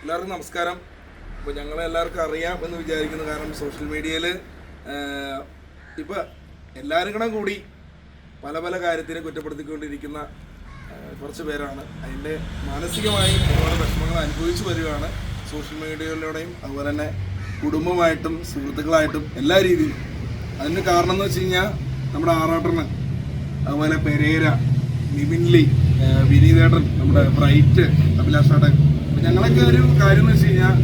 എല്ലാവർക്കും നമസ്കാരം. ഇപ്പോൾ ഞങ്ങളെല്ലാവർക്കും അറിയാം എന്ന് വിചാരിക്കുന്നു. കാരണം സോഷ്യൽ മീഡിയയിൽ ഇപ്പോൾ എല്ലാവരും കൂടി പല പല കാര്യത്തിനെ കുറ്റപ്പെടുത്തിക്കൊണ്ടിരിക്കുന്ന കുറച്ച് പേരാണ്. അതിൻ്റെ മാനസികമായി ഒരുപാട് വിഷമങ്ങൾ അനുഭവിച്ചു വരികയാണ് സോഷ്യൽ മീഡിയയിലൂടെയും അതുപോലെ തന്നെ കുടുംബമായിട്ടും സുഹൃത്തുക്കളായിട്ടും എല്ലാ രീതിയിലും. അതിന് കാരണം എന്ന് വെച്ച് കഴിഞ്ഞാൽ നമ്മുടെ ആറാട്ടന്, അതുപോലെ പെരേര, നിവിൻലി, വിനീതേട്ടൻ, നമ്മുടെ ബ്രൈറ്റ്, അഭിലാഷേട്ടൻ. ഞങ്ങളൊക്കെ ഒരു കാര്യം എന്ന് വെച്ച് കഴിഞ്ഞാൽ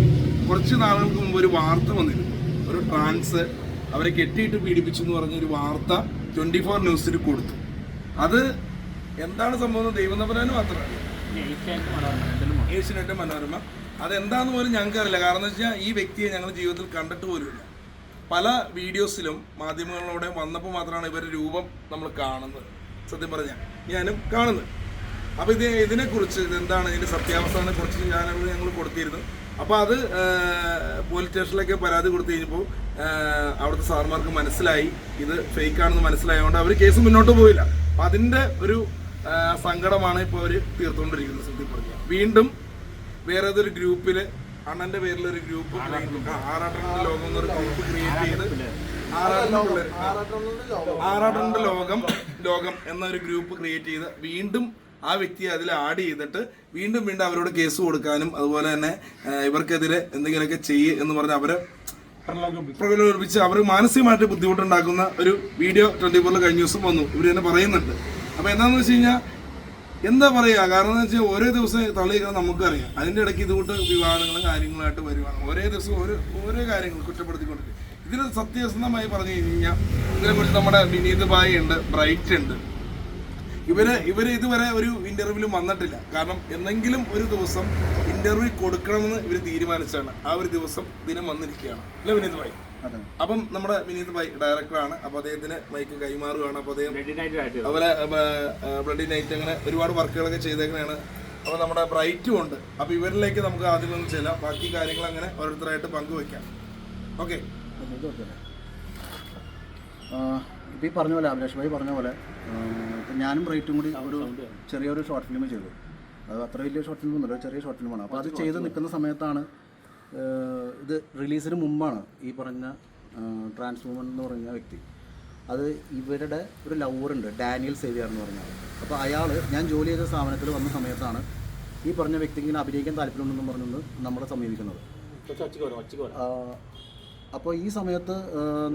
കുറച്ച് നാളുകൾക്ക് മുമ്പ് ഒരു വാർത്ത വന്നിരുന്നു. ഒരു ട്രാൻസ് അവരെ കെട്ടിയിട്ട് പീഡിപ്പിച്ചു എന്ന് പറഞ്ഞൊരു വാർത്ത 24 ന്യൂസിൽ കൊടുത്തു. അത് എന്താണ് സംഭവം ദൈവം തമ്പുരാന് മാത്രമല്ല, ഏഷ്യാനെറ്റ്, മനോരമ, അതെന്താന്ന് പോലും ഞങ്ങൾക്കറിയില്ല. കാരണം എന്ന് വെച്ചാൽ ഈ വ്യക്തിയെ ഞങ്ങൾ ജീവിതത്തിൽ കണ്ടിട്ട് പോലുമില്ല. പല വീഡിയോസിലും മാധ്യമങ്ങളിലൂടെ വന്നപ്പോൾ മാത്രമാണ് ഇവരുടെ രൂപം നമ്മൾ കാണുന്നത്. സത്യം പറഞ്ഞാൽ ഞാനും കാണുന്നത്. അപ്പോൾ ഇതിനെക്കുറിച്ച് ഇതെന്താണ് ഇതിൻ്റെ സത്യാവസ്ഥയെ കുറിച്ച് ഞങ്ങൾ കൊടുത്തിരുന്നു. അപ്പോൾ അത് പോലീസ് സ്റ്റേഷനിലേക്ക് പരാതി കൊടുത്തു കഴിഞ്ഞപ്പോൾ അവിടുത്തെ സാർമാർക്ക് മനസ്സിലായി ഇത് ഫേക്കാണെന്ന് മനസ്സിലായതുകൊണ്ട് അവർ കേസ് മുന്നോട്ട് പോയില്ല. അപ്പം അതിൻ്റെ ഒരു സങ്കടമാണ് ഇപ്പോൾ അവർ തീർത്തുകൊണ്ടിരിക്കുന്നത്. സത്യം പറഞ്ഞാൽ വീണ്ടും വേറെ ഏതൊരു ഗ്രൂപ്പിൽ അണ്ണൻ്റെ പേരിലൊരു ഗ്രൂപ്പ്, ആറാട്ടൻ്റെ ലോകം എന്നൊരു ഗ്രൂപ്പ് ക്രിയേറ്റ് ചെയ്ത് ആറാട്ടൻ്റെ ലോകം എന്നൊരു ഗ്രൂപ്പ് ക്രിയേറ്റ് ചെയ്ത് വീണ്ടും ആ വ്യക്തിയെ അതിൽ ആഡ് ചെയ്തിട്ട് വീണ്ടും അവരോട് കേസ് കൊടുക്കാനും അതുപോലെ തന്നെ ഇവർക്കെതിരെ എന്തെങ്കിലുമൊക്കെ ചെയ്യ് എന്ന് പറഞ്ഞ് അവരെ പ്രലോഭിപ്പിച്ച് അവർ മാനസികമായിട്ട് ബുദ്ധിമുട്ടുണ്ടാക്കുന്ന ഒരു വീഡിയോ 24 കഴിഞ്ഞ ദിവസം വന്നു. ഇവർ തന്നെ പറയുന്നുണ്ട്. അപ്പോൾ എന്താണെന്ന് വെച്ച് കഴിഞ്ഞാൽ എന്താ പറയുക, കാരണം എന്ന് വെച്ചാൽ ഓരോ ദിവസം തള്ളിയിരിക്കണം നമുക്കറിയാം. അതിൻ്റെ ഇടയ്ക്ക് ഇതുകൊണ്ട് വിവാദങ്ങളും കാര്യങ്ങളായിട്ട് വരുവാണ്. ഓരോ ദിവസം ഓരോ കാര്യങ്ങൾ കുറ്റപ്പെടുത്തിക്കൊണ്ടിരിക്കും. ഇതിൽ സത്യസന്ധമായി പറഞ്ഞു കഴിഞ്ഞാൽ ഇതിനെക്കുറിച്ച് നമ്മുടെ വിനീത് ഭായ് ഉണ്ട്, ബ്രൈറ്റ് ഉണ്ട്. ഇവര് ഇതുവരെ ഒരു ഇന്റർവ്യൂവിലും വന്നിട്ടില്ല. കാരണം എന്തെങ്കിലും ഒരു ദിവസം ഇന്റർവ്യൂ കൊടുക്കണമെന്ന് ഇവർ തീരുമാനിച്ചാണ് ആ ഒരു ദിനം വന്നിരിക്കുകയാണ്. അല്ലേ വിനീത് ഭായ്? അപ്പം നമ്മുടെ വിനീത് ഭായ് ഡയറക്ടറാണ്. അപ്പോൾ അദ്ദേഹത്തിന് മൈക്ക് കൈമാറുകയാണ്. അപ്പോൾ അദ്ദേഹം അതുപോലെ ബ്ലഡി നൈറ്റ് അങ്ങനെ ഒരുപാട് വർക്കുകളൊക്കെ ചെയ്തേക്കണതാണ്. അപ്പോൾ നമ്മുടെ ബ്രൈറ്റും ഉണ്ട്. അപ്പോൾ ഇവരിലേക്ക് നമുക്ക് ആദ്യം ഒന്ന് ചെല്ലാം. ബാക്കി കാര്യങ്ങൾ അങ്ങനെ ഓരോരുത്തരായിട്ട് പങ്കുവയ്ക്കാം. ഓക്കെ. ഇപ്പോൾ ഈ പറഞ്ഞ പോലെ അഭിലാഷ് ഭായി പറഞ്ഞ പോലെ ഞാനും ബ്രൈറ്റും കൂടി ഒരു ചെറിയൊരു ഷോർട്ട് ഫിലിം ചെയ്തു. അത് അത്ര വലിയ ഷോർട്ട് ഫിലിം ഒന്നുമില്ല, ചെറിയ ഷോർട്ട് ഫിലിമാണ്. അപ്പോൾ അത് ചെയ്ത് നിൽക്കുന്ന സമയത്താണ് ഇത് റിലീസിന് മുമ്പാണ് ഈ പറഞ്ഞ ട്രാൻസ്ഫോമൻ എന്ന് പറഞ്ഞ വ്യക്തി, അത് ഇവരുടെ ഒരു ലവറുണ്ട് ഡാനിയൽ സേവിയർ എന്ന് പറഞ്ഞാൽ. അപ്പോൾ അയാൾ ഞാൻ ജോലി ചെയ്ത സ്ഥാപനത്തിൽ വന്ന സമയത്താണ് ഈ പറഞ്ഞ വ്യക്തിക്ക് ഇങ്ങനെ അഭിനയിക്കാൻ താല്പര്യമുണ്ടെന്ന് പറഞ്ഞുകൊണ്ട് നമ്മളെ സമീപിക്കുന്നത്. അപ്പോൾ ഈ സമയത്ത്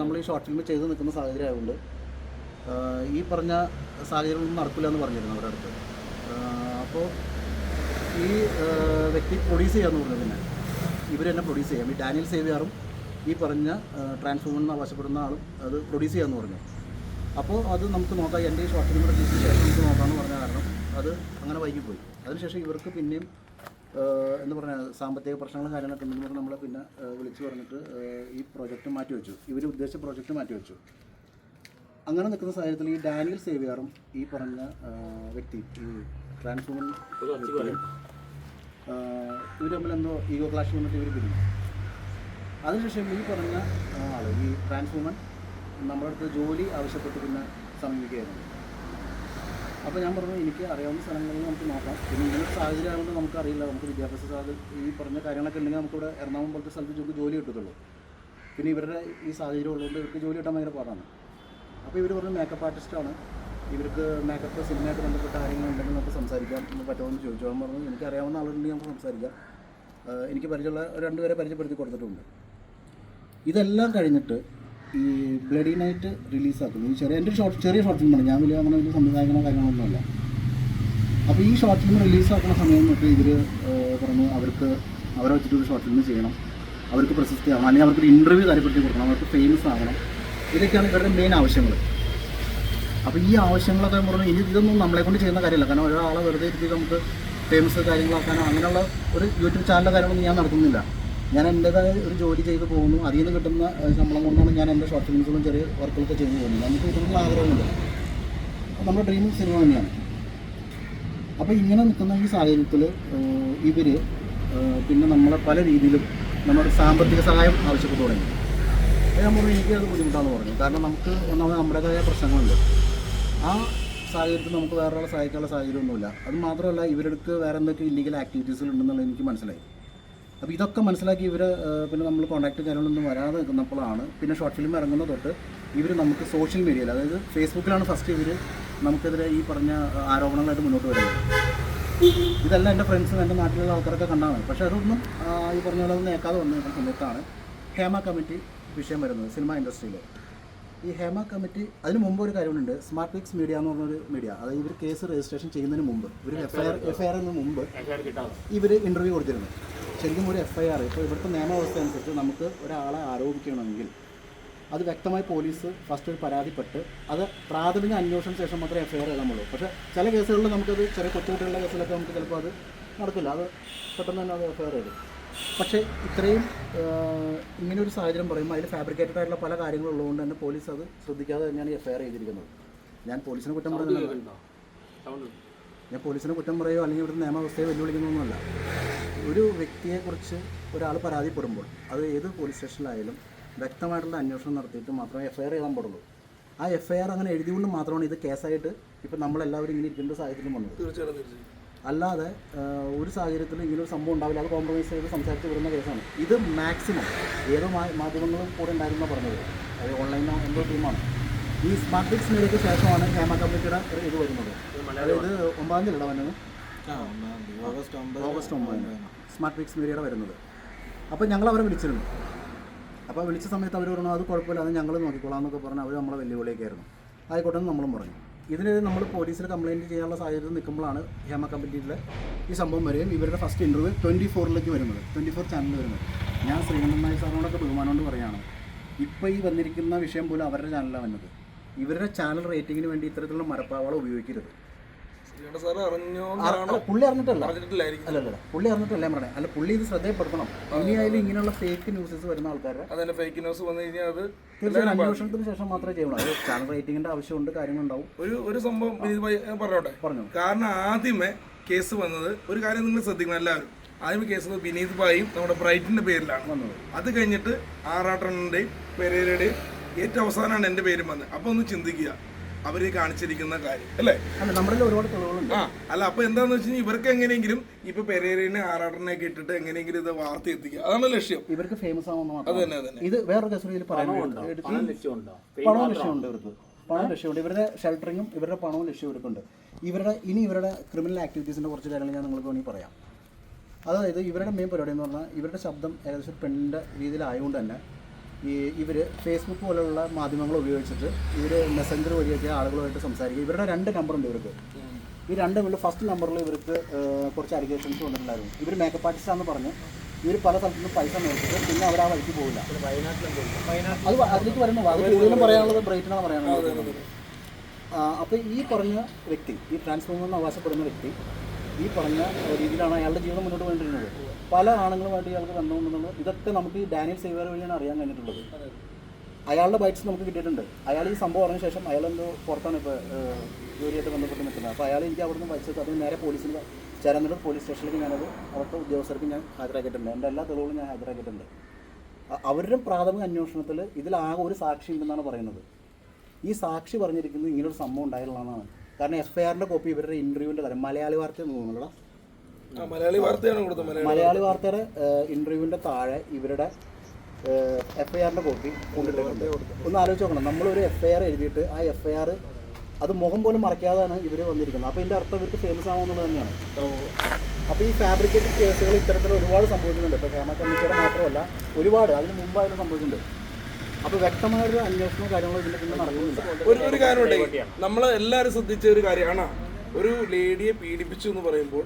നമ്മൾ ഈ ഷോർട്ട് ഫിലിം ചെയ്ത് നിൽക്കുന്ന സാഹചര്യം ആയതുകൊണ്ട് ഈ പറഞ്ഞ സാഹചര്യമൊന്നും നടക്കില്ല എന്ന് പറഞ്ഞിരുന്നു അവരുടെ അടുത്ത്. അപ്പോൾ ഈ വ്യക്തി പ്രൊഡ്യൂസ് ചെയ്യാമെന്ന് പറഞ്ഞു. പിന്നെ ഇവർ തന്നെ പ്രൊഡ്യൂസ് ചെയ്യാം. ഈ ഡാനിയൽ സേവിയറും ഈ പറഞ്ഞ ട്രാൻസ്ഫോമറിന് ആവശ്യപ്പെടുന്ന ആളും അത് പ്രൊഡ്യൂസ് ചെയ്യാമെന്ന് പറഞ്ഞു. അപ്പോൾ അത് നമുക്ക് നോക്കാം, എൻ്റെ ഈ ഷോർട്ട് ഫിലിം റിലീസിന് ശേഷം നമുക്ക് നോക്കാമെന്ന് പറഞ്ഞ കാരണം അത് അങ്ങനെ വൈകിപ്പോയി. അതിനുശേഷം ഇവർക്ക് പിന്നെയും എന്ന് പറഞ്ഞാൽ സാമ്പത്തിക പ്രശ്നങ്ങളും കാര്യങ്ങളൊക്കെ ഉണ്ടെന്ന് പറഞ്ഞാൽ നമ്മളെ പിന്നെ വിളിച്ച് പറഞ്ഞിട്ട് ഈ പ്രോജക്റ്റ് മാറ്റിവെച്ചു. ഇവർ ഉദ്ദേശിച്ച പ്രോജക്റ്റ് മാറ്റിവെച്ചു. അങ്ങനെ നിൽക്കുന്ന സാഹചര്യത്തിൽ ഈ ഡാനിയൽ സേവിയറും ഈ പറഞ്ഞ വ്യക്തി ഈ ട്രാൻസ്ഫോമൻ ഇവർ തമ്മിൽ എന്തോ ഈഗോ ക്ലാഷ് വന്നിട്ട് ഇവർ പിരിഞ്ഞു. അതിനുശേഷം ഈ പറഞ്ഞ ആൾ ഈ ട്രാൻസ്ഫോമൻ നമ്മുടെ അടുത്ത് ജോലി ആവശ്യപ്പെട്ട് പിന്നെ സമീപിക്കുകയായിരുന്നു. അപ്പോൾ ഞാൻ പറഞ്ഞു എനിക്ക് അറിയാവുന്ന സ്ഥലങ്ങളിൽ നമുക്ക് നോക്കാം. പിന്നെ ഇങ്ങനത്തെ സാഹചര്യം ആയതുകൊണ്ട് നമുക്കറിയില്ല, നമുക്ക് വിദ്യാഭ്യാസ സാധ്യത ഈ പറഞ്ഞ കാര്യങ്ങളൊക്കെ ഉണ്ടെങ്കിൽ നമുക്കിവിടെ എറണാകുളം പോലത്തെ സ്ഥലത്ത് നമുക്ക് ജോലി കിട്ടത്തുള്ളൂ. പിന്നെ ഇവരുടെ ഈ സാഹചര്യം ഉള്ളതുകൊണ്ട് ഇവർക്ക് ജോലി കിട്ടാൻ ഭയങ്കര പാടാണ്. അപ്പോൾ ഇവർ പറഞ്ഞു മേക്കപ്പ് ആർട്ടിസ്റ്റാണ്, ഇവർക്ക് മേക്കപ്പ് സിനിമയായിട്ട് ബന്ധപ്പെട്ട കാര്യങ്ങളുണ്ടെങ്കിൽ നമുക്ക് സംസാരിക്കാം എന്ന് പറ്റുമെന്ന് ചോദിച്ചു. അവൻ പറഞ്ഞു എനിക്ക് അറിയാവുന്ന ആളുണ്ടെങ്കിൽ നമുക്ക് സംസാരിക്കാം, എനിക്ക് പരിചയമുള്ള 2 പേരെ പരിചയപ്പെടുത്തി കൊടുത്തിട്ടുണ്ട്. ഇതെല്ലാം കഴിഞ്ഞിട്ട് ഈ ബ്ലഡി നൈറ്റ് റിലീസാക്കുന്നു. ഈ ചെറിയ ഷോർട്ട് ഫിലിമാണ്. ഞാൻ അങ്ങനെ വലിയ സംവിധായകനോ കാര്യങ്ങളൊന്നുമല്ല. അപ്പോൾ ഈ ഷോർട്ട് ഫിലിം റിലീസാക്കുന്ന സമയം തൊട്ട് ഇവർ പറഞ്ഞു അവർക്ക് അവരെ വെച്ചിട്ടൊരു ഷോർട്ട് ഫിലിം ചെയ്യണം, അവർക്ക് പ്രശസ്തി ആവണം, അല്ലെങ്കിൽ അവർക്കൊരു ഇൻ്റർവ്യൂ താല്പര്യപ്പെടുത്തി കൊടുക്കണം, അവർക്ക് ഫേമസ് ആകണം. ഇതൊക്കെയാണ് ഇവരുടെ മെയിൻ ആവശ്യങ്ങൾ. അപ്പോൾ ഈ ആവശ്യങ്ങളൊക്കെ പറഞ്ഞു ഇതൊന്നും നമ്മളെ കൊണ്ട് ചെയ്യുന്ന കാര്യമല്ല. കാരണം ഒരാളെ വെറുതെ ഇരുത്തി നമുക്ക് ഫേമസ് കാര്യങ്ങളാക്കാനോ അങ്ങനെയുള്ള ഒരു യൂട്യൂബ് ചാനലോ കാര്യങ്ങളൊന്നും ഞാൻ നടത്തുന്നില്ല. ഞാൻ എൻ്റേതായ ഒരു ജോലി ചെയ്ത് പോകുന്നു. അതിൽ നിന്ന് കിട്ടുന്ന ശമ്പളം കൊണ്ടാണ് ഞാൻ എൻ്റെ ഷോർട്ട് ഫിലിംസുകളും ചെറിയ വർക്കുകളൊക്കെ ചെയ്തു പോകുന്നത്. നമുക്ക് ഇതിനുള്ള ആഗ്രഹമുണ്ട്. നമ്മുടെ ഡ്രീം സിനിമ തന്നെയാണ്. അപ്പോൾ ഇങ്ങനെ നിൽക്കുന്ന ഈ സാഹചര്യത്തിൽ ഇവർ പിന്നെ നമ്മളെ പല രീതിയിലും നമ്മുടെ സാമ്പത്തിക സഹായം ആവശ്യപ്പെട്ടു തുടങ്ങി. ഞാൻ പറഞ്ഞു എനിക്കത് ബുദ്ധിമുട്ടാണെന്ന് പറഞ്ഞു. കാരണം നമുക്ക് ഒന്നാമത് നമ്മുടേതായ പ്രശ്നങ്ങളുണ്ട്. ആ സാഹചര്യത്തിൽ നമുക്ക് വേറൊരാളെ സഹായിക്കാനുള്ള സാഹചര്യമൊന്നുമില്ല. അത് മാത്രമല്ല ഇവരുടെ വേറെ എന്തൊക്കെ ഇല്ലീഗൽ ആക്ടിവിറ്റീസുകൾ ഉണ്ടെന്നുള്ളത് എനിക്ക് മനസ്സിലായി. അപ്പോൾ ഇതൊക്കെ മനസ്സിലാക്കി ഇവർ പിന്നെ നമ്മൾ കോൺടാക്ട് കാര്യങ്ങളൊന്നും വരാതെ നിൽക്കുന്നപ്പോഴാണ് പിന്നെ ഷോർട്ട് ഫിലിം ഇറങ്ങുന്ന തൊട്ട് ഇവർ നമുക്ക് സോഷ്യൽ മീഡിയയിൽ, അതായത് ഫേസ്ബുക്കിലാണ് ഫസ്റ്റ് ഇവർ നമുക്കെതിരെ ഈ പറഞ്ഞ ആരോപണങ്ങളായിട്ട് മുന്നോട്ട് വരുന്നത്. ഇതെല്ലാം എൻ്റെ ഫ്രണ്ട്സും എൻ്റെ നാട്ടിലുള്ള ആൾക്കാരൊക്കെ കണ്ടാണ്. പക്ഷേ അതൊന്നും ഈ പറഞ്ഞ പോലെ ഒന്നും ഏക്കാതെ വന്ന സമയത്താണ് ഹേമ കമ്മിറ്റി വിഷയം വരുന്നത് സിനിമ ഇൻഡസ്ട്രിയിൽ. ഈ ഹേമ കമ്മിറ്റി അതിന് മുമ്പ് ഒരു കാര്യമുണ്ട്, സ്മാർട്ട് പിക്സ് മീഡിയ എന്ന് പറഞ്ഞൊരു മീഡിയ, അതായത് ഇവർ കേസ് രജിസ്ട്രേഷൻ ചെയ്യുന്നതിന് മുമ്പ് ഒരു എഫ്ഐആറിന് മുമ്പ് ഇവർ ഇൻ്റർവ്യൂ കൊടുത്തിരുന്നു. ശരിക്കും ഒരു എഫ്ഐആർ ഇപ്പോൾ ഇവിടുത്തെ നിയമവ്യവസ്ഥ അനുസരിച്ച് നമുക്ക് ഒരാളെ ആരോപിക്കണമെങ്കിൽ അത് വ്യക്തമായി പോലീസ് ഫസ്റ്റ് ഒരു പരാതിപ്പെട്ട് അത് പ്രാഥമിക അന്വേഷണത്തിന് ശേഷം മാത്രമേ എഫ്ഐആർ എഴുതാമുള്ളൂ. പക്ഷേ ചില കേസുകളിൽ നമുക്കത് ചെറിയ കൊച്ചുകുട്ടികളുടെ കേസിലൊക്കെ നമുക്ക് ചിലപ്പോൾ അത് നടക്കില്ല, അത് പെട്ടെന്ന് തന്നെ അത് എഫ്ഐആർ എഴുതും. പക്ഷേ ഇത്രയും ഇങ്ങനൊരു സാഹചര്യം പറയുമ്പോൾ അതിൽ ഫാബ്രിക്കേറ്റഡ് ആയിട്ടുള്ള പല കാര്യങ്ങളുള്ളതുകൊണ്ട് തന്നെ പോലീസ് അത് ശ്രദ്ധിക്കാതെ തന്നെയാണ് എഫ്ഐആർ ചെയ്തിരിക്കുന്നത്. ഞാൻ പോലീസിനെ കുറ്റം പറയുന്നില്ല, ഞാൻ പോലീസിനെ കുറ്റം പറയുകയോ അല്ലെങ്കിൽ ഇവിടുത്തെ നിയമവ്യവസ്ഥയെ വെല്ലുവിളിക്കുന്നൊന്നുമല്ല. ഒരു വ്യക്തിയെക്കുറിച്ച് ഒരാൾ പരാതിപ്പെടുമ്പോൾ അത് ഏത് പോലീസ് സ്റ്റേഷനിലായാലും വ്യക്തമായിട്ടുള്ള അന്വേഷണം നടത്തിയിട്ട് മാത്രമേ എഫ്ഐആർ എഴുതാൻ പാടുള്ളൂ. ആ എഫ്ഐആർ അങ്ങനെ എഴുതിയുകൊണ്ട് മാത്രമാണ് ഇത് കേസായിട്ട് ഇപ്പം നമ്മളെല്ലാവരും ഇങ്ങനെ ഇരിക്കേണ്ട സാഹചര്യം വന്നത്. തീർച്ചയായിട്ടും. അല്ലാതെ ഒരു സാഹചര്യത്തിലും ഇങ്ങനൊരു സംഭവം ഉണ്ടാവില്ല, അത് കോംപ്രമൈസ് ചെയ്ത് സംസാരിച്ച് വരുന്ന കേസാണ് ഇത്. മാക്സിമം ഏതോ മാധ്യമങ്ങളും കൂടെ ഉണ്ടായിരുന്ന പറഞ്ഞത്, അത് ഓൺലൈനോ എന്തോ ടീമാണ്. ഈ സ്മാർട്ട് പിക്സ് മീഡിയയ്ക്ക് ശേഷമാണ് ഹേമ കമ്മിറ്റിയുടെ ഇത് വരുന്നത്. അതായത് 9-ാം തീയതി വന്നത്, ഓഗസ്റ്റ് 9 സ്മാർട്ട് പിക്സ് മീഡിയയുടെ വരുന്നത്. അപ്പോൾ ഞങ്ങൾ അവരെ വിളിച്ചിരുന്നു. അപ്പോൾ വിളിച്ച സമയത്ത് അവർ പറഞ്ഞു അത് കുഴപ്പമില്ല, അത് ഞങ്ങൾ നോക്കിക്കോളാം എന്നൊക്കെ പറഞ്ഞ് അവർ നമ്മളെ വെല്ലുവിളിയൊക്കെയായിരുന്നു. ആയിക്കോട്ടെ എന്ന് നമ്മളും പറഞ്ഞു. ഇതിന് നമ്മൾ പോലീസിൽ കംപ്ലയിൻറ്റ് ചെയ്യാനുള്ള സാഹചര്യം നിൽക്കുമ്പോഴാണ് ഹേമ കമ്മിറ്റിയിലെ ഈ സംഭവം വരികയും ഇവരുടെ ഫസ്റ്റ് ഇൻ്റർവ്യൂ 24 വരുന്നത്, 24 ചാനലിൽ വരുന്നത്. ഞാൻ ശ്രീകണ്ഠൻ നായർ സാറിനോടൊക്കെ ബഹുമാനം കൊണ്ട് പറയുകയാണ്, ഇപ്പോൾ ഈ വന്നിരിക്കുന്ന വിഷയം പോലും അവരുടെ ചാനലാണ് വന്നത്. ഇവരുടെ ചാനൽ റേറ്റിങ്ങിന് വേണ്ടി ഇത്തരത്തിലുള്ള മരപ്പാവളം ഉപയോഗിക്കരുത്. പുള്ളി അറിഞ്ഞിട്ടല്ല, അല്ലല്ല പുള്ളി അറിഞ്ഞിട്ടല്ല പറഞ്ഞത്, അല്ല പുള്ളി ഇത് ശ്രദ്ധയപ്പെടുത്തണം. ഇനിയായാലും ഇങ്ങനെയുള്ള ഫേക്ക് ന്യൂസസ് വരുന്ന ആൾക്കാരുടെ ഫേക്ക് ന്യൂസ് വന്നു കഴിഞ്ഞാൽ അത് തീർച്ചയായും അന്വേഷണത്തിന് ശേഷം മാത്രമേ ചെയ്യണം. അത് ചാനൽ റേറ്റിംഗിന്റെ ആവശ്യമുണ്ട്, കാര്യങ്ങളുണ്ടാവും. ഒരു സംഭവം പറഞ്ഞു. കാരണം ആദ്യമേ കേസ് വന്നത് ഒരു കാര്യം നിങ്ങൾ ശ്രദ്ധിക്കണം എല്ലാവരും. ആദ്യമേ കേസ് വന്നത് വിനീത് ഭായിയും നമ്മുടെ ബ്രൈറ്റിന്റെ പേരിലാണ് വന്നത്. അത് കഴിഞ്ഞിട്ട് ആറാട്ടണ്ണന്റെയും പെരേരയുടെയും ഏറ്റവും അവസാനമാണ് എൻ്റെ പേരും വന്നത്. അപ്പൊ ഒന്ന് ചിന്തിക്കുക അവര് കാണിച്ചിരിക്കുന്ന കാര്യം അല്ലേ. അല്ല നമ്മുടെ ഒരുപാട് തെളിവുകളുണ്ട്. അല്ല അപ്പൊ എന്താന്ന് വെച്ച് കഴിഞ്ഞാൽ ഇവർക്ക് എങ്ങനെയെങ്കിലും ഇപ്പൊ പെരേരനെ ആറാട്ടനെയൊക്കെ ഇട്ടിട്ട് എങ്ങനെയെങ്കിലും ഇത് വാർത്ത എത്തിക്കുക, അതാണ് ലക്ഷ്യം. ഇവർക്ക് ഫേമസ് ആവുന്ന അത് തന്നെ. ഇത് വേറൊരു കേസിൽ പറയുന്നുണ്ട്, പണം ലക്ഷ്യമുണ്ട് ഇവർക്ക്, പണം ലക്ഷ്യമുണ്ട്. ഇവരുടെ ഷെൽട്ടറിങ്ങും ഇവരുടെ പണവും ലക്ഷ്യം ഇവർക്കുണ്ട്. ഇവരുടെ ക്രിമിനൽ ആക്ടിവിറ്റീസിന്റെ കുറച്ച് കാര്യങ്ങൾ ഞാൻ നിങ്ങൾക്ക് വേണമെങ്കിൽ പറയാം. അതായത് ഇവരുടെ മെയിൻ പരിപാടി എന്ന് പറഞ്ഞാൽ ഇവരുടെ ശബ്ദം ഏകദേശം പെണ്ണിൻ്റെ രീതിയിലായതുകൊണ്ട് തന്നെ ഇവർ ഫേസ്ബുക്ക് പോലുള്ള മാധ്യമങ്ങൾ ഉപയോഗിച്ചിട്ട് ഇവർ മെസ്സഞ്ചർ വഴിയൊക്കെ ആളുകളുമായിട്ട് സംസാരിക്കും. ഇവരുടെ 2 നമ്പറുണ്ട് ഇവർക്ക്. ഈ 2 നമ്പറിൽ ഫസ്റ്റ് നമ്പറിൽ ഇവർക്ക് കുറച്ച് അലിഗേഷൻസ് വന്നിട്ടുണ്ടായിരുന്നു. ഇവർ മേക്കപ്പ് ആർട്ടിസ്റ്റാണെന്ന് പറഞ്ഞ് ഇവർ പല സ്ഥലത്തുനിന്ന് പൈസ മേടിച്ചിട്ട് പിന്നെ അവർ ആ വഴിക്ക് പോകില്ല. അത് അതിലേക്ക് വരുമ്പോൾ അത് കൂടുതലും പറയാനുള്ളത് ബ്രൈറ്റിനാണ് പറയാനുള്ളത്. അപ്പോൾ ഈ പറഞ്ഞ വ്യക്തി, ഈ ട്രാൻസ്ഫോമർ എന്ന് അവകാശപ്പെടുന്ന വ്യക്തി ഈ പറഞ്ഞ രീതിയിലാണ് അയാളുടെ ജീവിതം മുന്നോട്ട് കൊണ്ടിരുന്നത്. പല ആണുങ്ങളുമായിട്ട് ഇയാൾക്ക് ബന്ധമുണ്ടെന്നുള്ളത് ഇതൊക്കെ നമുക്ക് ഈ ഡാനിയൽ സേവ്യർ വഴിയാണ് അറിയാൻ കഴിഞ്ഞിട്ടുള്ളത്. അയാളുടെ ബൈറ്റ്സ് നമുക്ക് കിട്ടിയിട്ടുണ്ട്. അയാൾ ഈ സംഭവം അറിഞ്ഞ ശേഷം അയാളെന്തോ പുറത്താണ് ഇപ്പോൾ ജോലിയായിട്ട് ബന്ധപ്പെട്ട് നിൽക്കുന്നത്. അപ്പോൾ അയാൾ എനിക്ക് അവിടുന്ന് വായിച്ചത് അത് നേരെ പോലീസിൽ ചേരാനോട് പോലീസ് സ്റ്റേഷനിലേക്ക് ഞാനത് അവിടുത്തെ ഉദ്യോഗസ്ഥർക്ക് ഞാൻ ഹാജരാക്കിയിട്ടുണ്ട്. എൻ്റെ എല്ലാ തെളിവുകളും ഞാൻ ഹാജരാക്കിയിട്ടുണ്ട്. അവരുടെ പ്രാഥമിക അന്വേഷണത്തിൽ ഇതിലാകെ ഒരു സാക്ഷി ഉണ്ടെന്നാണ് പറയുന്നത്. ഈ സാക്ഷി പറഞ്ഞിരിക്കുന്നത് ഇങ്ങനൊരു സംഭവം ഉണ്ടായിട്ടുള്ളതാണ്. കാരണം FIRന്റെ കോപ്പി ഇവരുടെ ഇൻ്റർവ്യൂവിൻ്റെ തരം മലയാളി വാർത്തയെന്ന് തോന്നുന്നുള്ളൂ, മലയാളി വാർത്തയുടെ ഇൻ്റർവ്യൂവിൻ്റെ താഴെ ഇവരുടെ FIRന്റെ കോപ്പി കൊണ്ടിട്ടുണ്ട്. ഒന്ന് ആലോചിച്ച് നോക്കണം, നമ്മളൊരു FIR എഴുതിയിട്ട് ആ FIR അത് മുഖം പോലും മറയ്ക്കാതെയാണ് ഇവർ വന്നിരിക്കുന്നത്. അപ്പോൾ ഇതിൻ്റെ അർത്ഥം ഇവർക്ക് ഫേമസ് ആവുമെന്നുള്ളത് തന്നെയാണ്. അപ്പോൾ ഈ ഫാബ്രിക്കേറ്റഡ് കേസുകൾ ഇത്തരത്തിൽ ഒരുപാട് സംഭവിക്കുന്നുണ്ട്. ഇപ്പോൾ ഹേമ കമ്മിറ്റിയുടെ മാത്രമല്ല, ഒരുപാട് അതിന് മുമ്പായാലും സംഭവിക്കുന്നുണ്ട്. അപ്പോൾ വ്യക്തമായൊരു അന്വേഷണവും കാര്യങ്ങളും ഇതിൻ്റെ പിന്നെ നടക്കുന്നില്ല. ഒരു കാര്യമുണ്ട്, നമ്മൾ എല്ലാവരും ശ്രദ്ധിച്ച ഒരു കാര്യമാണ്, ഒരു ലേഡിയെ പീഡിപ്പിച്ചു എന്ന് പറയുമ്പോൾ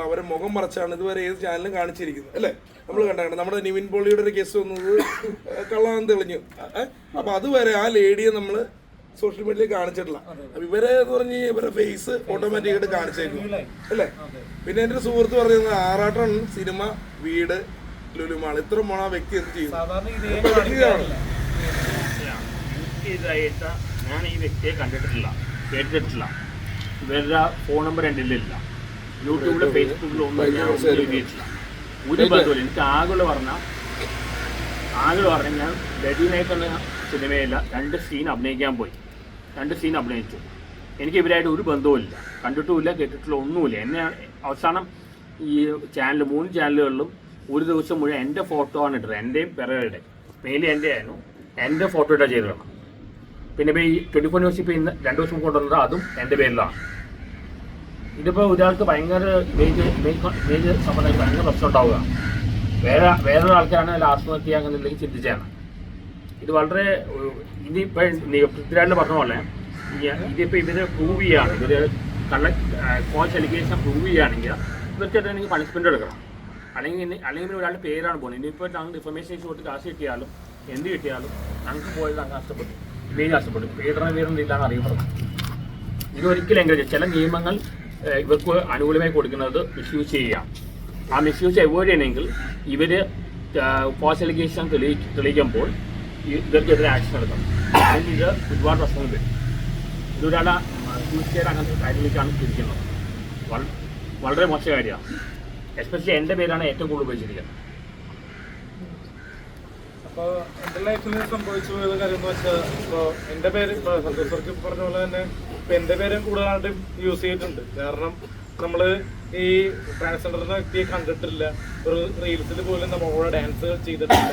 അവരെ മുഖം മറച്ചാണ് ഇതുവരെ ഏത് ചാനലും കാണിച്ചിരിക്കുന്നത് അല്ലേ. നമ്മൾ കണ്ടാണ് നമ്മുടെ നിവിൻ പോളിയുടെ ഒരു കേസ് വന്നത് കള്ളാൻ തെളിഞ്ഞു. അപ്പൊ അതുവരെ ആ ലേഡിയെ നമ്മൾ സോഷ്യൽ മീഡിയയിൽ കാണിച്ചിട്ടില്ല. അപ്പൊ ഇവരെ എന്ന് പറഞ്ഞ് ഇവരുടെ ഫേസ് ഓട്ടോമാറ്റിക്കായിട്ട് കാണിച്ചേക്കും അല്ലേ. പിന്നെ എൻ്റെ ഒരു സുഹൃത്ത് പറയുന്നത് ആറാട്ടൺ സിനിമ, വീട്, ലുലുമാൾ, ഇത്ര മോണ വ്യക്തി എന്ത് ചെയ്യും? ഞാൻ ഈ വ്യക്തിയെ കണ്ടിട്ടില്ല, കേട്ടിട്ടില്ല. ഇവരുടെ ഫോൺ നമ്പർ എൻ്റെ ഇല്ല. യൂട്യൂബിലും ഫേസ്ബുക്കിലും ഒന്നും ഞാൻ ഉപയോഗിച്ചിട്ടില്ല. ഒരു ബന്ധമില്ല. എനിക്ക് ആകുള്ള പറഞ്ഞാൽ ഞാൻ ഡെഡി നൈറ്റ് എന്ന സിനിമയില്ല 2 സീൻ അഭിനയിക്കാൻ പോയി. 2 സീൻ അഭിനയിച്ചു. എനിക്ക് ഇവരായിട്ട് ഒരു ബന്ധവുമില്ല, കണ്ടിട്ടുമില്ല, കേട്ടിട്ടില്ല, ഒന്നുമില്ല. എന്നെ അവസാനം ഈ ചാനൽ 3 ചാനലുകളിലും ഒരു ദിവസം മുഴുവൻ എൻ്റെ ഫോട്ടോ ആണ് ഇട്ടത്. എൻ്റെയും പെരയുടെ മെയിലി എൻ്റെ ആയിരുന്നു. എൻ്റെ ഫോട്ടോ ഇട്ടാണ് ചെയ്തതാണ്. പിന്നെ ഇപ്പോൾ ഈ 24 ന്യൂസ് ഇപ്പോൾ ഇന്ന് 2 ദിവസം കൊണ്ടുവന്നത് അതും എൻ്റെ പേരിലാണ്. ഇതിപ്പോൾ ഒരാൾക്ക് ഭയങ്കര മേജ് സംബന്ധമായി ഭയങ്കര പ്രശ്നം ഉണ്ടാവുക. വേറൊരു ആൾക്കാരാണ് അതിൽ ആത്മഹത്യ അങ്ങനെയുണ്ടെങ്കിൽ ചിന്തിച്ചാണ്. ഇത് വളരെ ഇനിയിപ്പോൾ പൃഥ്വിരാജിൽ പറഞ്ഞ പോലെ ഇതിപ്പോൾ ഇവർ പ്രൂവ് ചെയ്യുകയാണ്, ഇവർ കോച്ച് അലിഗേഷൻ പ്രൂവ് ചെയ്യുകയാണെങ്കിൽ ഇവർക്കായിട്ട് എനിക്ക് പണിഷ്മെൻറ്റ് എടുക്കണം. അല്ലെങ്കിൽ ഒരാളുടെ പേരാണ് പോകുന്നത്. ഇനിയിപ്പോൾ ഞങ്ങൾ ഇൻഫർമേഷൻ കൊടുത്ത് കാശ് കിട്ടിയാലും എന്ത് കിട്ടിയാലും ഞങ്ങൾക്ക് പോയത് അങ്ങ് നഷ്ടപ്പെട്ടു, പേര് നഷ്ടപ്പെട്ടു, പേരില്ലാന്ന് അറിയപ്പെടുന്നു. ഇതൊരിക്കലും എൻകറേജ് ചില നിയമങ്ങൾ ഇവർക്ക് അനുകൂലമായി കൊടുക്കുന്നത് മിസ്യൂസ് ചെയ്യാം. ആ മിസ്യൂസ് അവോയ്ഡ് ചെയ്യണമെങ്കിൽ ഇവർ കോച്ച് അലിഗേഷൻ തെളിയിക്കുമ്പോൾ ഇവർക്കെതിരെ ആക്ഷൻ എടുക്കണം. അല്ലെങ്കിൽ ഇത് ഒരുപാട് പ്രശ്നങ്ങൾ വരും. ഇതൊരാളെ തീർച്ചയായിട്ടും അങ്ങനത്തെ കാര്യങ്ങളിലേക്കാണ് തിരിക്കുന്നത്. വളരെ മോശം കാര്യമാണ്. എസ്പെഷ്യലി എൻ്റെ പേരാണ് ഏറ്റവും കൂടുതൽ ഉപയോഗിച്ചിരിക്കുന്നത്. അപ്പോൾ എൻ്റെ ലൈഫിൽ സംഭവിച്ചു പോയത് കാര്യം എന്ന് വെച്ചാൽ, ഇപ്പോൾ എൻ്റെ പേര് ഇപ്പോൾ സന്തോഷ് സർക്ക് പറഞ്ഞ പോലെ തന്നെ ഇപ്പം എൻ്റെ പേരും കൂടുതലായിട്ട് യൂസ് ചെയ്തിട്ടുണ്ട്. കാരണം നമ്മൾ ഈ ട്രാൻസ്ജെൻഡർ വ്യക്തിയെ കണ്ടിട്ടില്ല, ഒരു റീൽസിൽ പോലും നമ്മളോട് ഡാൻസ് ചെയ്തിട്ടില്ല.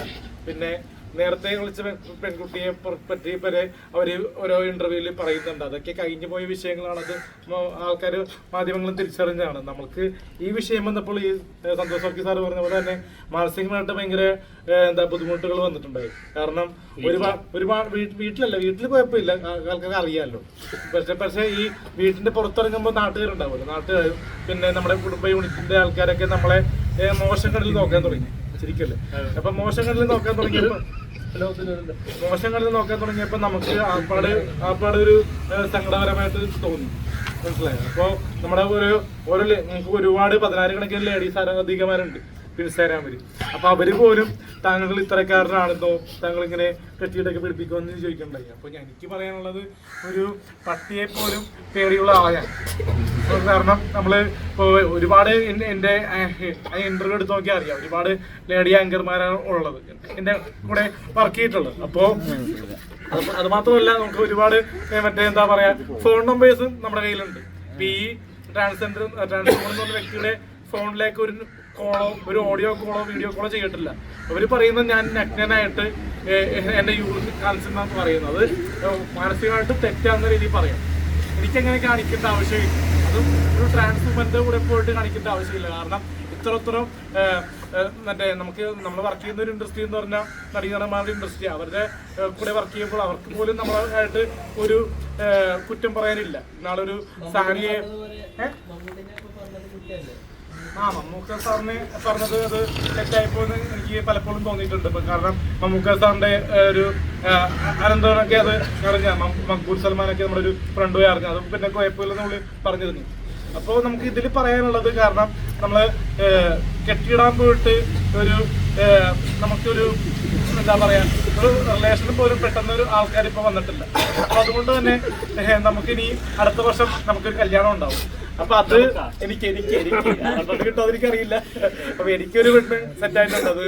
പിന്നെ നേരത്തെ കളിച്ച പെൺകുട്ടിയെ പറ്റി വരെ അവർ ഓരോ ഇന്റർവ്യൂവിൽ പറയുന്നുണ്ട്. അതൊക്കെ കഴിഞ്ഞു പോയ വിഷയങ്ങളാണത്. ആൾക്കാർ മാധ്യമങ്ങളും തിരിച്ചറിഞ്ഞാണ്. നമുക്ക് ഈ വിഷയം വന്നപ്പോൾ ഈ സന്തോഷ് സർക്കി സാറ് പറഞ്ഞ പോലെ തന്നെ മാനസികമായിട്ട് ഭയങ്കര ബുദ്ധിമുട്ടുകൾ വന്നിട്ടുണ്ടായി. കാരണം ഒരുപാട് വീട്ടിൽ കുഴപ്പമില്ല, ആൾക്കാർക്ക് അറിയാമല്ലോ. പക്ഷേ ഈ വീട്ടിന്റെ പുറത്തിറങ്ങുമ്പോൾ നാട്ടുകാരുണ്ടാവുമല്ലോ, നാട്ടുകാരും പിന്നെ നമ്മുടെ കുടുംബ യൂണിറ്റിന്റെ ആൾക്കാരൊക്കെ നമ്മളെ മോശം കടലിൽ നോക്കാൻ തുടങ്ങി. ശരിക്കല്ലേ? അപ്പൊ മോശം കടലിൽ നോക്കാൻ തുടങ്ങിയപ്പോ നമുക്ക് ആപ്പാട് ഒരു സങ്കടകരമായിട്ട് തോന്നി. മനസ്സിലായോ? അപ്പോൾ നമ്മുടെ നമുക്ക് ഒരുപാട് 10,000 കണക്കിന് ലേഡീസ് അധികമാരുണ്ട് ഇൻസ്റ്റാഗ്രാമിൽ. അപ്പൊ അവര് പോലും താങ്കൾ ഇത്തരക്കാരനാണെന്നോ താങ്കൾ ഇങ്ങനെ കെട്ടിയിട്ടൊക്കെ പിടിപ്പിക്കുമെന്ന് ചോദിക്കണ്ടായി. അപ്പൊ എനിക്ക് പറയാനുള്ളത്, ഒരു പട്ടിയെ പോലും പേടിയുള്ള ആളാണ്. കാരണം നമ്മള് ഇപ്പോൾ ഒരുപാട് എൻ്റെ ഇന്റർവ്യൂ എടുത്ത് നോക്കിയാൽ അറിയാം, ഒരുപാട് ലേഡി ആങ്കർമാരാണ് ഉള്ളത് എൻ്റെ കൂടെ വർക്ക് ചെയ്തിട്ടുള്ളത്. അപ്പോൾ അത് മാത്രമല്ല, നമുക്ക് ഒരുപാട് എന്താ പറയാ ഫോൺ നമ്പേഴ്സും നമ്മുടെ കയ്യിലുണ്ട്. ഇപ്പൊ ഈ ട്രാൻസ്ജെൻഡർ എന്നുള്ള വ്യക്തിയുടെ ഫോണിലേക്ക് ഒരു ഓഡിയോ കോളോ വീഡിയോ കോളോ ചെയ്തിട്ടില്ല. അവര് പറയുന്നത് ഞാൻ നഗ്നനായിട്ട് എന്റെ യൂറിൻ കാണിച്ചെന്നാണ് പറയുന്നത്. മാനസികമായിട്ട് തെറ്റാവുന്ന രീതിയിൽ പറയാം. എനിക്കങ്ങനെ കാണിക്കേണ്ട ആവശ്യമില്ല. അതും ഒരു ട്രാൻസ് വുമന്റെ കൂടെ പോയിട്ട് കാണിക്കേണ്ട ആവശ്യമില്ല. കാരണം ഇത്രത്തോളം നമ്മൾ വർക്ക് ചെയ്യുന്ന ഒരു ഇൻഡസ്ട്രി എന്ന് പറഞ്ഞാൽ നടീനടന്മാരുടെ ഇൻഡസ്ട്രി. അവരുടെ കൂടെ വർക്ക് ചെയ്യുമ്പോൾ അവർക്ക് പോലും നമ്മളായിട്ട് ഒരു കുറ്റം പറയാനില്ല. നാളൊരു സാനിയെ മമ്മൂക്ക സാറിന് പറഞ്ഞത് അത് തെറ്റായിപ്പോന്ന് എനിക്ക് പലപ്പോഴും തോന്നിയിട്ടുണ്ട്. കാരണം മമ്മൂക്ക സാറിന്റെ ഒരു അനന്തരനൊക്കെ അത് അറിഞ്ഞ മക്ബൂൽ സൽമാനൊക്കെ നമ്മുടെ ഒരു ഫ്രണ്ട് പോയി അറിഞ്ഞു. അത് പിന്നെ കുഴപ്പമില്ലെന്ന് നമ്മൾ പറഞ്ഞിരുന്നു. അപ്പോൾ നമുക്ക് ഇതിൽ പറയാനുള്ളത്, കാരണം നമ്മൾ കെട്ടിയിടാൻ പോയിട്ട് നമുക്കൊരു എന്താ പറയാ ഒരു റിലേഷനിൽ പോലും പെട്ടെന്ന് ഒരു ആൾക്കാർ ഇപ്പോൾ വന്നിട്ടില്ല. അപ്പൊ അതുകൊണ്ട് തന്നെ നമുക്കിനി അടുത്ത വർഷം നമുക്കൊരു കല്യാണം ഉണ്ടാവും. അപ്പൊ അത് എനിക്ക് കിട്ടോ അതെനിക്കറിയില്ല. അപ്പൊ എനിക്കൊരു വീട്ടിൽ സെറ്റ് ആയിട്ടുണ്ട്. അത്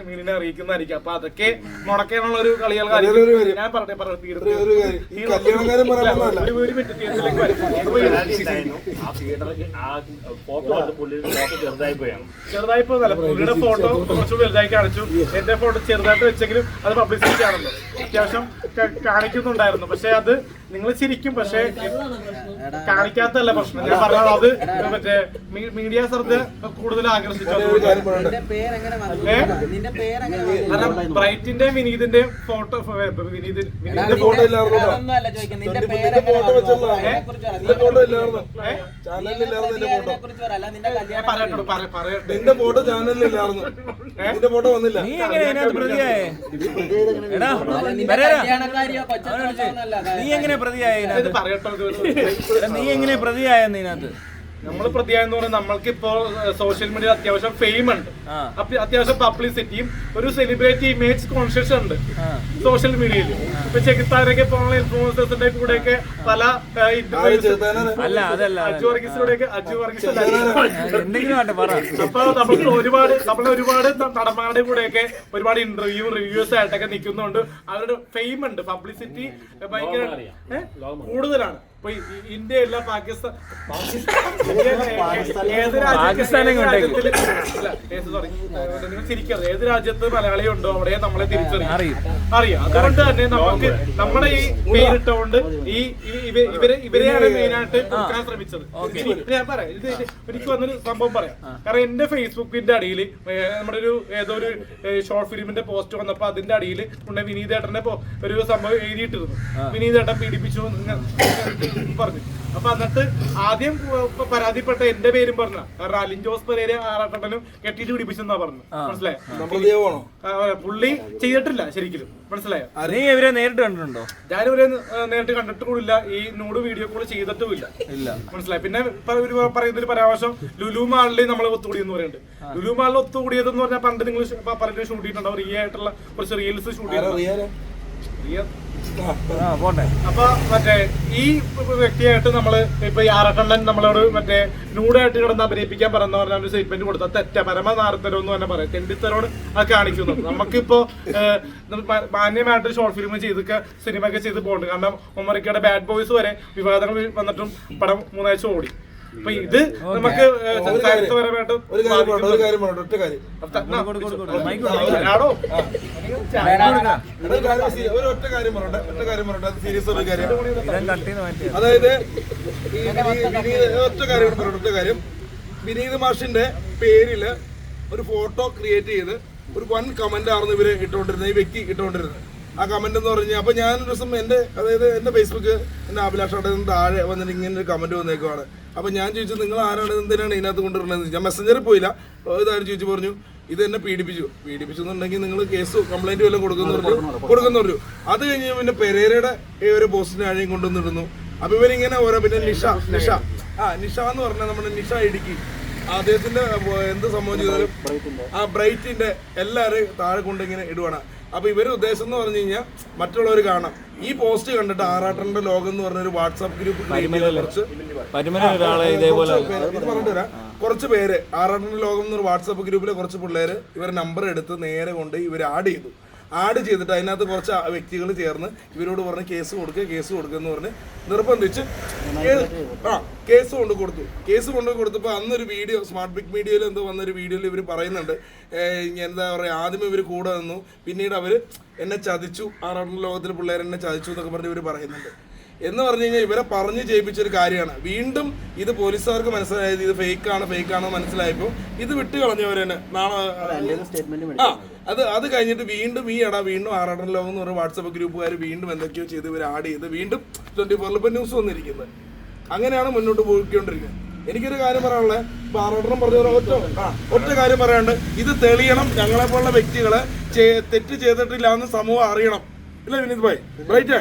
മീനിനെ അറിയിക്കുന്നതായിരിക്കും. അപ്പൊ അതൊക്കെ മുടക്കാനുള്ള ഒരു കളികൾ ഞാൻ ചെറുതായി പോയതല്ല, പുള്ളിയുടെ ഫോട്ടോ കുറച്ച് വലുതായി കാണിച്ചു. എന്റെ ഫോട്ടോ ചെറുതായിട്ട് വെച്ചെങ്കിലും അത് പബ്ലിസിറ്റി ആണല്ലോ, അത്യാവശ്യം കാണിക്കുന്നുണ്ടായിരുന്നു. പക്ഷെ അത് നിങ്ങൾ ചിരിക്കും, പക്ഷെ കാണിക്കാത്തല്ല പ്രശ്നം. ഞാൻ പറഞ്ഞത് അത് മറ്റേ മീഡിയ ശ്രദ്ധ കൂടുതൽ ആകർഷിച്ചു. ബ്രൈറ്റിന്റെ വിനീതിന്റെ ഫോട്ടോ നിന്റെ ഫോട്ടോ ചാനലിലായിരുന്നു, നിന്റെ ഫോട്ടോ വന്നില്ല. നീ എങ്ങനെ പ്രതിയായേ? നീ എങ്ങനെ പ്രതിയായ? നീ എങ്ങനെ പ്രതിയായെന്ന് ഇതിനകത്ത്? നമ്മൾ പ്രതിയായെന്ന് പറഞ്ഞാൽ നമ്മൾക്കിപ്പോ സോഷ്യൽ മീഡിയ അത്യാവശ്യം ഫെയിം ഉണ്ട്, അത്യാവശ്യം പബ്ലിസിറ്റിയും ഒരു സെലിബ്രിറ്റി ഇമേജ് കോൺഷ്യസ് ഉണ്ട് സോഷ്യൽ മീഡിയയിൽ. ഇപ്പൊ ചെകുത്താരൊക്കെ പോലുള്ള ഇൻഫ്ലുവൻസേഴ്സിന്റെ കൂടെയൊക്കെ പല അജു വർഗീസിലൂടെയൊക്കെ അപ്പൊ നമ്മൾ ഒരുപാട് നടന്മാരുടെ കൂടെയൊക്കെ ഒരുപാട് ഇന്റർവ്യൂ റിവ്യൂസ് ആയിട്ടൊക്കെ നിൽക്കുന്നുണ്ട്. അവരുടെ ഫെയിം ഉണ്ട്, പബ്ലിസിറ്റി ഭയങ്കര കൂടുതലാണ്. ഇപ്പൊ ഇന്ത്യയല്ല പാകിസ്ഥാൻ ഏത് ഏത് രാജ്യത്ത് മലയാളി ഉണ്ടോ അവിടെ നമ്മളെ തിരിച്ചറിയും അറിയാം. അതുകൊണ്ട് തന്നെ നമുക്ക് നമ്മുടെ ഈ പേരിട്ടുകൊണ്ട് ഇവരെയാണ് മെയിനായിട്ട് കൊടുക്കാൻ ശ്രമിച്ചത്. ഞാൻ പറയാം, ഇത് എനിക്ക് വന്നൊരു സംഭവം പറയാം. കാരണം എന്റെ ഫേസ്ബുക്കിന്റെ അടിയിൽ നമ്മുടെ ഏതോ ഒരു ഷോർട്ട് ഫിലിമിന്റെ പോസ്റ്റ് വന്നപ്പോ അതിന്റെ അടിയിൽ വിനീതേട്ടന്റെ ഒരു സംഭവം എഴുതിയിട്ടിരുന്നു. വിനീതേട്ടൻ പീഡിപ്പിച്ചു പറഞ്ഞു. അപ്പൊ എന്നിട്ട് ആദ്യം പരാതിപ്പെട്ട എന്റെ പേരും പറഞ്ഞ, കാരണം അലിൻ ജോസ് പെരേര ആറാട്ടനും കെട്ടിട്ട് പിടിപ്പിച്ചെന്നാ പറഞ്ഞു. മനസ്സിലായോ? പുള്ളി ചെയ്തിട്ടില്ല ശരിക്കും. മനസ്സിലായോ? നീ ഇവരെ നേരിട്ട് കണ്ടിട്ടുണ്ടോ? ഞാനിവരെ നേരിട്ട് കണ്ടിട്ടുമില്ല, ഈ നൂട് വീഡിയോ കോൾ ചെയ്തിട്ടുമില്ല. മനസ്സിലായി. പിന്നെ പറയുന്ന ഒരു പരാമർശം ലുലു മാളിൽ നമ്മൾ ഒത്തുകൂടി എന്ന് പറയുന്നുണ്ട്. ലുലു മാളിൽ ഒത്തുകൂടിയത് എന്ന് പറഞ്ഞാൽ പണ്ട് നിങ്ങൾ പറഞ്ഞ ഷൂട്ട് ചെയ്തിട്ടുണ്ടാവും, റിയ ആയിട്ടുള്ള കുറച്ച് റീൽസ് ഷൂട്ട് ചെയ്തിട്ടുണ്ട്. അപ്പൊ മറ്റേ ഈ വ്യക്തിയായിട്ട് നമ്മള് ഇപ്പൊ ഈ ആറട്ടണ്ണൻ നമ്മളോട് മറ്റേ നൂടായിട്ട് കിടന്ന് അഭിനയിപ്പിക്കാൻ പറയുന്ന പറഞ്ഞ ഒരു സ്റ്റേറ്റ്മെന്റ് കൊടുത്താൽ തെറ്റ പരമനാരത്തരം എന്ന് തന്നെ പറയാം. തെണ്ടിത്തരോട് അത് കാണിക്കുന്നത്. നമുക്കിപ്പോ മാന്യമായിട്ട് ഷോർട്ട് ഫിലിം ചെയ്തൊക്കെ സിനിമ ഒക്കെ ചെയ്ത് പോകുന്നുണ്ട്. കാരണം ഉമ്മറിക്കയുടെ ബാഡ് ബോയ്സ് വരെ വിവാദങ്ങൾ വന്നിട്ടും പടം 3 ആഴ്ച ഓടി. അപ്പൊ ഇത് നമുക്ക് ചരിത്രപരമായിട്ട് ഒരു കാര്യം ഒറ്റ കാര്യം പറയട്ടെ, അത് സീരിയസ് ഒരു കാര്യം. അതായത് ഒറ്റ കാര്യം, വിനീത് മാഷിന്റെ പേരില് ഒരു ഫോട്ടോ ക്രിയേറ്റ് ചെയ്ത് ഒരു 1 കമന്റ് ആയിരുന്നു ഇവര് ഇട്ടുകൊണ്ടിരുന്നത്, ഈ വ്യക്തി ഇട്ടുകൊണ്ടിരുന്നത്. ആ കമന്റ് എന്ന് പറഞ്ഞാൽ, അപ്പൊ ഞാനൊരു ദിവസം എന്റെ ഫേസ്ബുക്ക് എന്റെ അഭിലാഷയുടെ താഴെ വന്നിട്ട് ഇങ്ങനെ ഒരു കമന്റ് വന്നേക്കുവാണ്. അപ്പൊ ഞാൻ ചോദിച്ചു, നിങ്ങൾ ആരാണ്, എന്തിനാണ് ഇതിനകത്ത് കൊണ്ടുവരുന്നത്? ഞാൻ മെസ്സഞ്ചറിൽ പോയില്ല, ഇതാരും ചോദിച്ചു പറഞ്ഞു ഇത് എന്നെ പീഡിപ്പിച്ചു എന്നുണ്ടെങ്കിൽ നിങ്ങൾ കേസ് കംപ്ലൈന്റ് വല്ലതും കൊടുക്കുന്നു പറഞ്ഞു. അത് കഴിഞ്ഞ് പിന്നെ പെരേരയുടെ ഒരു പോസ്റ്റിന് ആഴെയും കൊണ്ടുവന്നിരുന്നു. അപ്പൊ ഇവരിങ്ങനെ ഓരോ, പിന്നെ നിഷ എന്ന് പറഞ്ഞാൽ നമ്മുടെ നിഷ ഇടുക്കി, അദ്ദേഹത്തിന്റെ എന്ത് സംഭവം ചെയ്താലും ആ ബ്രൈറ്റിന്റെ എല്ലാവരെയും താഴെ കൊണ്ടിങ്ങനെ ഇടുവാണ്. അപ്പൊ ഇവരുടെ ഉദ്ദേശം എന്ന് പറഞ്ഞു കഴിഞ്ഞാൽ മറ്റുള്ളവർ കാണാം. ഈ പോസ്റ്റ് കണ്ടിട്ട് ആറാട്ടന്റെ ലോകം എന്ന് പറഞ്ഞൊരു വാട്സാപ്പ് ഗ്രൂപ്പ് കുറച്ച് പേര് ആറാട്ടന്റെ ലോകം എന്നൊരു വാട്സാപ്പ് ഗ്രൂപ്പിലെ കുറച്ച് പിള്ളേര് ഇവരെ നമ്പർ എടുത്ത് നേരെ കൊണ്ട് ഇവർ ആഡ് ചെയ്തിട്ട് അതിനകത്ത് കുറച്ച് വ്യക്തികൾ ചേർന്ന് ഇവരോട് പറഞ്ഞ് കേസ് കൊടുക്കുക എന്ന് പറഞ്ഞ് നിർബന്ധിച്ച് കേസ് കൊണ്ട് കൊടുത്തപ്പോൾ അന്നൊരു വീഡിയോ സ്മാർട്ട് ബിഗ് മീഡിയയിൽ എന്തോ വന്നൊരു വീഡിയോയിൽ ഇവർ പറയുന്നുണ്ട്, എന്താ പറയുക, ആദ്യം ഇവർ കൂടെ നിന്നു, പിന്നീട് അവർ എന്നെ ചതിച്ചു, ആറാട്ടൻ ലോകത്തിലെ പിള്ളേർ എന്നെ ചതിച്ചു എന്നൊക്കെ പറഞ്ഞ് ഇവർ പറയുന്നുണ്ട്. എന്ന് പറഞ്ഞു കഴിഞ്ഞാൽ ഇവരെ പറഞ്ഞ് ചെയ്യിപ്പിച്ചൊരു കാര്യമാണ്. വീണ്ടും ഇത് പോലീസുകാർക്ക് മനസ്സിലായത് ഇത് ഫേക്കാണോ മനസ്സിലായപ്പോൾ ഇത് വിട്ട് കളഞ്ഞവരെന്നെ അത് കഴിഞ്ഞിട്ട് വീണ്ടും ആറാട്ടൻ ലോകം എന്ന് പറഞ്ഞ വാട്സപ്പ് ഗ്രൂപ്പുകാർ വീണ്ടും എന്തൊക്കെയോ ചെയ്ത് ഇവർ ആഡ് ചെയ്ത് വീണ്ടും 24 ഇപ്പം ന്യൂസ് വന്നിരിക്കുന്നത്. അങ്ങനെയാണ് മുന്നോട്ട് പോയിക്കൊണ്ടിരിക്കുന്നത്. എനിക്കൊരു കാര്യം പറയാനുള്ളത്, ഇപ്പൊ ആറാട്ടനും പറഞ്ഞ ഒറ്റ കാര്യം പറയാണ്ട്, ഇത് തെളിയണം. ഞങ്ങളെപ്പോലുള്ള വ്യക്തികളെ തെറ്റ് ചെയ്തിട്ടില്ല എന്ന് സമൂഹം അറിയണം. ഇല്ല വിനീത് ഭായ്, റൈറ്റ്?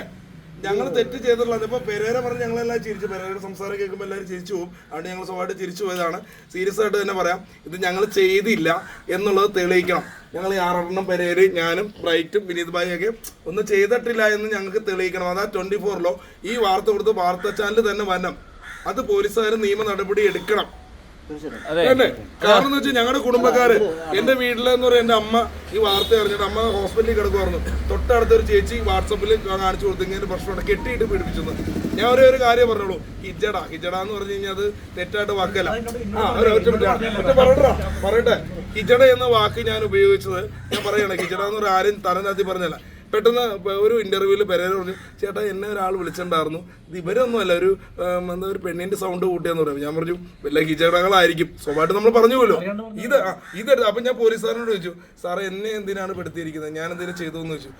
ഞങ്ങൾ തെറ്റ് ചെയ്തിട്ടുള്ളത്. ഇപ്പൊ പെരേര പറഞ്ഞ് ഞങ്ങളെല്ലാം ചിരിച്ചു, പെരേരയുടെ സംസാരം കേൾക്കുമ്പോൾ എല്ലാവരും ചിരിച്ചു പോകും. അതുകൊണ്ട് ഞങ്ങൾ സ്വഭാവമായിട്ട് ചിരിച്ചു പോയതാണ്. സീരിയസ് ആയിട്ട് തന്നെ പറയാം, ഇത് ഞങ്ങൾ ചെയ്തില്ല എന്നുള്ളത് തെളിയിക്കണം. ഞങ്ങൾ ഈ ആറെണ്ണം പെരേര്, ഞാനും ബ്രൈറ്റും വിനീത് ഭായിയൊക്കെ ഒന്നും ചെയ്തിട്ടില്ല എന്ന് ഞങ്ങൾക്ക് തെളിയിക്കണം. അതാ 24 ഈ വാർത്ത കൊടുത്ത് വാർത്താ ചാനൽ തന്നെ വരണം. അത് പോലീസുകാർ നിയമ നടപടി എടുക്കണം. കാരണം എന്ന് വെച്ചാൽ ഞങ്ങളുടെ കുടുംബക്കാര്, എന്റെ വീട്ടിലെന്ന് പറയുന്നത് എന്റെ അമ്മ ഈ വാർത്ത അറിഞ്ഞിട്ട് അമ്മ ഹോസ്പിറ്റലിൽ കിടക്കുമായിരുന്നു. തൊട്ടടുത്തൊരു ചേച്ചി വാട്സപ്പിൽ കാണിച്ചു കൊടുത്തു, ഇങ്ങനെ പ്രശ്നമുണ്ട്, കെട്ടിയിട്ട് പീഡിപ്പിച്ചെന്ന്. ഞാൻ ഒരു കാര്യം പറഞ്ഞോളൂ, ഹിജഡ എന്ന് പറഞ്ഞു കഴിഞ്ഞാൽ അത് തെറ്റായിട്ട് വാക്കല്ല. പറയട്ടെ, ഹിജഡ എന്ന വാക്ക് ഞാൻ ഉപയോഗിച്ചത്, ഞാൻ പറയണേ, ഹിജഡ എന്ന് പറഞ്ഞാൽ ആരും തലനാത്തി പറഞ്ഞല്ല. പെട്ടെന്ന് ഒരു ഇന്റർവ്യൂവിൽ പെരേര പറഞ്ഞു, ചേട്ടാ എന്നെ ഒരാൾ വിളിച്ചിട്ടുണ്ടായിരുന്നു, ഇത് ഇവരൊന്നും അല്ല, ഒരു പെണ്ണിന്റെ സൗണ്ട് കൂട്ടിയാന്ന് പറയും. ഞാൻ പറഞ്ഞു വല്ല ഹിജഡകളായിരിക്കും, സ്വഭാവമായിട്ട് നമ്മൾ പറഞ്ഞുപോലോ. ഇതെടുത്ത് അപ്പൊ ഞാൻ പോലീസുകാരനോട് ചോദിച്ചു, സാറേ എന്നെ എന്തിനാണ് പെടുത്തിയിരിക്കുന്നത്, ഞാൻ എന്തെങ്കിലും ചെയ്തു എന്ന് ചോദിച്ചു.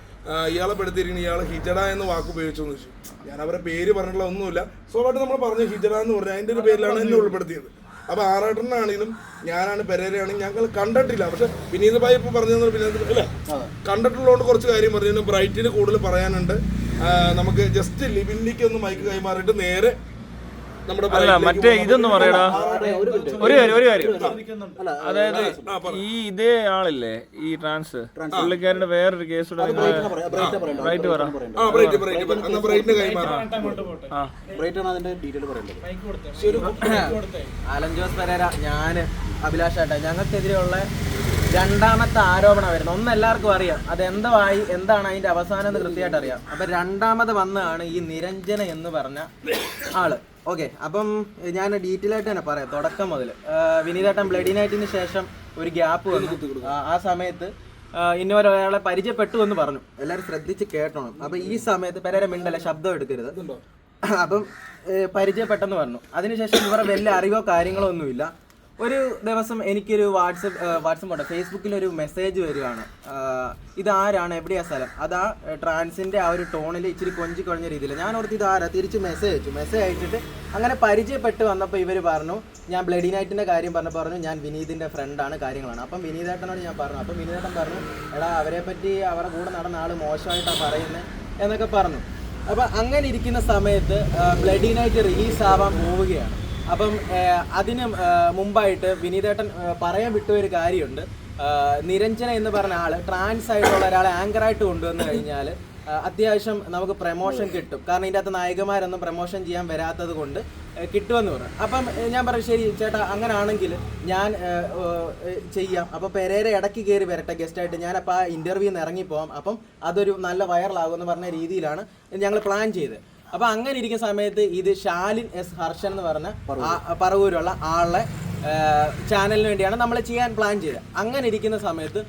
ഇയാളെ പെടുത്തിയിരിക്കുന്നത് ഇയാൾ ഹിജഡ എന്ന വാക്ക് ഉപയോഗിച്ചു എന്ന് ചോദിച്ചു. ഞാൻ അവരെ പേര് പറഞ്ഞിട്ടുള്ള ഒന്നുമില്ല, സ്വഭാവമായിട്ട് നമ്മൾ പറഞ്ഞു ഹിജഡ എന്ന് പറഞ്ഞു, അതിന്റെ ഒരു പേരിലാണ് എന്നെ ഉൾപ്പെടുത്തിയത്. അപ്പൊ ആറാട്ടനാണെങ്കിലും ഞാനാണ് പെരേരയാണെങ്കിലും ഞങ്ങൾ കണ്ടിട്ടില്ല. പക്ഷെ വിനീത് ഭായി ഇപ്പൊ പറഞ്ഞു അല്ലേ, കണ്ടിട്ടുള്ളതുകൊണ്ട് കുറച്ച് കാര്യം പറഞ്ഞു. ബ്രൈറ്റിന് കൂടുതൽ പറയാനുണ്ട്. നമുക്ക് ജസ്റ്റ് ലിബിനിക്ക് ഒന്ന് മൈക്ക് കൈമാറിയിട്ട് നേരെ നമ്മുടെ മറ്റേ ഇതൊന്നും പറയടാ. ഒരു കാര്യം അതായത് ഈ ഇതേ ആളില്ലേ ഈ ട്രാൻസ് പുള്ളിക്കാരന്റെ വേറൊരു കേസ് റൈറ്റ് പറ. അലൻ ജോസ് പെരേര, ഞാന്, അഭിലാഷ് ഏട്ടാ, ഞങ്ങൾക്കെതിരെയുള്ള രണ്ടാമത്തെ ആരോപണം വരുന്നത്. ഒന്ന് എല്ലാവർക്കും അറിയാം, എന്താണ് അതിന്റെ അവസാനം എന്ന് കൃത്യമായിട്ട് അറിയാം. അപ്പൊ രണ്ടാമത് വന്നതാണ് ഈ നിരഞ്ജന എന്ന് പറഞ്ഞ ആള്. ഓക്കെ, അപ്പം ഞാൻ ഡീറ്റെയിൽ ആയിട്ട് തന്നെ പറയാം. തുടക്കം മുതൽ വിനീതേട്ടൻ ബ്ലഡി നൈറ്റിന് ശേഷം ഒരു ഗ്യാപ്പ് വന്നു. ആ സമയത്ത് ഒരാളെ പരിചയപ്പെട്ടു എന്ന് പറഞ്ഞു. എല്ലാവരും ശ്രദ്ധിച്ച് കേട്ടോണം. അപ്പൊ ഈ സമയത്ത് പെരേര മിണ്ടല്ല, ശബ്ദം എടുക്കരുത്. അപ്പം പരിചയപ്പെട്ടെന്ന് പറഞ്ഞു. അതിനുശേഷം ഇവരുടെ വലിയ അറിവോ കാര്യങ്ങളോ ഒന്നുമില്ല. ഒരു ദിവസം എനിക്കൊരു വാട്സപ്പ് ഫേസ്ബുക്കിൽ ഒരു മെസ്സേജ് വരികയാണ്. ഇതാരാണ്, എവിടെയാ സ്ഥലം? അതാ ട്രാൻസിൻ്റെ ആ ഒരു ടോണിൽ ഇച്ചിരി കൊഞ്ചി കുഴഞ്ഞ രീതിയിൽ. ഞാൻ ഓർത്ത് ഇതാരാ, തിരിച്ച് മെസ്സേജ് അയച്ചിട്ട് അങ്ങനെ പരിചയപ്പെട്ട് വന്നപ്പോൾ ഇവർ പറഞ്ഞു, ഞാൻ ബ്ലഡി നൈറ്റിൻ്റെ കാര്യം പറഞ്ഞു ഞാൻ വിനീതിൻ്റെ ഫ്രണ്ടാണ്, കാര്യങ്ങളാണ്. അപ്പം വിനീതേട്ടനോട് ഞാൻ പറഞ്ഞു. അപ്പം വിനീതേട്ടൻ പറഞ്ഞു, എടാ അവരെ പറ്റി അവരുടെ കൂടെ നടന്ന ആൾ മോശമായിട്ടാണ് പറയുന്നത് എന്നൊക്കെ പറഞ്ഞു. അപ്പം അങ്ങനെ ഇരിക്കുന്ന സമയത്ത് ബ്ലഡി നൈറ്റ് റിലീസാവാൻ പോവുകയാണ്. അപ്പം അതിന് മുമ്പായിട്ട് വിനീതേട്ടൻ പറയാൻ വിട്ടൊരു കാര്യമുണ്ട്. നിരഞ്ജന എന്ന് പറഞ്ഞ ആൾ ട്രാൻസ് ആയിട്ടുള്ള ഒരാളെ ആങ്കറായിട്ട് കൊണ്ടുവന്നു കഴിഞ്ഞാൽ അത്യാവശ്യം നമുക്ക് പ്രമോഷൻ കിട്ടും. കാരണം ഇതിൻ്റെ അകത്ത് നായികമാരൊന്നും പ്രമോഷൻ ചെയ്യാൻ വരാത്തത് കൊണ്ട് കിട്ടുമെന്ന് പറഞ്ഞു. അപ്പം ഞാൻ പറഞ്ഞു, ശരി ചേട്ടാ, അങ്ങനാണെങ്കിൽ ഞാൻ ചെയ്യാം. അപ്പോൾ പെരേര ഇടയ്ക്ക് കയറി വരട്ടെ ഗസ്റ്റായിട്ട്, ഞാനപ്പോൾ ആ ഇൻ്റർവ്യൂന്ന് ഇറങ്ങിപ്പോവാം. അപ്പം അതൊരു നല്ല വൈറലാകുമെന്ന് പറഞ്ഞ രീതിയിലാണ് ഞങ്ങൾ പ്ലാൻ ചെയ്തത്. അപ്പം അങ്ങനെ ഇരിക്കുന്ന സമയത്ത് ഇത് ഷാലിൻ എസ് ഹർഷൻ എന്ന് പറഞ്ഞ പറവൂരുള്ള ആളെ ചാനലിന് വേണ്ടിയാണ് നമ്മൾ ചെയ്യാൻ പ്ലാൻ ചെയ്തത്. അങ്ങനെ ഇരിക്കുന്ന സമയത്ത്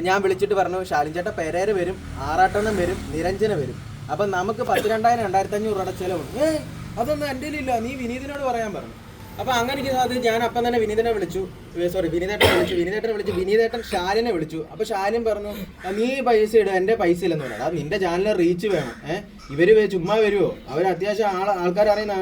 ഞാൻ വിളിച്ചിട്ട് പറഞ്ഞു, ഷാലിൻ ചേട്ടാ പെരേര വരും, ആറാട്ടെണ്ണം വരും, നിരഞ്ജന വരും. അപ്പം നമുക്ക് 12,000-2,500 രൂപയുടെ ചിലവുണ്ട്. അതൊന്നും എൻ്റെ ഇല്ല, നീ വിനീതിനോട് പറയാൻ പറഞ്ഞു. അപ്പോൾ അങ്ങനെ ഇരിക്കുന്ന സമയത്ത് ഞാൻ അപ്പം തന്നെ വിനീതേട്ടനെ വിളിച്ചു. വിനീതേട്ടൻ ഷാലിനെ വിളിച്ചു. അപ്പോൾ ഷാലിൻ പറഞ്ഞു, നീ പൈസ ഇടുക, എൻ്റെ പൈസ ഇല്ലെന്ന് പറയാം. അത് നിൻ്റെ ചാനലിൽ റീച്ച് വേണം. ഇവർ ചുമ്മാ വരുമോ, അവർ അത്യാവശ്യം ആൾക്കാരറിയുന്ന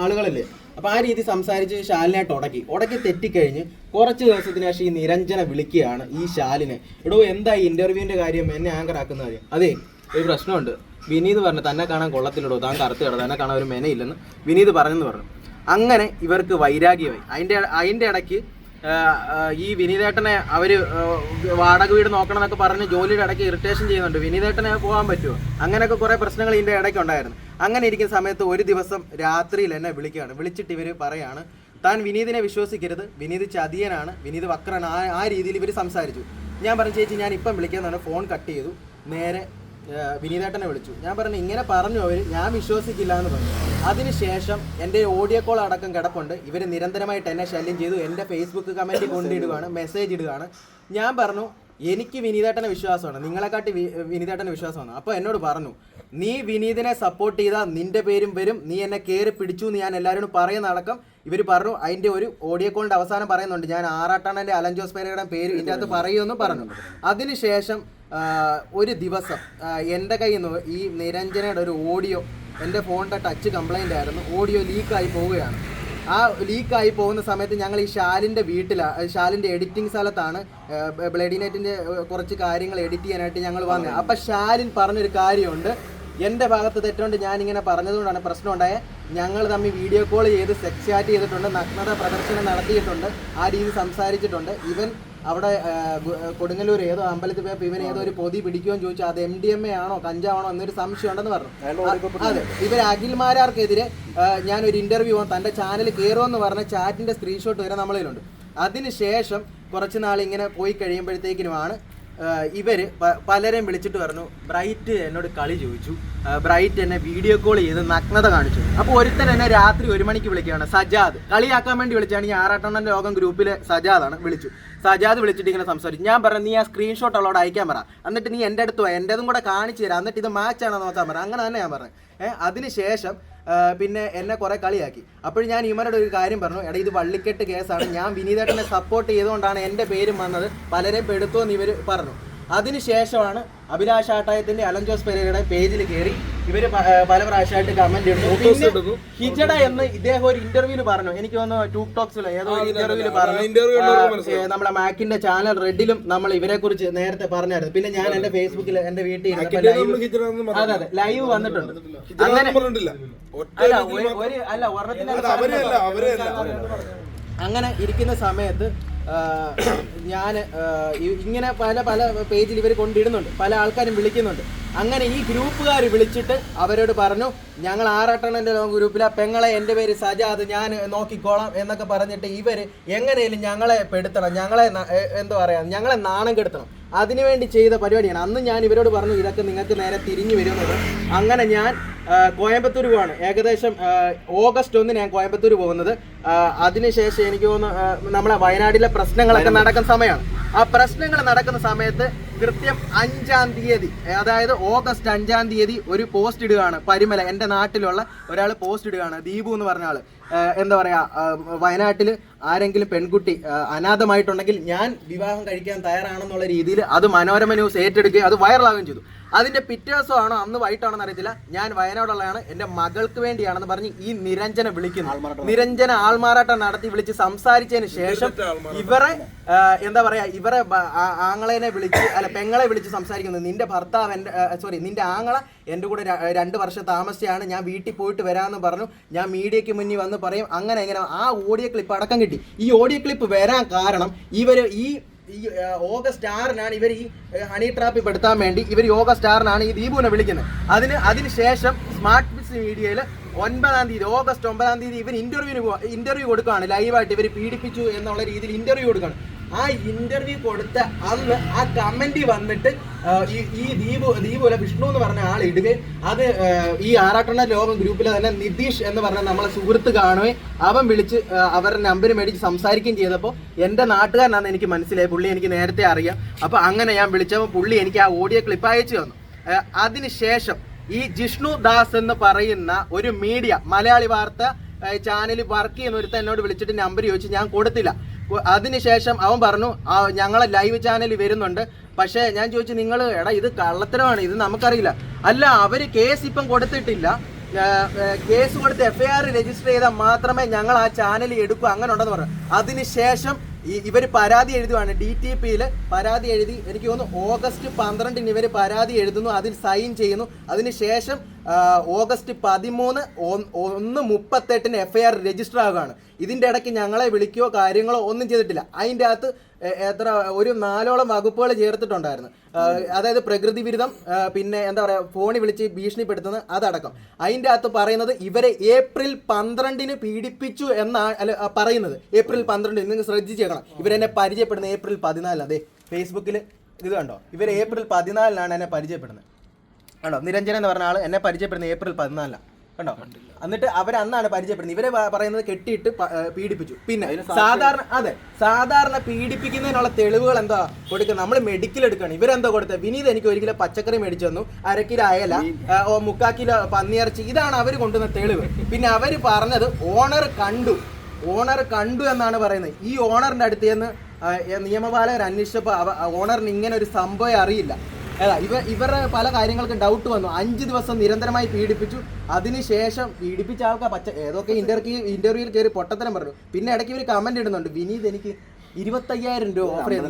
ആളുകളല്ലേ. അപ്പോൾ ആ രീതി സംസാരിച്ച് ഷാലിനായിട്ട് ഉടക്കി തെറ്റിക്കഴിഞ്ഞ് കുറച്ച് ദിവസത്തിന് ശേഷം ഈ നിരഞ്ജന വിളിക്കുകയാണ് ഈ ഷാലിനെ. എടോ, എന്താ ഈ ഇൻ്റർവ്യൂവിൻ്റെ കാര്യം, എന്നെ ആങ്കർ ആക്കുന്ന കാര്യം? അതെ, ഒരു പ്രശ്നമുണ്ട്. വിനീത് പറഞ്ഞു, തന്നെ കാണാൻ കൊള്ളത്തിലിടോ, താൻ കറുത്ത് കിടോ, തന്നെ കാണാൻ ഒരു മെനയില്ലെന്ന് വിനീത് പറഞ്ഞെന്ന് പറഞ്ഞു. അങ്ങനെ ഇവർക്ക് വൈരാഗ്യമായി. അതിൻ്റെ ഇടയ്ക്ക് ഈ വിനീതേട്ടനെ അവർ വാടക വീട് നോക്കണം എന്നൊക്കെ പറഞ്ഞ് ജോലിയുടെ ഇടയ്ക്ക് ഇറിറ്റേഷൻ ചെയ്യുന്നുണ്ട്. വിനീതേട്ടനെ പോകാൻ പറ്റുമോ? അങ്ങനെയൊക്കെ കുറേ പ്രശ്നങ്ങൾ ഇതിൻ്റെ ഇടയ്ക്ക് ഉണ്ടായിരുന്നു. അങ്ങനെ ഇരിക്കുന്ന സമയത്ത് ഒരു ദിവസം രാത്രിയിൽ എന്നെ വിളിച്ചിട്ട് ഇവർ പറയാണ്, താൻ വിനീതിനെ വിശ്വസിക്കരുത്, വിനീത് ചതിയനാണ്, വിനീത് വക്രനാണ്. ആ രീതിയിൽ ഇവർ സംസാരിച്ചു. ഞാൻ പറഞ്ഞു, ചേച്ചി ഞാൻ ഇപ്പം വിളിക്കാമെന്നാണ്. ഫോൺ കട്ട് ചെയ്തു. നേരെ വിനീതേട്ടനെ വിളിച്ചു. ഞാൻ പറഞ്ഞു, ഇങ്ങനെ പറഞ്ഞു അവർ, ഞാൻ വിശ്വസിക്കില്ല എന്ന് പറഞ്ഞു. അതിനുശേഷം എൻ്റെ ഓഡിയോ കോൾ അടക്കം കിടപ്പുണ്ട്. ഇവർ നിരന്തരമായിട്ട് എന്നെ ശല്യം ചെയ്തു. എൻ്റെ ഫേസ്ബുക്ക് കമൻറ്റ് കൊണ്ടിടുകയാണ്, മെസ്സേജ് ഇടുകയാണ്. ഞാൻ പറഞ്ഞു, എനിക്ക് വിനീതേട്ടനെ വിശ്വാസമാണ്, നിങ്ങളെക്കാട്ടി വിനീതേട്ടനെ വിശ്വാസമാണ്. അപ്പോൾ എന്നോട് പറഞ്ഞു, നീ വിനീതിനെ സപ്പോർട്ട് ചെയ്താൽ നിൻ്റെ പേരും വരും, നീ എന്നെ കയറി പിടിച്ചു എന്ന് ഞാൻ എല്ലാവരോടും പറയുന്ന അടക്കം ഇവർ പറഞ്ഞു. അതിൻ്റെ ഒരു ഓഡിയോ കോളിൻ്റെ അവസാനം പറയുന്നുണ്ട്, ഞാൻ ആറാട്ടണ്ണൻ്റെ അലൻ ജോസ് പെരേരയുടെ പേര് ഇതിൻ്റെ അകത്ത് പറയുമെന്ന് പറഞ്ഞു. അതിനുശേഷം ഒരു ദിവസം എൻ്റെ കയ്യിൽ നിന്ന് ഈ നിരഞ്ജനയുടെ ഒരു ഓഡിയോ, എൻ്റെ ഫോണിൻ്റെ ടച്ച് കംപ്ലൈൻ്റ് ആയിരുന്നു, ഓഡിയോ ലീക്കായി പോവുകയാണ്. ആ ലീക്കായി പോകുന്ന സമയത്ത് ഞങ്ങൾ ഈ ഷാലിൻ്റെ എഡിറ്റിംഗ് സ്ഥലത്താണ് ബ്ലഡി നൈറ്റിൻ്റെ കുറച്ച് കാര്യങ്ങൾ എഡിറ്റ് ചെയ്യാനായിട്ട് ഞങ്ങൾ വന്നത്. അപ്പം ഷാലിൻ പറഞ്ഞൊരു കാര്യമുണ്ട്, എൻ്റെ ഭാഗത്ത് തെറ്റുകൊണ്ട് ഞാനിങ്ങനെ പറഞ്ഞതുകൊണ്ടാണ് പ്രശ്നം ഉണ്ടായത്. ഞങ്ങൾ തമ്മിൽ വീഡിയോ കോൾ ചെയ്ത് സെക്സ് ചാറ്റ് ചെയ്തിട്ടുണ്ട്, നഗ്നത പ്രദർശനം നടത്തിയിട്ടുണ്ട്, ആ രീതി സംസാരിച്ചിട്ടുണ്ട്. ഇവൻ അവിടെ കൊടുങ്ങല്ലൂർ ഏതോ അമ്പലത്തിൽ പോയപ്പോൾ ഇവൻ ഏതോ ഒരു പൊതി പിടിക്കുമെന്ന് ചോദിച്ചു. അത് MDMA ആണോ കഞ്ചാവാണോ എന്നൊരു സംശയം ഉണ്ടെന്ന് പറഞ്ഞു. അതെ, ഇവർ അഖിൽമാരാർക്കെതിരെ ഞാനൊരു ഇൻ്റർവ്യൂ തൻ്റെ ചാനൽ കയറുമെന്ന് പറഞ്ഞ ചാറ്റിൻ്റെ സ്ക്രീൻഷോട്ട് വരെ നമ്മളിലുണ്ട്. അതിനുശേഷം കുറച്ച് നാൾ ഇങ്ങനെ പോയി കഴിയുമ്പോഴത്തേക്കിനുമാണ് ഇവർ പലരെയും വിളിച്ചിട്ട് പറഞ്ഞു, ബ്രൈറ്റ് എന്നോട് കളി ചോദിച്ചു, ബ്രൈറ്റ് എന്നെ വീഡിയോ കോൾ ചെയ്ത് നഗ്നത കാണിച്ചു. അപ്പോൾ ഒരുത്തൻ എന്നെ രാത്രി 1 മണിക്ക് വിളിക്കുകയാണ്, സജാദ്. കളിയാക്കാൻ വേണ്ടി വിളിച്ചാണ്. ഈ ആറാട്ടണ്ണൻ്റെ ലോകം ഗ്രൂപ്പിലെ സജാദാണ് വിളിച്ചു. സജാദ് വിളിച്ചിട്ട് ഇങ്ങനെ സംസാരിച്ചു. ഞാൻ പറഞ്ഞു, നീ ആ സ്ക്രീൻഷോട്ട് അവളോട് അയക്കാൻ പറ, എന്നിട്ട് നീ എൻ്റെ അടുത്ത് എൻ്റെതും കൂടെ കാണിച്ചു തരാം, എന്നിട്ട് ഇത് മാച്ചാണോ നോക്കാൻ പറ. അങ്ങനെ തന്നെ ഞാൻ പറഞ്ഞു. അതിനുശേഷം പിന്നെ എന്നെ കുറേ കളിയാക്കി. അപ്പോൾ ഞാൻ ഇവരോട് ഒരു കാര്യം പറഞ്ഞു, എടാ ഇത് വള്ളിക്കെട്ട് കേസാണ്, ഞാൻ വിനീതേട്ടനെ സപ്പോർട്ട് ചെയ്തുകൊണ്ടാണ് എൻ്റെ പേരും വന്നത്, പലരെയും പെടുത്തുമെന്ന് ഇവർ പറഞ്ഞു. അതിനുശേഷമാണ് അഭിലാഷ് ആട്ടായത്തിൻ്റെ അലൻ ജോസ് പെരേരയുടെ പേജിൽ കയറി ഇവർ പല പ്രാവശ്യമായിട്ട് കമന്റ് ഇടുന്നു. ഹിജഡ എന്ന് ഇദ്ദേഹം ഒരു ഇന്റർവ്യൂവിൽ പറഞ്ഞു, എനിക്ക് തോന്നുന്നു ടൂക്ക് ടോക്സിലോ ഏതോ ഇന്റർവ്യൂവിൽ പറഞ്ഞു. നമ്മുടെ മാക്കിന്റെ ചാനൽ റെഡിലും നമ്മൾ ഇവരെ കുറിച്ച് നേരത്തെ പറഞ്ഞായിരുന്നു. പിന്നെ ഞാൻ എന്റെ ഫേസ്ബുക്കിൽ എന്റെ വീട്ടിൽ അതെ ലൈവ് വന്നിട്ടുണ്ട്. അങ്ങനെ അങ്ങനെ ഇരിക്കുന്ന സമയത്ത് ഞാൻ ഇങ്ങനെ പല പേജിൽ ഇവർ കൊണ്ടിടുന്നുണ്ട്, പല ആൾക്കാരും വിളിക്കുന്നുണ്ട്. അങ്ങനെ ഈ ഗ്രൂപ്പുകാർ വിളിച്ചിട്ട് അവരോട് പറഞ്ഞു, ഞങ്ങൾ ആറാട്ടണ്ണൻ്റെ ഗ്രൂപ്പിലെ പെങ്ങളെ, എൻ്റെ പേര് സജാദ്, ഞാൻ നോക്കിക്കോളാം എന്നൊക്കെ പറഞ്ഞിട്ട് ഇവർ എങ്ങനെയും ഞങ്ങളെ പെടുത്തണം, ഞങ്ങളെ എന്താ പറയുക, ഞങ്ങളെ നാണം കെടുത്തണം. അതിനുവേണ്ടി ചെയ്ത പരിപാടിയാണ്. അന്ന് ഞാൻ ഇവരോട് പറഞ്ഞു ഇതൊക്കെ നിങ്ങൾക്ക് നേരെ തിരിഞ്ഞു വരുന്നത്. അങ്ങനെ ഞാൻ കോയമ്പത്തൂർ പോവാണ്. ഏകദേശം ഓഗസ്റ്റ് 1 ഞാൻ കോയമ്പത്തൂർ പോകുന്നത്. അതിനുശേഷം എനിക്ക് തോന്നുന്നു നമ്മളെ വയനാട്ടിലെ പ്രശ്നങ്ങളൊക്കെ നടക്കുന്ന സമയമാണ്. ആ പ്രശ്നങ്ങൾ നടക്കുന്ന സമയത്ത് കൃത്യം 5-ാം തീയതി, അതായത് ഓഗസ്റ്റ് 5-ാം തീയതി ഒരു പോസ്റ്റ് ഇടുകയാണ്. പരിമല, എൻ്റെ നാട്ടിലുള്ള ഒരാൾ പോസ്റ്റ് ഇടുകയാണ്. ദീപു എന്ന് പറഞ്ഞ ആൾ, എന്താ പറയുക, വയനാട്ടിൽ ആരെങ്കിലും പെൺകുട്ടി അനാഥമായിട്ടുണ്ടെങ്കിൽ ഞാൻ വിവാഹം കഴിക്കാൻ തയ്യാറാണെന്നുള്ള രീതിയിൽ അത് മനോരമ ന്യൂസ് ഏറ്റെടുക്കുകയും അത് വൈറലാവുകയും ചെയ്തു. അതിൻ്റെ പിറ്റേ ദിവസമാണോ അന്ന് വൈകിട്ടാണെന്ന് അറിയത്തില്ല, ഞാൻ വയനാടുള്ളതാണ്, എൻ്റെ മകൾക്ക് വേണ്ടിയാണെന്ന് പറഞ്ഞ് ഈ നിരഞ്ജനെ വിളിക്കുന്നു. നിരഞ്ജന ആൾമാറാട്ടം നടത്തി വിളിച്ച് സംസാരിച്ചതിന് ശേഷം ഇവരെ എന്താ പറയാ, ഇവരെ ആങ്ങളെനെ വിളിച്ച്, അല്ല പെങ്ങളെ വിളിച്ച് സംസാരിക്കുന്നത്. നിന്റെ ഭർത്താവ് നിന്റെ ആങ്ങള എൻ്റെ കൂടെ 2 വർഷം താമസിച്ചാണ്, ഞാൻ വീട്ടിൽ പോയിട്ട് വരാമെന്ന് പറഞ്ഞു, ഞാൻ മീഡിയയ്ക്ക് മുന്നിൽ വന്ന് പറയും. അങ്ങനെ ആ ഓഡിയോ ക്ലിപ്പ് അടക്കം കിട്ടി. ഈ ഓഡിയോ ക്ലിപ്പ് വരാൻ കാരണം ഇവർ ഈ ഓഗസ്റ്റ് 6-നാണ് ഇവർ ഈ ഹണി ട്രാപ്പിൽ പെടുത്താൻ വേണ്ടി ഇവർ ഓഗസ്റ്റ് 6-നാണ് ഈ ദീപുവിനെ വിളിക്കുന്നത്. അതിനുശേഷം സ്മാർട്ട് ബിസ് മീഡിയയിൽ 9-ാം തീയതി, ഓഗസ്റ്റ് 9-ാം തീയതി ഇവർ ഇന്റർവ്യൂ കൊടുക്കുകയാണ്. ലൈവായിട്ട് ഇവർ പീഡിപ്പിച്ചു എന്നുള്ള രീതിയിൽ ഇന്റർവ്യൂ കൊടുക്കുകയാണ്. ആ ഇന്റർവ്യൂ കൊടുത്ത അന്ന് ആ കമന്റ് വന്നിട്ട് ഈ ദീപുല വിഷ്ണു എന്ന് പറഞ്ഞ ആൾ ഇടുകയും അത് ഈ ആറാട്ടണ്ണ ലോകം ഗ്രൂപ്പിലെ തന്നെ നിതീഷ് എന്ന് പറഞ്ഞ നമ്മളെ സുഹൃത്ത് കാണുകയും അവൻ വിളിച്ച് അവരുടെ നമ്പർ മേടിച്ച് സംസാരിക്കുകയും ചെയ്തപ്പോൾ എൻ്റെ നാട്ടുകാരനാണെന്ന് എനിക്ക് മനസ്സിലായി. പുള്ളി എനിക്ക് നേരത്തെ അറിയാം. അപ്പോൾ അങ്ങനെ ഞാൻ വിളിച്ചപ്പോൾ പുള്ളി എനിക്ക് ആ ഓഡിയോ ക്ലിപ്പ് അയച്ചു തന്നു. അതിനുശേഷം ഈ ജിഷ്ണു ദാസ് എന്ന് പറയുന്ന ഒരു മീഡിയ മലയാളി വാർത്ത ചാനൽ വർക്ക് ചെയ്യുന്ന ഒരുത്ത എന്നോട് വിളിച്ചിട്ട് നമ്പർ ചോദിച്ചു, ഞാൻ കൊടുത്തില്ല. അതിനുശേഷം അവൻ പറഞ്ഞു ഞങ്ങളെ ലൈവ് ചാനൽ വരുന്നുണ്ട്. പക്ഷേ ഞാൻ ചോദിച്ചു, നിങ്ങൾ എടാ ഇത് കള്ളത്തരമാണ്, ഇത് നമുക്കറിയില്ല. അല്ല, അവർ കേസ് ഇപ്പം കൊടുത്തിട്ടില്ല, കേസ് കൊടുത്ത് FIR രജിസ്റ്റർ ചെയ്താൽ മാത്രമേ ഞങ്ങൾ ആ ചാനൽ എടുക്കൂ, അങ്ങനെ ഉണ്ടെന്ന് പറഞ്ഞു. അതിനുശേഷം ഇവർ പരാതി എഴുതുവാണ്, DTPയിൽ പരാതി എഴുതി. എനിക്ക് തോന്നുന്നു ഓഗസ്റ്റ് 12-ന് ഇവർ പരാതി എഴുതുന്നു, അതിൽ സൈൻ ചെയ്യുന്നു. അതിനുശേഷം ഓഗസ്റ്റ് 13 1:38-ന് FIR രജിസ്റ്റർ ആവുകയാണ്. ഇതിൻ്റെ ഇടയ്ക്ക് ഞങ്ങളെ വിളിക്കുകയോ കാര്യങ്ങളോ ഒന്നും ചെയ്തിട്ടില്ല. അതിൻ്റെ അകത്ത് ഒരു 4ഓളം വകുപ്പുകൾ ചേർത്തിട്ടുണ്ടായിരുന്നു. അതായത് പ്രകൃതി വിരുദ്ധം, പിന്നെ എന്താ പറയുക, ഫോണിൽ വിളിച്ച് ഭീഷണിപ്പെടുത്തുന്നത്, അതടക്കം. അതിൻ്റെ അകത്ത് പറയുന്നത് ഇവരെ ഏപ്രിൽ 12-ന് പീഡിപ്പിച്ചു എന്നാണ് പറയുന്നത്. ഏപ്രിൽ 12 നിങ്ങൾ ശ്രദ്ധിച്ചേക്കണം. ഇവരെന്നെ പരിചയപ്പെടുന്നത് ഏപ്രിൽ 14. അതെ, ഫേസ്ബുക്കിൽ ഇത് കണ്ടോ, ഇവർ ഏപ്രിൽ 14-നാണ് എന്നെ പരിചയപ്പെടുന്നത്. കണ്ടോ, നിരഞ്ജന എന്ന് പറഞ്ഞ ആൾ എന്നെ പരിചയപ്പെടുന്നത് ഏപ്രിൽ 14-നാണ്. കണ്ടോ, എന്നിട്ട് അവരന്നാണ് പരിചയപ്പെടുന്നത്. ഇവരെ പറയുന്നത് കെട്ടിയിട്ട് പീഡിപ്പിച്ചു. പിന്നെ സാധാരണ പീഡിപ്പിക്കുന്നതിനുള്ള തെളിവുകൾ എന്താ കൊടുക്കുന്നത്? നമ്മൾ മെഡിക്കൽ എടുക്കണം. ഇവരെന്താ കൊടുത്തത്? വിനീത് എനിക്ക് 1 കിലോ പച്ചക്കറി മേടിച്ചു തന്നു, 1/2 കിലോ അയല, 3/4 കിലോ പന്നിയിറച്ചി. ഇതാണ് അവർ കൊണ്ടുവന്ന തെളിവ്. പിന്നെ അവർ പറഞ്ഞത് ഓണർ കണ്ടു എന്നാണ് പറയുന്നത്. ഈ ഓണറിന്റെ അടുത്ത് നിന്ന് നിയമപാലകർ അന്വേഷിച്ചപ്പോൾ ഓണറിന് ഇങ്ങനെ ഒരു സംഭവം അറിയില്ല. ഇവരുടെ പല കാര്യങ്ങൾക്കും ഡൗട്ട് വന്നു. 5 ദിവസം നിരന്തരമായി പീഡിപ്പിച്ചു. അതിനുശേഷം പീഡിപ്പിച്ച ആൾക്കാർ ഏതൊക്കെ ഇന്റർവ്യൂവിൽ കയറി പൊട്ടത്തരം പറഞ്ഞു. പിന്നെ ഇടയ്ക്ക് ഇവർ കമന്റ് ഇടുന്നുണ്ട്, വിനീത് എനിക്ക് 25,000 രൂപ ഓഫർ ചെയ്തു.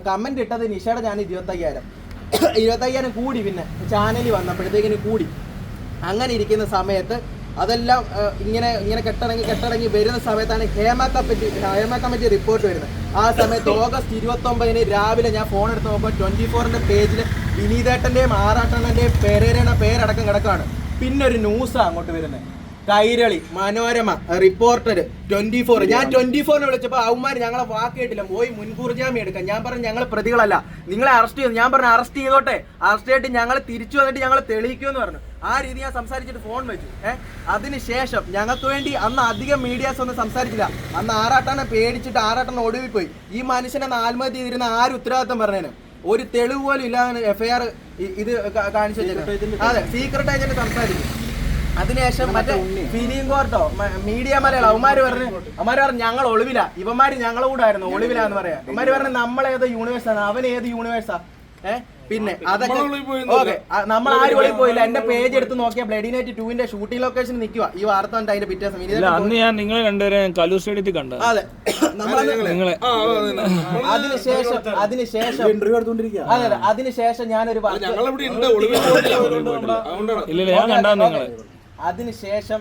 കമന്റ് ഇട്ടത് നിഷയുടെ ഞാൻ 25,000 കൂടി. പിന്നെ ചാനലിൽ വന്നപ്പോഴത്തേക്കിന് കൂടി. അങ്ങനെ ഇരിക്കുന്ന സമയത്ത് അതെല്ലാം ഇങ്ങനെ കെട്ടടങ്ങി വരുന്ന സമയത്താണ് ഹേമ കമ്മിറ്റി റിപ്പോർട്ട് വരുന്നത്. ആ സമയത്ത് ഓഗസ്റ്റ് 29-ന് രാവിലെ ഞാൻ ഫോൺ എടുത്ത് നോക്കുമ്പോൾ 24-ന്റെ പേജിൽ വിനീതേട്ടൻ്റെയും ആറാട്ടണ്ണൻ്റെയും പെരേരയുടെ പേരടക്കം കിടക്കുകയാണ്. പിന്നെ ഒരു ന്യൂസാണ് അങ്ങോട്ട് വരുന്നത്. കൈരളി, മനോരമ, റിപ്പോർട്ടർ, 24. ഞാൻ 24-നെ വിളിച്ചപ്പോൾ അവന്മാർ ഞങ്ങളെ വാക്ക് കേട്ടില്ല, പോയി മുൻകൂർ ജാമ്യം എടുക്കാം. ഞാൻ പറഞ്ഞു ഞങ്ങൾ പ്രതികളല്ല, നിങ്ങളെ അറസ്റ്റ് ചെയ്തു. ഞാൻ പറഞ്ഞു അറസ്റ്റ് ചെയ്തോട്ടെ, അറസ്റ്റ് ചെയ്തിട്ട് ഞങ്ങൾ തിരിച്ചു വന്നിട്ട് ഞങ്ങൾ തെളിയിക്കുമെന്ന് പറഞ്ഞു. ആ രീതി ഞാൻ സംസാരിച്ചിട്ട് ഫോൺ വെച്ചു. അതിനുശേഷം ഞങ്ങൾക്ക് വേണ്ടി അന്ന് അധികം മീഡിയാസ് ഒന്നും സംസാരിച്ചില്ല. അന്ന് ആറാട്ടനെ പേടിച്ചിട്ട് ആറാട്ടനെ ഒടുവിൽ പോയി. ഈ മനുഷ്യനെ ആത്മഹത്യ ചെയ്തിരുന്ന ആരും ഉത്തരവാദിത്വം പറഞ്ഞേന് ഒരു തെളിവ് പോലും ഇല്ലാതെ FIR ഇത് കാണിച്ചു വെച്ചേക്കുന്നത്. അതെ, സീക്രട്ട് ഏജന്റ് സംസാരിക്കും. അതിനുശേഷം മറ്റേ ഫിലിം കോർട്ടോ മീഡിയ മലയാളം അവന്മാര് പറഞ്ഞു ഞങ്ങൾ ഒളിവില, ഇവന്മാര് ഞങ്ങളെ കൂടെ ആയിരുന്നു ഒളിവിലാന്ന് പറയാം. അവന്മാര് പറഞ്ഞു നമ്മളേത് യൂണിവേഴ്സാണ്, അവൻ ഏത് യൂണിവേഴ്സാ. പിന്നെ അതൊക്കെ ഓക്കെ, നമ്മൾ ആരും ഒളിവിൽ പോയില്ല. എന്റെ പേജ് എടുത്ത് നോക്കിയാൽ ബ്ലഡി നൈറ്റ് 2-ന്റെ ഷൂട്ടിംഗ് ലൊക്കേഷൻ നിൽക്കുക. ഈ വാർത്ത വന്നിട്ട് അതിന്റെ പിറ്റേ സമയം അന്ന് ഞാൻ നിങ്ങളെ രണ്ടുപേരും കലൂർ സ്റ്റേഡിയത്തിൽ കണ്ടു. അതെ, അതിനുശേഷം ഞാനൊരു ഇല്ല ഞാൻ കണ്ടാ നിങ്ങളെ അതിനുശേഷം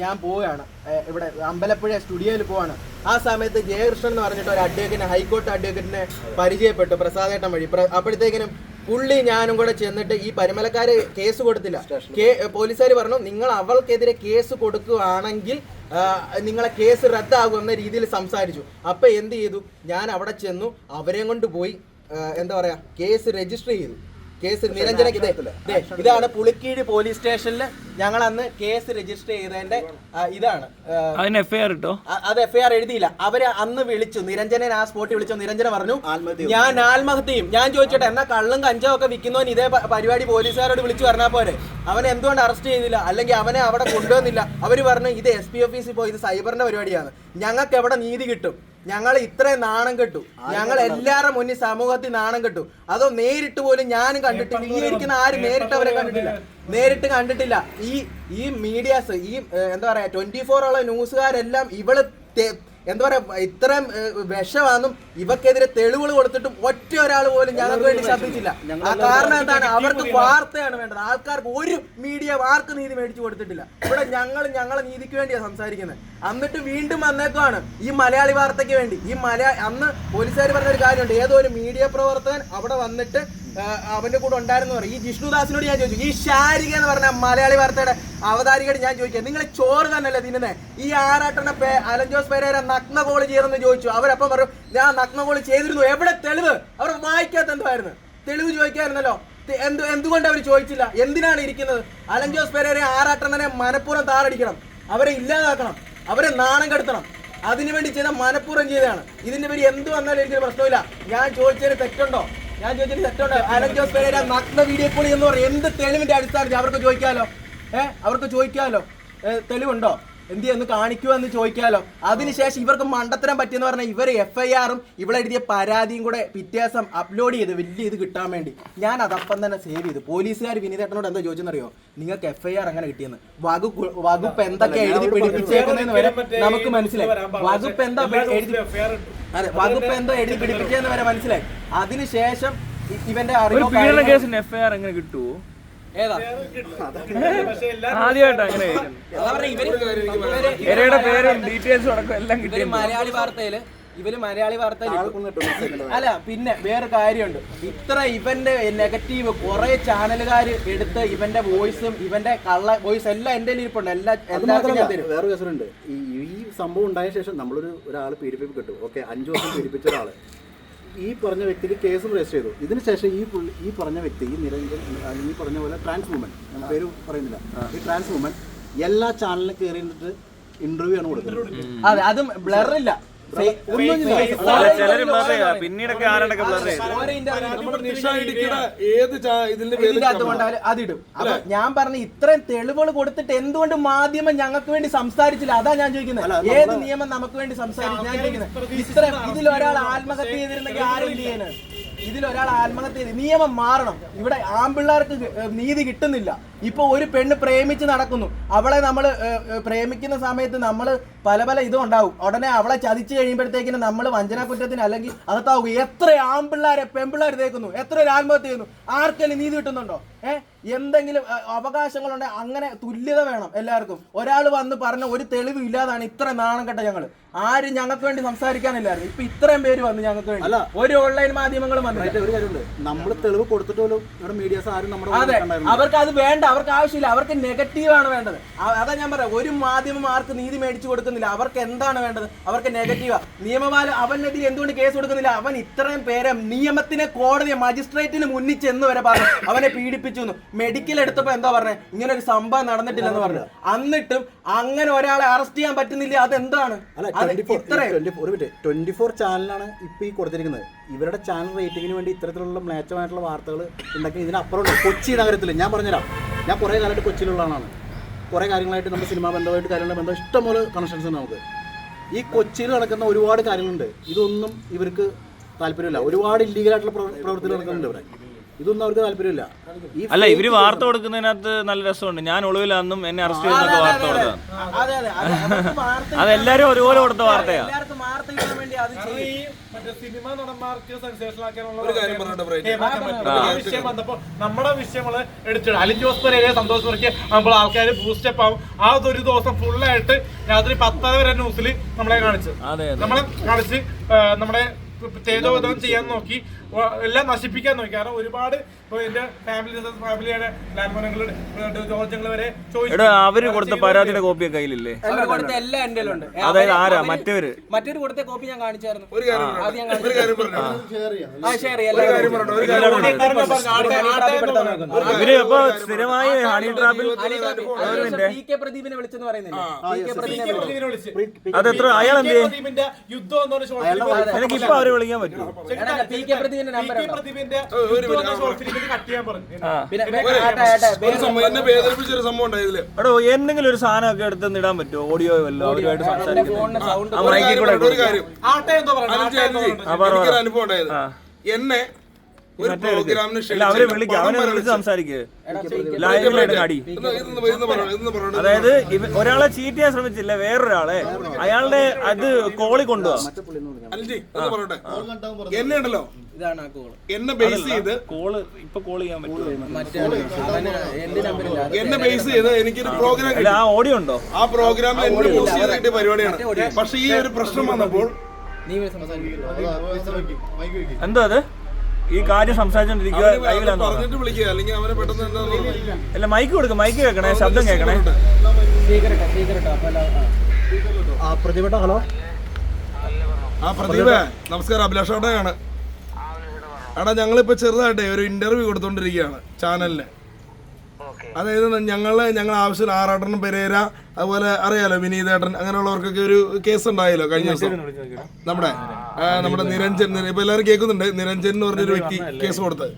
ഞാൻ പോവുകയാണ് ഇവിടെ അമ്പലപ്പുഴ സ്റ്റുഡിയോയിൽ പോവാണ്. ആ സമയത്ത് ജയകൃഷ്ണൻ എന്ന് പറഞ്ഞിട്ട് ഒരു അഡ്വക്കേറ്റിനെ, ഹൈക്കോർട്ട് അഡ്വക്കേറ്റിനെ പരിചയപ്പെട്ടു പ്രസാദേട്ടൻ വഴി. അപ്പോഴത്തേക്കിനും പുള്ളി ഞാനും കൂടെ ചെന്നിട്ട് ഈ പരിമലക്കാര് കേസ് കൊടുത്തില്ല. പോലീസുകാർ പറഞ്ഞു നിങ്ങൾ അവൾക്കെതിരെ കേസ് കൊടുക്കുകയാണെങ്കിൽ നിങ്ങളെ കേസ് റദ്ദാകുമെന്ന രീതിയിൽ സംസാരിച്ചു. അപ്പൊ എന്ത് ചെയ്തു, ഞാൻ അവിടെ ചെന്നു, അവരെയും കൊണ്ട് പോയി എന്താ പറയാ കേസ് രജിസ്റ്റർ ചെയ്തു. കേസ് നിരഞ്ജനക്ക് ഇതാണ് പുളിക്കീഴ് പോലീസ് സ്റ്റേഷനിൽ ഞങ്ങൾ അന്ന് കേസ് രജിസ്റ്റർ ചെയ്തതിന്റെ ഇതാണ്. അതിന് എഫ്ഐആർ ഇട്ടോ? അത് എഫ്ഐആർ എഴുതിയില്ല. അവര് അന്ന് വിളിച്ചു നിരഞ്ജനെ, ആ സ്പോട്ടിൽ വിളിച്ചു. നിരഞ്ജന പറഞ്ഞു ഞാൻ ആത്മഹത്യയും. ഞാൻ ചോദിച്ചോട്ടെ, എന്നാ കള്ളും കഞ്ചവും ഒക്കെ വിൽക്കുന്നവൻ ഇതേ പരിപാടി പോലീസുകാരോട് വിളിച്ചു പറഞ്ഞാൽ പോരെ? അവനെ എന്തുകൊണ്ട് അറസ്റ്റ് ചെയ്തില്ല, അല്ലെങ്കിൽ അവനെ അവിടെ കൊണ്ടുവന്നില്ല? അവര് പറഞ്ഞു ഇത് SP ഓഫീസിൽ പോയി, ഇത് സൈബറിന്റെ പരിപാടിയാണ്, ഞങ്ങൾക്ക് എവിടെ നീതി കിട്ടും? ഞങ്ങൾ ഇത്രയും നാണം കെട്ടു, ഞങ്ങൾ എല്ലാവരുടെ മുന്നിൽ സമൂഹത്തിൽ നാണം കെട്ടു. അതോ നേരിട്ട് പോലും ഞാനും കണ്ടിട്ടില്ല. ഈ ഇരിക്കുന്ന ആരും നേരിട്ട് അവരെ കണ്ടിട്ടില്ല. ഈ മീഡിയാസ്, ഈ എന്താ പറയാ 24 ഉള്ള ന്യൂസുകാരെല്ലാം ഇവള് എന്താ പറയാ ഇത്രയും വിഷമാണെന്നും ഇവക്കെതിരെ തെളിവുകൾ കൊടുത്തിട്ടും ഒറ്റ ഒരാൾ പോലും ഞങ്ങൾക്ക് വേണ്ടി ശബ്ദിച്ചില്ല. ആ കാരണം എന്താണ്? അവർക്ക് വാർത്തയാണ് വേണ്ടത്. ആൾക്കാർക്ക് ഒരു മീഡിയ വാർക്ക് നീതി മേടിച്ചു കൊടുത്തിട്ടില്ല. ഇവിടെ ഞങ്ങളെ നീതിക്ക് വേണ്ടിയാണ് സംസാരിക്കുന്നത്. എന്നിട്ട് വീണ്ടും വന്നേക്കുവാണ് ഈ മലയാളി വാർത്തയ്ക്ക് വേണ്ടി. അന്ന് പോലീസുകാർ പറഞ്ഞൊരു കാര്യമുണ്ട്, ഏതോ ഒരു മീഡിയ പ്രവർത്തകൻ അവിടെ വന്നിട്ട് അവന്റെ കൂടെ ഉണ്ടായിരുന്നു പറയും. ഈ ജിഷ്ണുദാസിനോട് ഞാൻ ചോദിച്ചു, ഈ ശാരിക എന്ന് പറഞ്ഞ മലയാളി വാർത്തയുടെ അവതാരികയോട് ഞാൻ ചോദിക്കാം, നിങ്ങൾ ചോറ് തന്നെയല്ലേ തിന്നുന്നത്? ഈ ആറാട്ടണ അലൻ ജോസ് പെരേര നഗ്ന കോള് ചെയ്തെന്ന് ചോദിച്ചു. അവരപ്പം പറയും ഞാൻ നഗ്ന കോള് ചെയ്തിരുന്നു. എവിടെ തെളിവ്? അവർ വായിക്കാത്ത എന്തായിരുന്നു? തെളിവ് ചോദിക്കായിരുന്നല്ലോ. എന്തുകൊണ്ട് അവർ ചോദിച്ചില്ല? എന്തിനാണ് ഇരിക്കുന്നത്? അലൻ ജോസ് പെരേര ആറാട്ടണനെ മനഃപൂർവ്വം താറടിക്കണം, അവരെ ഇല്ലാതാക്കണം, അവരെ നാണം കെടുത്തണം. അതിനുവേണ്ടി ചെയ്ത മനഃപൂർവ്വം ചെയ്തതാണ്. ഇതിന്റെ പേര് എന്ത് വന്നാലും എനിക്കൊരു പ്രശ്നമില്ല. ഞാൻ ചോദിച്ചതിന് തെറ്റുണ്ടോ? അലൻ ജോസ് പെരേര നഗ്ന വീഡിയോ കോൾ എന്ന് പറയും എന്ത് തെളിവിന്റെ അടിസ്ഥാനത്തിൽ അവർക്ക് ചോദിക്കാലോ? തെളിവുണ്ടോ? എന്ത് എന്ന് കാണിക്കുക എന്ന് ചോദിക്കാലോ. അതിനുശേഷം ഇവർക്ക് മണ്ടത്തരം പറ്റിയെന്ന് പറഞ്ഞാൽ ഇവർ FIR-ഉം ഇവിടെ എഴുതിയ പരാതിയും കൂടെ പിറ്റേസം അപ്ലോഡ് ചെയ്ത് വലിയ ഇത് കിട്ടാൻ വേണ്ടി ഞാൻ അതപ്പം തന്നെ സേവ് ചെയ്തു. പോലീസുകാർ വിനീതേട്ടനോട് എന്താ ചോദിച്ചെന്നറിയോ? നിങ്ങൾക്ക് FIR അങ്ങനെ കിട്ടിയെന്ന്. വകുപ്പ് എന്തൊക്കെ എഴുതി പിടിപ്പിച്ചേക്കുന്നതെന്ന് വരെ നമുക്ക് മനസ്സിലായി. വകുപ്പ് എന്തോ എഴുതി പിടിപ്പിച്ചതെന്ന് വരെ മനസ്സിലായി. അതിനുശേഷം ഇവന്റെ കേസിന് FIR എങ്ങനെ കിട്ടുമോ? ആദ്യമായിട്ട് അങ്ങനെ പേരും ഡീറ്റെയിൽസും അടക്കം എല്ലാം കിട്ടി. മലയാളി വാർത്തയിൽ അല്ല. പിന്നെ വേറെ കാര്യമുണ്ട്, ഇത്ര ഇവന്റെ നെഗറ്റീവ് കുറെ ചാനലുകാർ എടുത്ത് ഇവന്റെ വോയിസും ഇവന്റെ കള്ള വോയിസ് എല്ലാം എന്റെ ഇരിപ്പുണ്ട്. വേറെ കേസുണ്ട്. ഈ സംഭവം ഉണ്ടായ ശേഷം ഒരാൾ പീഡിപ്പിപ്പ് കിട്ടും. ഓക്കെ, 5 വർഷം പീഡിപ്പിച്ച ഒരാള് ഈ പറഞ്ഞ വ്യക്തിക്ക് കേസും രജിസ്റ്റർ ചെയ്തു. ഇതിനുശേഷം ഈ പറഞ്ഞ വ്യക്തി, ഈ നിരഞ്ജൻ, ഈ പറഞ്ഞ പോലെ ട്രാൻസ് വുമൻ, പേര് പറയുന്നില്ല, ഈ ട്രാൻസ് വുമൻ എല്ലാ ചാനലിലും കയറി നിന്നിട്ട് ഇന്റർവ്യൂ ആണ് കൊടുക്കുന്നത്. അതെ, അതും ബ്ലറില്ല. പിന്നീടൊക്കെ ആരൊക്കെ അതിടും. അപ്പൊ ഞാൻ പറഞ്ഞ ഇത്രയും തെളിവുകൾ കൊടുത്തിട്ട് എന്തുകൊണ്ട് മാധ്യമം ഞങ്ങൾക്ക് വേണ്ടി സംസാരിച്ചില്ല? അതാ ഞാൻ ചോദിക്കുന്നത്. ഏത് നിയമം നമുക്ക് വേണ്ടി സംസാരിച്ചു? ഞാൻ ചോദിക്കുന്നത് ഇത്രയും ഇതിലൊരാൾ ആത്മഹത്യ ചെയ്തിരുന്നെങ്കിൽ ആരും ചെയ്യാന്? ഇതിലൊരാൾ ആത്മഹത്യ ചെയ്ത് നിയമം മാറണം. ഇവിടെ ആൺപിള്ളേർക്ക് നീതി കിട്ടുന്നില്ല. ഇപ്പൊ ഒരു പെണ്ണ് പ്രേമിച്ച് നടക്കുന്നു, അവളെ നമ്മൾ പ്രേമിക്കുന്ന സമയത്ത് നമ്മൾ പല ഇതും ഉണ്ടാവും. ഉടനെ അവളെ ചതിച്ചു കഴിയുമ്പോഴത്തേക്കിനും നമ്മൾ വഞ്ചന കുറ്റത്തിന് അല്ലെങ്കിൽ അകത്താവും. എത്ര ആൺപിള്ളേരെ പെൺപിള്ളേർ തേക്കുന്നു, എത്ര ഒരു ആത്മഹത്യ ചെയ്യുന്നു? ആർക്കെങ്കിലും നീതി കിട്ടുന്നുണ്ടോ? എന്തെങ്കിലും അവകാശങ്ങളുണ്ടെങ്കിൽ അങ്ങനെ തുല്യത വേണം എല്ലാവർക്കും. ഒരാൾ വന്ന് പറഞ്ഞ ഒരു തെളിവ് ഇല്ലാതാണ് ഇത്ര നാണം കെട്ട ഞങ്ങള്. ആരും ഞങ്ങൾക്ക് വേണ്ടി സംസാരിക്കാനില്ലായിരുന്നു. ഇപ്പൊ ഇത്രയും പേര് വന്നു ഞങ്ങൾക്ക് വേണ്ടി. അല്ല, ഒരു ഓൺലൈൻ മാധ്യമങ്ങളും വന്നു. ഒരു കാര്യമുണ്ട്, നമ്മൾ തെളിവ് കൊടുത്തിട്ട് പോലും ഇവിടെ മീഡിയാസ് ആരും നമ്മുടെ അവർക്ക് അത് വേണ്ട, അവർക്ക് ആവശ്യമില്ല. അവർക്ക് നെഗറ്റീവാണ് വേണ്ടത്. അതാ ഞാൻ പറയാം, ഒരു മാധ്യമം ആർക്ക് നീതി മേടിച്ചു കൊടുക്കുന്നില്ല. അവർക്ക് എന്താണ് വേണ്ടത്? അവർക്ക് നെഗറ്റീവാ. നിയമപാലം അവനെതിരെ എന്തുകൊണ്ട് കേസ് കൊടുക്കുന്നില്ല? അവൻ ഇത്രയും പേരെ നിയമത്തിനെ, കോടതിയെ, മജിസ്ട്രേറ്റിന് മുന്നിൽ ചെന്ന് വരെ പറഞ്ഞു അവനെ പീഡിപ്പിച്ചു. മെഡിക്കൽ എടുത്തപ്പോ എന്താ പറഞ്ഞത്? ഇങ്ങനെ ഒരു സംഭവം നടന്നിട്ടില്ലെന്ന് പറഞ്ഞു. എന്നിട്ടും അങ്ങനെ ഒരാളെ അറസ്റ്റ് ചെയ്യാൻ പറ്റുന്നില്ല. അതെന്താണ്? 24 ചാനലാണ് ഇപ്പൊ ഈ കൊടുത്തിരിക്കുന്നത്. ഇവരുടെ ചാനൽ റേറ്റിംഗിന് വേണ്ടി ഇത്തരത്തിലുള്ള മ്ലേച്ഛമായിട്ടുള്ള വാർത്തകൾ ഉണ്ടാക്കി. ഇതിനപ്പുറം കൊച്ചി നഗരത്തിൽ ഞാൻ പറഞ്ഞുതരാം. ഞാൻ കുറേ കാലമായിട്ട് കൊച്ചിയിലുള്ള ആളാണ്. കുറേ കാര്യങ്ങളായിട്ട് നമ്മുടെ സിനിമാ ബന്ധമായിട്ട് കാര്യങ്ങളുടെ ബന്ധം ഇഷ്ടംപോലെ കണക്ഷൻസ് ഉണ്ട് നമുക്ക്. ഈ കൊച്ചിയിൽ നടക്കുന്ന ഒരുപാട് കാര്യങ്ങളുണ്ട്. ഇതൊന്നും ഇവർക്ക് താല്പര്യമില്ല. ഒരുപാട് ഇല്ലീഗലായിട്ടുള്ള പ്രവൃത്തികൾ നടക്കുന്നുണ്ട് ഇവിടെ. ഇതൊന്നും അവർക്ക് താല്പര്യമില്ല. അല്ല, ഇവര് വാർത്ത കൊടുക്കുന്നതിനകത്ത് നല്ല രസമുണ്ട്. ഞാൻ ഒളിവിലാണെന്നും എന്നെ അറസ്റ്റ് ചെയ്യുന്നൊക്കെ വാർത്ത കൊടുത്തത്. അതെല്ലാരും ഒരുപോലെ കൊടുത്ത വാർത്തയാ. വാർത്ത കിട്ടാൻ വേണ്ടി അത് കാരണം ഈ മറ്റേ സിനിമ നടന്മാർക്ക് സെൻസേഷണൽ ആക്കാനുള്ള ഒരു കാര്യം പറഞ്ഞോട്ടെ ബ്രൈറ്റ്. വിഷയം വന്നപ്പോ നമ്മുടെ വിഷയങ്ങള് എടുത്തിടും. അലിൻ ജോസ് പെരേര സന്തോഷ് വർക്കി നമ്മൾ ആൾക്കാർ ബൂസ്റ്റപ്പ് ആവും. ആ ഒരു ദിവസം ഫുള്ളായിട്ട് രാത്രി 10 വരെ ന്യൂസിൽ നമ്മളെ കാണിച്ചു, നമ്മളെ കാണിച്ച് നമ്മുടെ തേജോവധം ചെയ്യാൻ നോക്കി, എല്ലാം നശിപ്പിക്കാൻ നോക്കി. കാരണം ഒരുപാട് ഇപ്പൊ എന്റെ ഫാമിലിയുടെ ലാൻഡ്മാനങ്ങൾ ജോർജങ്ങൾ വരെ ചോദിച്ചു. അവര് കൊടുത്ത പരാതിയുടെ കോപ്പി കയ്യിലില്ലേ? കൊടുത്ത എല്ലാം എന്റെ ഉണ്ട്. അതായത് ആരാ മറ്റവര് കൊടുത്ത കോപ്പി ഞാൻ കാണിച്ചായിരുന്നു. ഒരു കാര്യം ഇവര് അപ്പൊ സ്ഥിരമായി ഹണി ട്രാപ്പിൽ പ്രദീപിനെ വിളിച്ചെന്ന് പറയുന്നില്ല. അതെത്ര അയാൾ എന്ത് യുദ്ധം എന്ന് പറഞ്ഞ എനിക്ക് ഇപ്പൊ അവരെ വിളിക്കാൻ പറ്റുമോ? പ്രദീപിന്റെ നമ്പർ എടോ എന്തെങ്കിലും ഒരു സാധനം ഒക്കെ എടുത്ത് ഇടാൻ പറ്റുമോ? ഓഡിയോ വല്ലോ അവരുമായിട്ട് സംസാരിക്കുന്നത് ഒരു കാര്യം അനുഭവം ഉണ്ടായത്. എന്നെ ഒരു പ്രോഗ്രാമിന് അവരെ വിളിക്കുക, അവനെ വിളിച്ച് സംസാരിക്കുക. അടി അതായത് ഒരാളെ ചീറ്റ് ചെയ്യാൻ ശ്രമിച്ചില്ല, വേറൊരാളെ അയാളുടെ അത് കോളി കൊണ്ടുപോവാ. പറയട്ടെ, എന്നെ ഉണ്ടല്ലോ എന്നെ ബേസ് ചെയ്ത് കോള് ഇപ്പൊ കോൾ ചെയ്യാൻ പറ്റുമോ? എന്നെ ബേസ് ചെയ്ത് എനിക്കൊരു പ്രോഗ്രാം, ആ ഓഡിയോ ഉണ്ടോ? ആ പ്രോഗ്രാം എന്നെ ബൂസ്റ്റ് ചെയ്ത് കിട്ടിയ പരിപാടിയാണ്. പക്ഷെ ഈ ഒരു പ്രശ്നം വന്നപ്പോൾ എന്തോ അത് ഈ കാര്യം സംസാരിച്ചോണ്ടിരിക്കുക പറഞ്ഞിട്ട് വിളിക്കുക, അല്ലെങ്കിൽ അവനെ പെട്ടെന്ന് എന്താ അല്ല മൈക്ക് കൊടുക്കും, മൈക്ക് കേൾക്കണേ, ശബ്ദം കേൾക്കണേ. ഹലോ ആ പ്രദീപേ, നമസ്കാരം. അഭിലാഷേട്ടനാണ്. എടാ ഞങ്ങളിപ്പോ ചെറുതായിട്ടേ ഒരു ഇന്റർവ്യൂ കൊടുത്തോണ്ടിരിക്കുകയാണ് ചാനലിന്. അതായത് ഞങ്ങൾ ആവശ്യം ആറാട്ടൻ പെരേര, അതുപോലെ അറിയാലോ വിനീതേട്ടൻ, അങ്ങനെയുള്ളവർക്കൊക്കെ ഒരു കേസ് ഉണ്ടായല്ലോ കഴിഞ്ഞ ദിവസം. നമ്മുടെ നിരഞ്ജൻ, ഇപ്പൊ എല്ലാവരും കേൾക്കുന്നുണ്ട്, നിരഞ്ജൻ എന്ന് പറഞ്ഞൊരു വ്യക്തി കേസ് കൊടുത്തത്.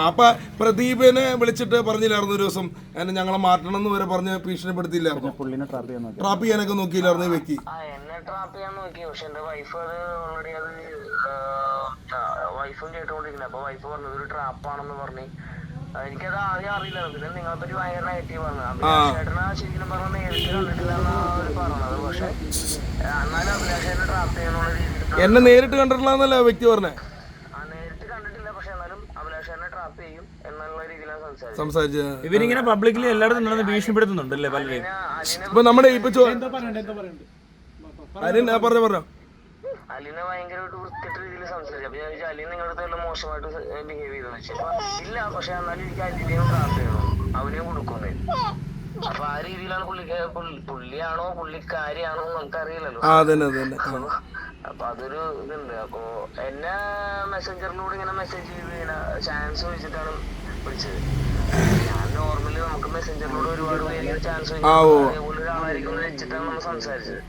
അപ്പൊ പ്രദീപിനെ വിളിച്ചിട്ട് പറഞ്ഞില്ലായിരുന്നു ഒരു ദിവസം ഞങ്ങളെ മാറ്റണം എന്ന് വരെ പറഞ്ഞ് ഭീഷണിപ്പെടുത്തിയില്ലായിരുന്നു. ട്രാപ്പ് ചെയ്യാനൊക്കെ നോക്കിയില്ലായിരുന്നു ഈ വ്യക്തി. ട്രാപ്പ് ചെയ്യാൻ നോക്കി. പക്ഷെ എന്റെ വൈഫ് അത് ഓൾറെഡി വൈഫും കേട്ടുകൊണ്ടിരിക്കുന്നത്. അപ്പൊ വൈഫ് പറഞ്ഞത് ഒരു ട്രാപ്പാണെന്ന് പറഞ്ഞ്. എനിക്കത് ആദ്യം അറിയില്ല. പിന്നെ നിങ്ങളെ പറ്റി ഭയങ്കര നെഗറ്റീവ് ആണ്. അഭിലാഷേട്ടനെ ശരിക്കും പറഞ്ഞാൽ നേരിട്ട് കണ്ടിട്ടില്ല എന്നാണ് പറഞ്ഞത്. പക്ഷെ എന്നാലും അഭിലാഷേട്ടനെ ട്രാപ്പ് ചെയ്യാനുള്ള രീതിയിൽ എന്നെ നേരിട്ട് കണ്ടിട്ടില്ല വ്യക്തി പറഞ്ഞേ. നേരിട്ട് കണ്ടിട്ടില്ല, പക്ഷെ എന്നാലും അഭിലാഷേട്ടനെ ട്രാപ്പ് ചെയ്യും എന്നുള്ള രീതിയിലാണ് സംസാരിച്ചത്. ഇവരിങ്ങനെ പബ്ലിക്കലി എല്ലായിടത്തും നടന്ന് ഭീഷണിപ്പെടുത്തുന്നുണ്ടല്ലേ പലരെയും. ഇപ്പൊ നമ്മുടെ ഇപ്പൊ പറഞ്ഞോ അലിനെ ഭയങ്കരമായിട്ട് വൃത്തിയിട്ട രീതിയിൽ സംസാരിച്ചു. അപ്പൊ ഞാൻ വിചാരിച്ചു അലീൻ നിങ്ങളുടെ അടുത്ത് വല്ല മോശമായിട്ട് ബിഹേവ് ചെയ്തെന്ന് വെച്ചാൽ ഇല്ല, പക്ഷെ എന്നാലും എനിക്ക് അലിനെയും ട്രാപ്പ് ചെയ്യണം, അവനെയും കൊടുക്കുന്നേ. അപ്പൊ ആ രീതിയിലാണ് പുള്ളിയാണോ പുള്ളിക്കാരിയാണോ നമുക്കറിയില്ലല്ലോ. അപ്പൊ അതൊരു ഇതുണ്ട്. അപ്പൊ എന്നെ മെസ്സഞ്ചറിലൂടെ ഇങ്ങനെ മെസ്സേജ് ചെയ്ത് ഇങ്ങനെ ചാൻസ് ചോദിച്ചിട്ടാണ് വിളിച്ചത്. ഞാൻ നോർമലി നമുക്ക് മെസ്സഞ്ചറിലൂടെ ഒരുപാട് പേര് ചാൻസ് ഒരാളായിരിക്കും വെച്ചിട്ടാണ് നമ്മൾ സംസാരിച്ചത്.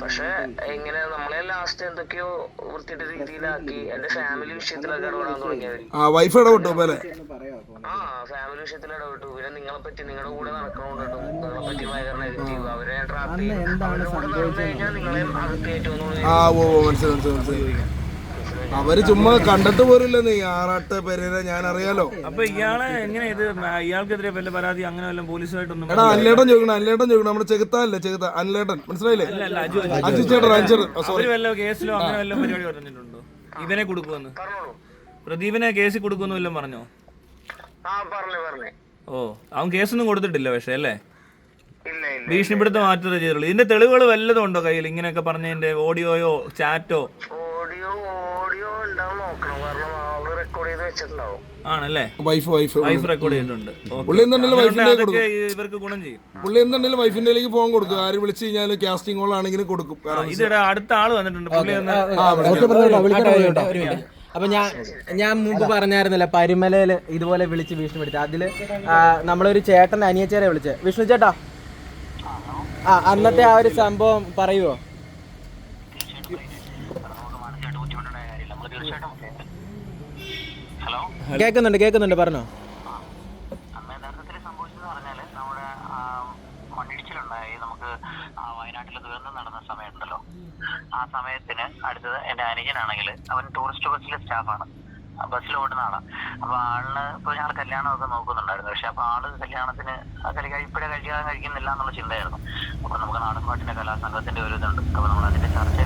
പക്ഷെ എങ്ങനെ നമ്മളെ ലാസ്റ്റ് എന്തൊക്കെയോ വൃത്തിയുടെ രീതിയിലാക്കി എന്റെ ഫാമിലി വിഷയത്തിലൊക്കെ ഇടപെടാൻ തുടങ്ങിയവര്. ഫാമിലി വിഷയത്തിൽ ഇടപെട്ടു. പിന്നെ നിങ്ങളെ പറ്റി നിങ്ങളുടെ കൂടെ നടക്കണോണ്ടും നിങ്ങളെ പറ്റി ഭയങ്കര നെഗറ്റീവ്. അവരെ ട്രാപ്പ് ചെയ്യും. അവരുടെ കൂടെ നടന്നു കഴിഞ്ഞാൽ നിങ്ങളെ അകത്ത് കയറ്റുമെന്ന് അവര് ചുമ്മാ കണ്ടിട്ട് പോരില്ല. നീ ആറാട്ട് പെരേര ഞാൻ അറിയാലോ. അപ്പൊ ഇയാളെ എങ്ങനെ ഇത് ഇയാൾക്കെതിരെ വല്ല പരാതി അങ്ങനെ വല്ല പോലീസുമായിട്ടൊന്നും? എടാ അല്ലേട്ടൻ ചോദിക്കണം. നമ്മുടെ ചെകുത്തല്ലേ അല്ലേട്ടൻ, മനസ്സിലായില്ലേ? അജു ചേട്ടൻ വല്ല കേസിലോ അങ്ങനെ വല്ല പരിപാടി പറഞ്ഞിട്ടുണ്ടോ? ഇവനെ കൊടുക്കുമെന്ന്, പ്രദീപിനെ കേസിൽ കൊടുക്കുമെന്ന് വല്ലതും പറഞ്ഞോ? ഓ അവൻ കേസൊന്നും കൊടുത്തിട്ടില്ല പക്ഷെ അല്ലേ? ഭീഷണിപ്പെടുത്ത മാറ്റേ ചെയ്തുള്ളൂ. ഇതിന്റെ തെളിവുകൾ വല്ലതും ഉണ്ടോ കയ്യിൽ? ഇങ്ങനെയൊക്കെ പറഞ്ഞതിന്റെ ഓഡിയോയോ ചാറ്റോ? ആണല്ലേ? വൈഫ് റെക്കോർഡ് ചെയ്തിട്ടുണ്ട്. ഇവർക്ക് ഗുണം ചെയ്യും. പുള്ളി എന്തുണ്ടെങ്കിലും വൈഫിന്റെ ഫോൺ കൊടുക്കും. ആര് വിളിച്ചു കഴിഞ്ഞാൽ കാസ്റ്റിംഗ് കോൾ ആണെങ്കിലും കൊടുക്കും. ഇതിടെ അടുത്ത ആള് വന്നിട്ടുണ്ട്. പുള്ളി അപ്പൊ ഞാൻ മുമ്പ് പറഞ്ഞായിരുന്നല്ലോ പരിമലയില് ഇതുപോലെ വിളിച്ച് ഭീഷണിപ്പെടുത്തി. അതില് നമ്മളൊരു ചേട്ടൻ അനിയച്ചേരെ വിളിച്ച്, വിഷ്ണു ചേട്ടാ അന്നത്തെ ആ ഒരു സംഭവം പറയുവോ? കേൾക്കുന്നുണ്ട് പറഞ്ഞോ. വയനാട്ടിൽ ദുരന്തം നടന്ന സമയമുണ്ടല്ലോ, ആ സമയത്തിന് അടുത്തത് എന്റെ അനുജനാണെങ്കിൽ അവൻ ടൂറിസ്റ്റ് ബസ്സിലെ സ്റ്റാഫാണ്, ബസ്സിൽ ഓടുന്ന ആളാണ്. അപ്പൊ ആളിന് ഇപ്പൊ ഞങ്ങൾ കല്യാണമൊക്കെ നോക്കുന്നുണ്ടായിരുന്നു. പക്ഷെ അപ്പൊ ആള് കല്യാണത്തിന് ഇപ്പോഴേ കഴിക്കുന്നില്ല എന്നുള്ള ചിന്തയായിരുന്നു. അപ്പൊ നമുക്ക് നാടൻപാട്ടിന്റെ കലാസംഘത്തിന്റെ ഒരു ഇതുണ്ട്. അപ്പൊ നമ്മൾ അതിന്റെ ചർച്ച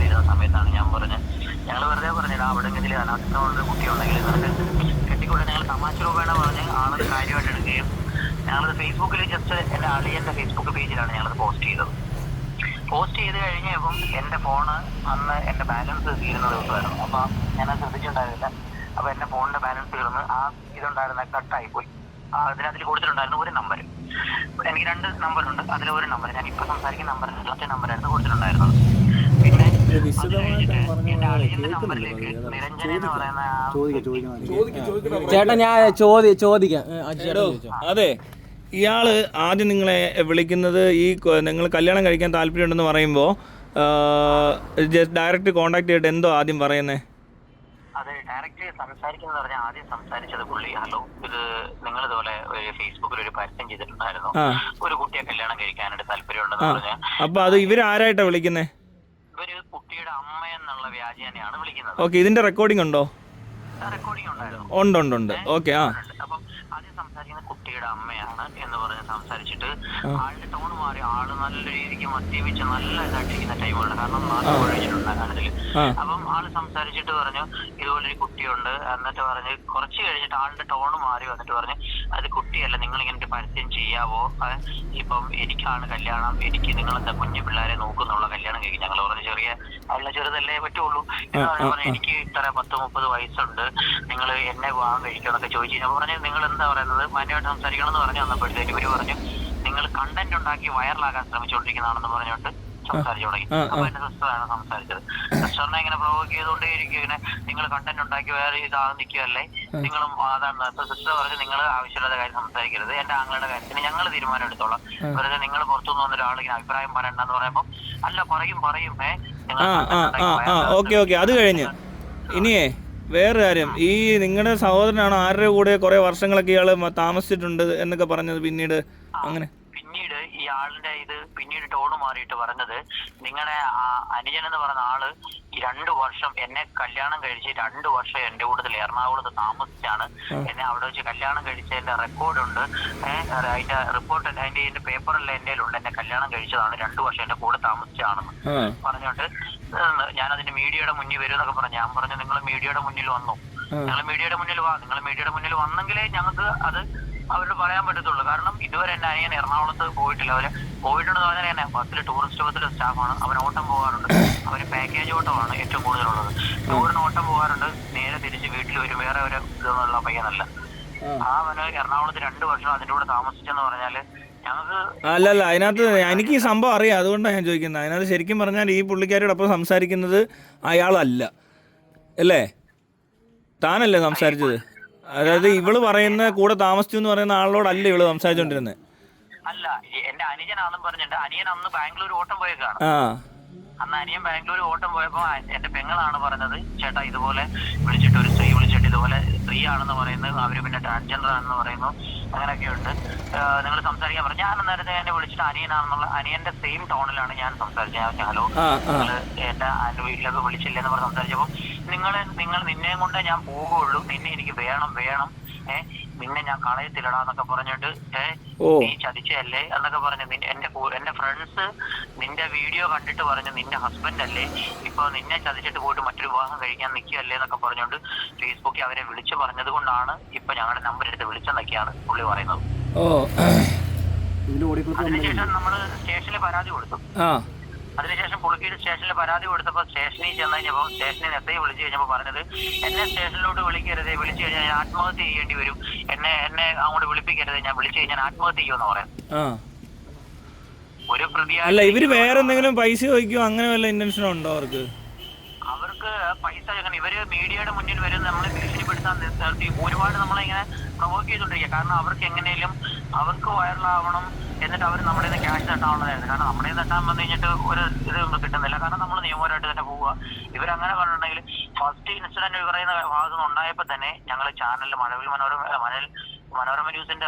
ഞങ്ങൾ വെറുതെ പറഞ്ഞില്ല അവിടെ എന്തെങ്കിലും അനാഥമുള്ള കുട്ടി ഉണ്ടെങ്കിൽ കെട്ടിക്കൊണ്ട് ഞങ്ങൾ തമാശ രൂപേണ പറഞ്ഞ് ആളത് കാര്യമായിട്ട് എടുക്കുകയും ഞങ്ങളത് ഫേസ്ബുക്കിൽ ജസ്റ്റ് എൻ്റെ അളിയൻ്റെ ഫേസ്ബുക്ക് പേജിലാണ് ഞങ്ങളത് പോസ്റ്റ് ചെയ്തത്. പോസ്റ്റ് ചെയ്ത് കഴിഞ്ഞപ്പം എൻ്റെ ഫോണ് അന്ന് എൻ്റെ ബാലൻസ് തീരുന്ന ദിവസമായിരുന്നു. അപ്പം ഞാനത് ശ്രദ്ധിച്ചിട്ടുണ്ടായിരുന്നില്ല. അപ്പോൾ എൻ്റെ ഫോണിൻ്റെ ബാലൻസ് തീർന്ന് ആ ഇതുണ്ടായിരുന്ന കട്ടായിപ്പോയി. അതിൽ കൊടുത്തിട്ടുണ്ടായിരുന്നു ഒരു നമ്പർ. എനിക്ക് 2 നമ്പറുണ്ട്. അതിൽ ഒരു നമ്പർ ഞാൻ ഇപ്പോൾ സംസാരിക്കുന്ന നമ്പറിൻ്റെ നമ്പറായിരുന്നു കൊടുത്തിട്ടുണ്ടായിരുന്നത്. പിന്നെ എൻ്റെ അളിയൻ്റെ നമ്പറിലേക്ക് നിരഞ്ജന എന്ന് പറയുന്ന ചേട്ടാ ഞാൻ ചോദിക്കാം. അതെ, ഇയാള് ആദ്യം നിങ്ങളെ വിളിക്കുന്നത് ഈ നിങ്ങൾ കല്യാണം കഴിക്കാൻ താല്പര്യമുണ്ടെന്ന് പറയുമ്പോൾ ഡയറക്റ്റ് കോണ്ടാക്ട് ചെയ്തിട്ട് എന്തോ ആദ്യം പറയുന്നേ? അതെ, ഡയറക്റ്റ് സംസാരിക്കുന്നത് പറഞ്ഞാൽ ആദ്യം സംസാരിച്ചത് പുള്ളി, ഹലോ, ഇത് നിങ്ങൾ ഇതുപോലെ ഫേസ്ബുക്കിൽ ഒരു പരസ്യം ചെയ്തിട്ടുണ്ടായിരുന്നു, ഒരു കുട്ടിയെ കല്യാണം കഴിക്കാനായിട്ട് താല്പര്യമുണ്ടെന്ന് പറഞ്ഞാൽ. അപ്പൊ അത് ഇവരാരായിട്ടാ വിളിക്കുന്നേ? ഇവര് കുട്ടിയുടെ അമ്മ എന്നുള്ള വ്യാജേനയാണ് വിളിക്കുന്നത്. ഓക്കെ, ഇതിന്റെ റെക്കോർഡിംഗ് ഉണ്ടോ? റെക്കോർഡിംഗ് ഉണ്ടായിരുന്നു. ഉണ്ട്. ഓക്കെ. അപ്പം ആദ്യം സംസാരിക്കുന്ന കുട്ടിയുടെ അമ്മയാണ് എന്ന് പറഞ്ഞ് സംസാരിച്ചിട്ട് ആളുടെ ടോൺ മാറി. ആള് നല്ല രീതിക്ക് മദ്യപിച്ച് നല്ല ഇതായിട്ടിരിക്കുന്ന ടൈമാണ്. കാരണം നാട്ടിൽ. അപ്പം ആള് സംസാരിച്ചിട്ട് പറഞ്ഞു ഇതുപോലൊരു കുട്ടിയുണ്ട്. എന്നിട്ട് പറഞ്ഞ് കുറച്ച് കഴിഞ്ഞിട്ട് ആളുടെ ടോൺ മാറി വന്നിട്ട് പറഞ്ഞു അത് കുട്ടിയല്ല, നിങ്ങൾ ഇങ്ങനെ പരസ്യം ചെയ്യാവോ, ഇപ്പം എനിക്കാണ് കല്യാണം, എനിക്ക് നിങ്ങളെന്താ കുഞ്ഞു പിള്ളേരെ നോക്കുന്നുള്ള കല്യാണം കഴിക്കും. ഞങ്ങൾ പറഞ്ഞ് ചെറുതല്ലേ പറ്റുള്ളൂ എന്ന് പറഞ്ഞു. എനിക്ക് ഇത്ര 10-30 വയസ്സുണ്ട്, നിങ്ങൾ എന്നെ വിവാഹം കഴിക്കുമെന്നൊക്കെ ചോദിച്ചു. ഞാൻ പറഞ്ഞു നിങ്ങൾ എന്താ പറയുന്നത്, മാന്യമായിട്ട് സംസാരിക്കണം എന്ന് പറഞ്ഞു. വന്നപ്പോഴത്തേക്ക് ഇവര് പറഞ്ഞു നിങ്ങൾ കണ്ടന്റ് ഉണ്ടാക്കി വൈറലാകാൻ ശ്രമിച്ചുകൊണ്ടിരിക്കുന്നതാണെന്ന് പറഞ്ഞുകൊണ്ട് സംസാരിച്ചു തുടങ്ങി. അപ്പൊ എന്റെ സിസ്റ്ററാണ് സംസാരിച്ചത്. സിസ്റ്ററിനെ ഇങ്ങനെ പ്രൊവോക്ക് ചെയ്തുകൊണ്ടേയിരിക്കും, ഇങ്ങനെ നിങ്ങൾ കണ്ടന്റ് ഉണ്ടാക്കി വേറെ ഇതാകും നിൽക്കുകയല്ലേ നിങ്ങളും. അതാണ് സിസ്റ്റർ പറഞ്ഞ് നിങ്ങൾ ആവശ്യമുള്ള കാര്യം സംസാരിക്കരുത്, എന്റെ ആങ്ങളുടെ കാര്യത്തിന് ഞങ്ങൾ തീരുമാനം എടുത്തോളാം, വെറുതെ നിങ്ങൾ പുറത്തുനിന്ന് വന്ന ഒരാൾ ഇങ്ങനെ അഭിപ്രായം പറയണ്ടെന്ന് പറയുമ്പോൾ അല്ല പറയും ഓക്കെ. അത് കഴിഞ്ഞ് ഇനിയേ വേറെ കാര്യം, ഈ നിങ്ങളുടെ സഹോദരനാണ് ആരുടെ കൂടെ കുറെ വർഷങ്ങളൊക്കെ ഇയാള് താമസിച്ചിട്ടുണ്ട് എന്നൊക്കെ പറഞ്ഞത് പിന്നീട് അങ്ങനെ? പിന്നീട് ഈ ആളുടെ ഇത് പിന്നീട് ടോണ് മാറിയിട്ട് പറഞ്ഞത് നിങ്ങളുടെ അനുജൻ എന്ന് പറഞ്ഞ ആള് ഈ 2 വർഷം എന്നെ കല്യാണം കഴിച്ച് 2 വർഷം എന്റെ കൂട്ടത്തിൽ എറണാകുളത്ത് താമസിച്ചാണ് എന്നെ അവിടെ വെച്ച് കല്യാണം കഴിച്ചതിന്റെ റെക്കോർഡുണ്ട്. അതിന്റെ റിപ്പോർട്ട് അതിന്റെ പേപ്പറെല്ലാം എന്റെ ഉണ്ട്. എന്നെ കല്യാണം കഴിച്ചതാണ്, 2 വർഷം എന്റെ കൂടെ താമസിച്ചാണെന്ന് പറഞ്ഞോണ്ട് ഞാൻ അതിന്റെ മീഡിയയുടെ മുന്നിൽ വരും എന്നൊക്കെ പറഞ്ഞു. ഞാൻ പറഞ്ഞു നിങ്ങൾ മീഡിയയുടെ മുന്നിൽ വന്നു, നിങ്ങൾ മീഡിയയുടെ മുന്നിൽ വാ, നിങ്ങൾ മീഡിയയുടെ മുന്നിൽ വന്നെങ്കിലേ ഞങ്ങൾക്ക് അത് അവരോട് പറയാൻ പറ്റത്തുള്ളൂ. കാരണം ഇതുവരെ എന്റെ അനിയൻ എറണാകുളത്ത് പോയിട്ടില്ല. അവര് പോയിട്ടുണ്ടെന്ന് പറഞ്ഞാൽ തന്നെ ബസ്സിൽ ടൂറിസ്റ്റ് ബസ്സിൽ സ്റ്റാഫാണ്. അവൻ ഓട്ടം പോകാറുണ്ട്. അവന് പാക്കേജ് ഓട്ടമാണ് ഏറ്റവും കൂടുതലുള്ളത്. ടൂറിന് ഓട്ടം പോകാറുണ്ട്, നേരെ തിരിച്ച് വീട്ടിൽ വരും. വേറെ ഒരു ഇതൊന്നുള്ള പയ്യനല്ല. അവന് എറണാകുളത്ത് 2 വർഷം അതിന്റെ കൂടെ താമസിച്ചെന്ന് പറഞ്ഞാല് ഞങ്ങൾക്ക് അല്ലല്ല, അതിനകത്ത് എനിക്ക് ഈ സംഭവം അറിയാം, അതുകൊണ്ടാണ് ഞാൻ ചോദിക്കുന്നത്. അതിനകത്ത് ശരിക്കും പറഞ്ഞാൽ ഈ പുള്ളിക്കാരോടൊപ്പം സംസാരിക്കുന്നത് അയാളല്ല അല്ലേ? താനല്ലേ സംസാരിച്ചത്? അതായത് ഇവള് പറയുന്ന കൂടെ താമസിച്ചു എന്ന് പറയുന്ന ആളോടല്ല ഇവള് സംസാരിച്ചോണ്ടിരുന്നത്. അല്ല, എന്റെ അനുജനാണെന്നും പറഞ്ഞിട്ട് അനിയൻ അന്ന് ബാംഗ്ലൂർ ഓട്ടം പോയേക്കാണ്. അന്ന് അനിയൻ ബാംഗ്ലൂർ ഓട്ടം പോയപ്പോ എന്റെ പെങ്ങളാണ് പറഞ്ഞത് ചേട്ടാ ഇതുപോലെ വിളിച്ചിട്ട് ഒരു സ്ത്രീ വിളിച്ചിട്ട് ഇതുപോലെ സ്ത്രീ ആണെന്ന് പറയുന്നത്, അവര് പിന്നെ ട്രാൻസ്ജെൻഡർ ആണെന്ന് പറയുന്നു, അങ്ങനെയൊക്കെ ഉണ്ട്, നിങ്ങൾ സംസാരിക്കാൻ പറഞ്ഞു. ഞാൻ നേരത്തെ എന്നെ വിളിച്ചിട്ട് അനിയന്റെ സെയിം ടോണിലാണ് ഞാൻ സംസാരിച്ചത്. ഹലോ, നിങ്ങള് എന്റെ വീട്ടിലൊക്കെ വിളിച്ചില്ലെന്ന് പറഞ്ഞ് സംസാരിച്ചപ്പോ നിന്നെ കൊണ്ടേ ഞാൻ പോകുള്ളൂ, നിന്നെ എനിക്ക് വേണം നിന്നെ ഞാൻ കളയത്തില്ലടാന്നൊക്കെ പറഞ്ഞിട്ട് നീ ചതിച്ചല്ലേ എന്നൊക്കെ പറഞ്ഞു. എന്റെ ഫ്രണ്ട്സ് നിന്റെ വീഡിയോ കണ്ടിട്ട് പറഞ്ഞു നിന്റെ ഹസ്ബൻഡ് അല്ലേ, ഇപ്പൊ നിന്നെ ചതിച്ചിട്ട് പോയിട്ട് മറ്റൊരു വിവാഹം കഴിക്കാൻ നിൽക്കുകയല്ലേ എന്നൊക്കെ പറഞ്ഞുകൊണ്ട് ഫേസ്ബുക്കിൽ അവരെ വിളിച്ചു പറഞ്ഞത് കൊണ്ടാണ് ഇപ്പൊ ഞങ്ങളുടെ നമ്പർ എടുത്ത് വിളിച്ചെന്നൊക്കെയാണ് പുള്ളി പറയുന്നത്. അതിനുശേഷം നമ്മള് സ്റ്റേഷനിൽ പരാതി കൊടുത്തു. അതിനുശേഷം പുള്ളിക്ക് സ്റ്റേഷനിൽ പരാതി കൊടുത്തപ്പോൾ സ്റ്റേഷനിൽ ചെന്ന് കഴിഞ്ഞപ്പോൾ സ്റ്റേഷനിൽ എസ് ഐ വിളിച്ചു കഴിഞ്ഞപ്പോൾ പറഞ്ഞത് എന്നെ സ്റ്റേഷനിലോട്ട് വിളിക്കരുത്, വിളിച്ചു കഴിഞ്ഞാൽ ഞാൻ ആത്മഹത്യ ചെയ്യേണ്ടി വരും, എന്നെ അങ്ങോട്ട് വിളിപ്പിക്കരുത്, ഞാൻ വിളിച്ചു കഴിഞ്ഞാൽ ആത്മഹത്യ ചെയ്യുമെന്ന് പറയാം. ഒരു പ്രതി അല്ല, ഇവര് വേറെ എന്തെങ്കിലും പൈസ ചോദിക്കുമോ അങ്ങനെ വല്ല ഇന്റൻഷനോ ഉണ്ടോ അവർക്ക് പൈസ ചോദിക്കണം? ഇവര് മീഡിയയുടെ മുന്നിൽ വരും, നമ്മളെ ഭീഷണിപ്പെടുത്താൻ നിർത്തി ഒരുപാട് നമ്മളിങ്ങനെ പ്രൊവോക്ക് ചെയ്തോണ്ടിരിക്കുക. കാരണം അവർക്ക് എങ്ങനെയും അവർക്ക് വൈറലാവണം, എന്നിട്ട് അവർ നമ്മുടെ നിന്ന് ക്യാഷ് തട്ടാനുള്ളതായിരുന്നു. കാരണം നമ്മുടെ തട്ടാൻ വന്നു കഴിഞ്ഞിട്ട് ഒരു ഇത് കിട്ടുന്നില്ല. കാരണം നമ്മൾ നിയമപരമായിട്ട് തന്നെ പോവുക. ഇവരങ്ങനെ പറഞ്ഞിട്ടുണ്ടെങ്കിൽ ഫസ്റ്റ് ഇൻസിഡന്റ് പറയുന്ന ഭാഗത്ത് നിന്ന് ഉണ്ടായപ്പോൾ തന്നെ ഞങ്ങൾ ചാനലിൽ മനോരമ ന്യൂസിന്റെ